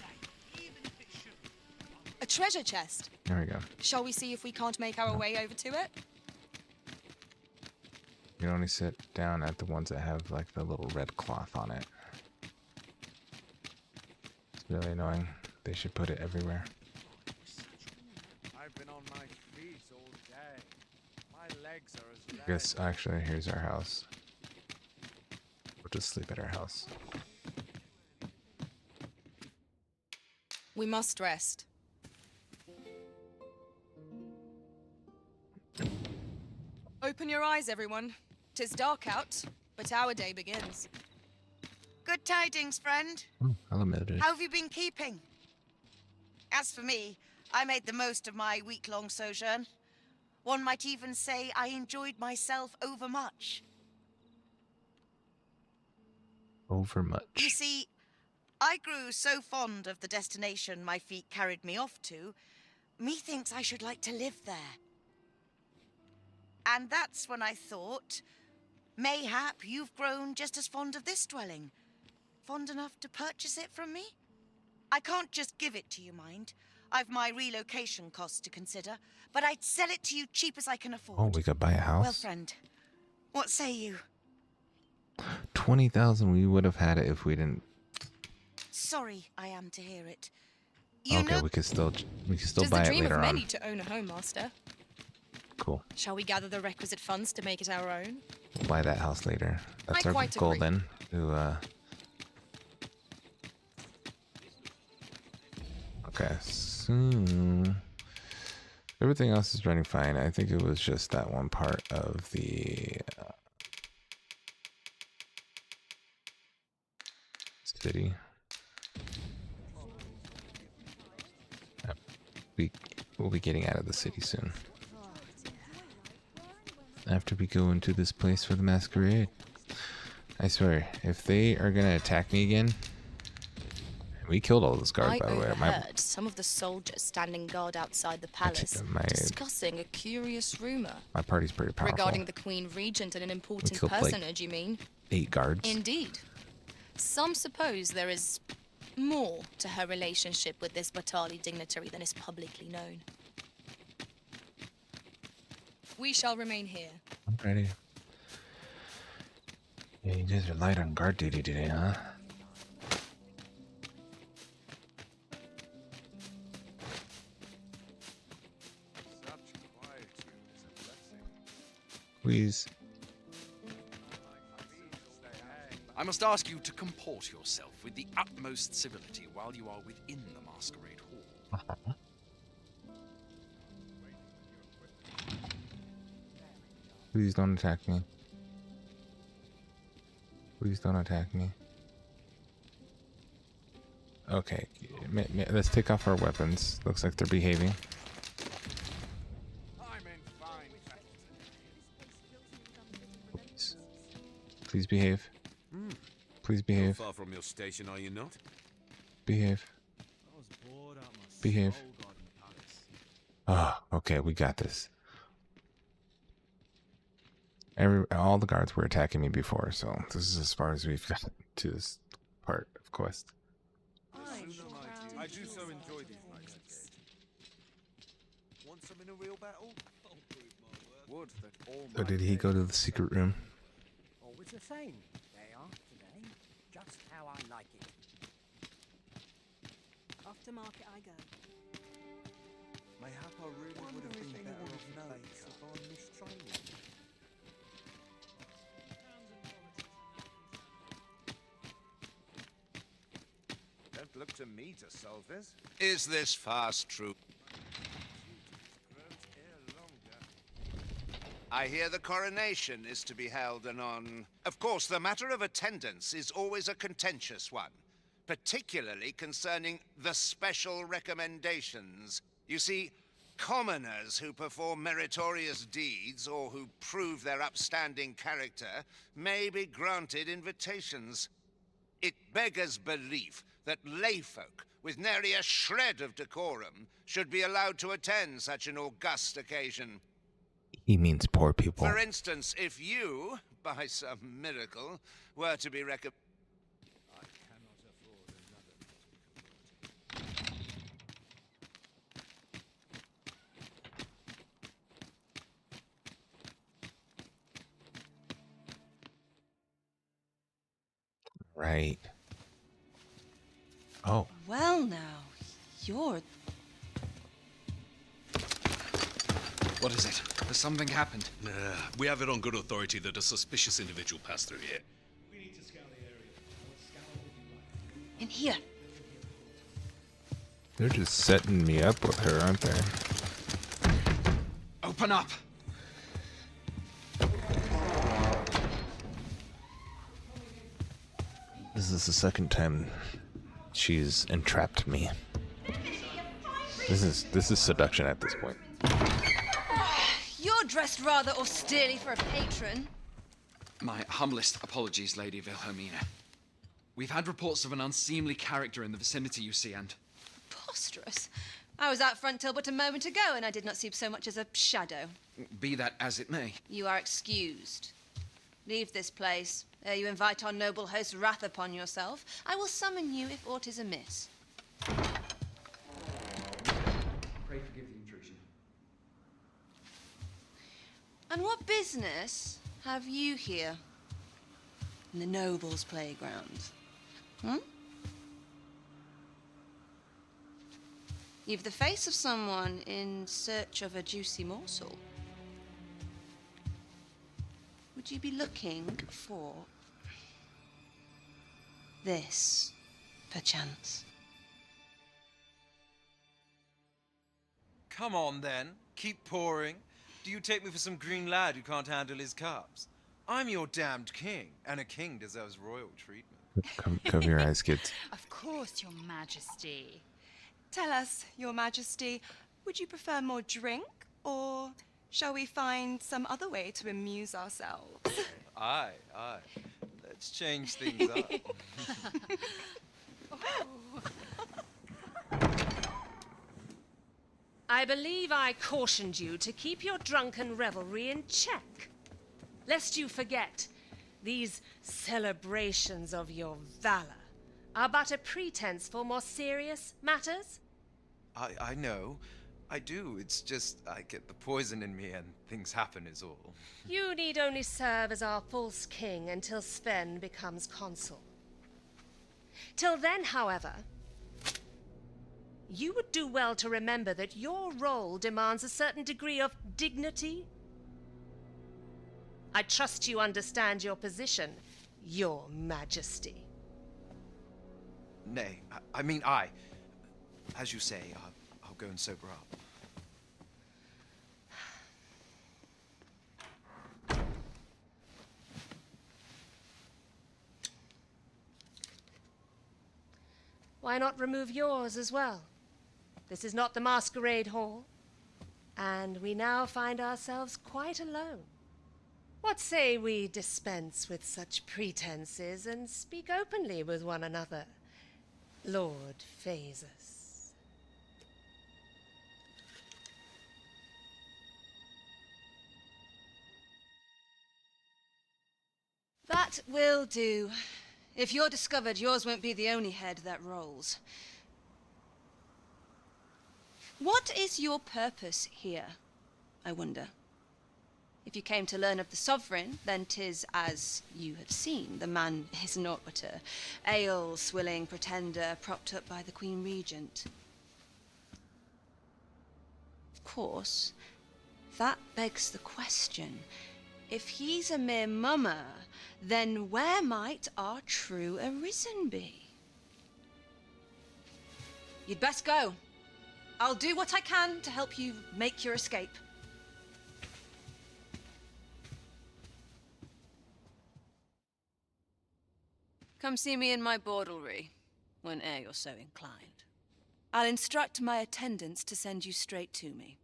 S3: A treasure chest.
S9: There we go.
S3: Shall we see if we can't make our way over to it?
S9: You can only sit down at the ones that have like the little red cloth on it. It's really annoying. They should put it everywhere.
S8: I've been on my feet all day. My legs are as
S9: I guess actually here's our house. We'll just sleep at our house.
S3: We must rest. Open your eyes, everyone. 'Tis dark out, but our day begins.
S13: Good tidings, friend.
S9: Hello, Mildred.
S13: How have you been keeping? As for me, I made the most of my week-long sojourn. One might even say I enjoyed myself overmuch.
S9: Overmuch.
S13: You see, I grew so fond of the destination my feet carried me off to, methinks I should like to live there. And that's when I thought, mayhap you've grown just as fond of this dwelling. Fond enough to purchase it from me? I can't just give it to you, mind. I've my relocation costs to consider, but I'd sell it to you cheap as I can afford.
S9: Oh, we could buy a house?
S13: Well, friend, what say you?
S9: 20,000. We would have had it if we didn't.
S13: Sorry I am to hear it.
S9: Okay, we could still buy it later on.
S3: 'Tis the dream of many to own a home, master.
S9: Cool.
S3: Shall we gather the requisite funds to make it our own?
S9: We'll buy that house later. That's
S3: I
S9: our
S3: quite
S9: goal
S3: agree.
S9: then. Okay, so everything else is running fine. I think it was just that one part of the city. We'll be getting out of the city soon. After we go into this place for the masquerade. I swear, if they are gonna attack me again, we killed all those guards, by the way.
S3: I overheard some of the soldiers standing guard outside the palace discussing a curious rumor.
S9: My party's pretty powerful.
S3: Regarding the Queen Regent and an important
S9: killed, like,
S3: personage, you mean?
S9: 8 guards.
S3: Indeed. Some suppose there is more to her relationship with this Batali dignitary than is publicly known. We shall remain here.
S9: I'm ready. Yeah, you guys are light on guard duty today, huh? Please.
S4: I must ask you to comport yourself with the utmost civility while you are within the masquerade hall.
S9: Please don't attack me. Please don't attack me. Okay, let's take off our weapons. Looks like they're behaving. Please behave. Please behave.
S2: Far from your station, are you not?
S9: Behave. Behave. Oh, okay, we got this. All the guards were attacking me before, so this is as far as we've got to this part of quest.
S8: I do so enjoy these nights.
S5: Want some in a real battle? Would that all
S9: So did he go to the secret room?
S15: Always the same. They are today, just how I like it.
S16: Off to market I go.
S5: Mayhap I really would have been better off notes if I missed training. Don't look to me to solve this.
S2: Is this fast true? I hear the coronation is to be held anon. Of course, the matter of attendance is always a contentious one, particularly concerning the special recommendations. You see, commoners who perform meritorious deeds or who prove their upstanding character may be granted invitations. It beggars belief that layfolk with nary a shred of decorum should be allowed to attend such an august occasion.
S9: He means poor people.
S2: For instance, if you, by some miracle, were to be
S9: Right. Oh.
S23: Well now, you're...
S4: What is it? Has something happened?
S18: We have it on good authority that a suspicious individual passed through here.
S23: In here.
S9: They're just setting me up with her, aren't they?
S4: Open up!
S9: This is the second time she's entrapped me. This is seduction at this point.
S23: You're dressed rather austerely for a patron.
S4: My humblest apologies, Lady Wilhelmina. We've had reports of an unseemly character in the vicinity, you see, and...
S23: Preposterous. I was out front till but a moment ago, and I did not see so much as a shadow.
S4: Be that as it may.
S23: You are excused. Leave this place, ere you invite our noble host's wrath upon yourself. I will summon you if aught is amiss.
S4: Pray forgive the intrusion.
S23: And what business have you here? In the nobles' playground? Hmm? You've the face of someone in search of a juicy morsel. Would you be looking for this, perchance?
S21: Come on, then. Keep pouring. Do you take me for some green lad who can't handle his cups? I'm your damned king, and a king deserves royal treatment.
S9: Cover your eyes, kids.
S16: Of course, Your Majesty. Tell us, Your Majesty, would you prefer more drink, or shall we find some other way to amuse ourselves?
S21: Aye, aye. Let's change things up.
S24: I believe I cautioned you to keep your drunken revelry in check. Lest you forget, these celebrations of your valor are but a pretense for more serious matters.
S21: I know. I do. It's just I get the poison in me and things happen is all.
S24: You need only serve as our false king until Sven becomes consul. Till then, however, you would do well to remember that your role demands a certain degree of dignity. I trust you understand your position, Your Majesty.
S21: Nay, I mean I. As you say, I'll go and sober up.
S24: Why not remove yours as well? This is not the masquerade hall, and we now find ourselves quite alone. What say we dispense with such pretenses and speak openly with one another, Lord Phasus?
S23: That will do. If you're discovered, yours won't be the only head that rolls. What is your purpose here, I wonder? If you came to learn of the Sovereign, then 'tis as you have seen. The man is naught but a ale-swilling pretender propped up by the Queen Regent. Of course, that begs the question. If he's a mere mummer, then where might our true Arisen be? You'd best go. I'll do what I can to help you make your escape. Come see me in my bordlery, whene'er you're so inclined. I'll instruct my attendants to send you straight to me.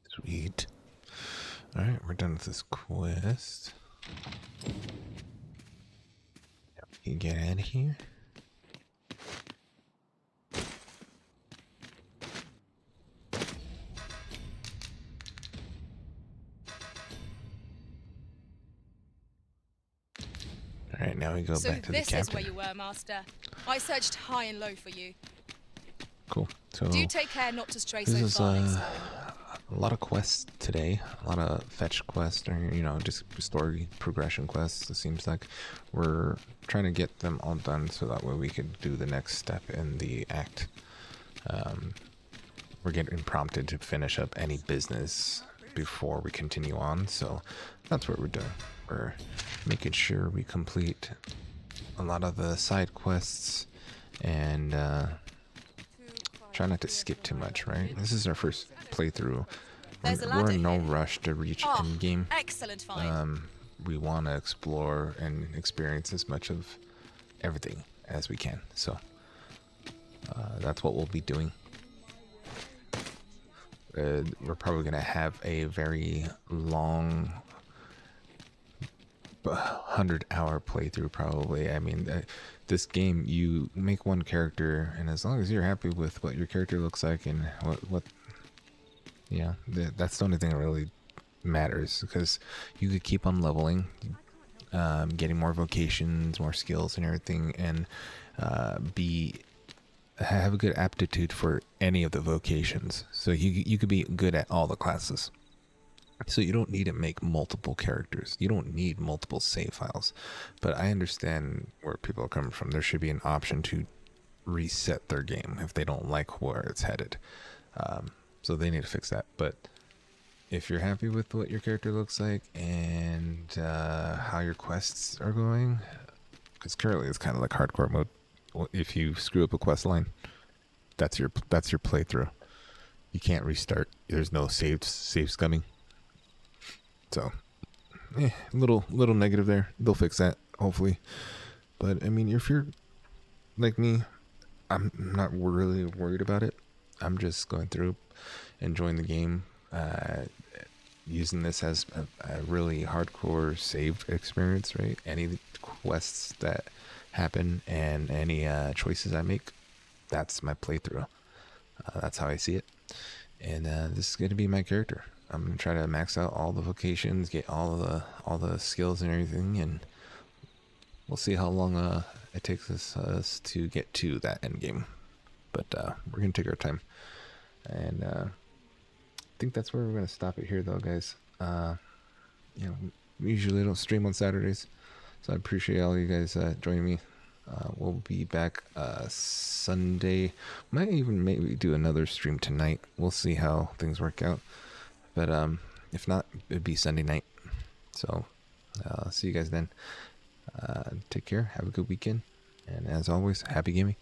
S9: Sweet. Alright, we're done with this quest. You can get out of here. Alright, now we go
S3: So
S9: back to the
S3: this
S9: captain.
S3: is where you were, Master. I searched high and low for you.
S9: Cool. So
S3: Do take care not to stray
S9: this
S3: so
S9: is
S3: far next time.
S9: a lot of quests today. A lot of fetch quests, or just story progression quests. It seems like we're trying to get them all done so that way we could do the next step in the act. We're getting prompted to finish up any business before we continue on, so that's what we're doing. We're making sure we complete a lot of the side quests and try not to skip too much, right? This is our first playthrough. We're in no rush to reach endgame.
S3: Excellent find.
S9: We want to explore and experience as much of everything as we can, so that's what we'll be doing. We're probably going to have a very long 100-hour playthrough probably. I mean, this game, you make one character, and as long as you're happy with what your character looks like and what that's the only thing that really matters, because you could keep on leveling, getting more vocations, more skills and everything, and have a good aptitude for any of the vocations. So you could be good at all the classes. So you don't need to make multiple characters. You don't need multiple save files. But I understand where people are coming from. There should be an option to reset their game if they don't like where it's headed. So they need to fix that. But if you're happy with what your character looks like and how your quests are going, because currently it's kind of like hardcore mode. If you screw up a quest line, that's your playthrough. You can't restart. There's no save scumming. So, little negative there. They'll fix that, hopefully. But, I mean, if you're like me, I'm not really worried about it. I'm just going through, enjoying the game, using this as a really hardcore save experience, right? Any quests that happen and any choices I make, that's my playthrough. That's how I see it. And this is going to be my character. I'm gonna try to max out all the vocations, get all the skills and everything, and we'll see how long it takes us to get to that end game. But we're gonna take our time, and I think that's where we're gonna stop it here, though, guys. We usually don't stream on Saturdays, so I appreciate all you guys joining me. We'll be back Sunday. Might even maybe do another stream tonight. We'll see how things work out. But if not, it'd be Sunday night. So see you guys then. Take care. Have a good weekend. And as always, happy gaming.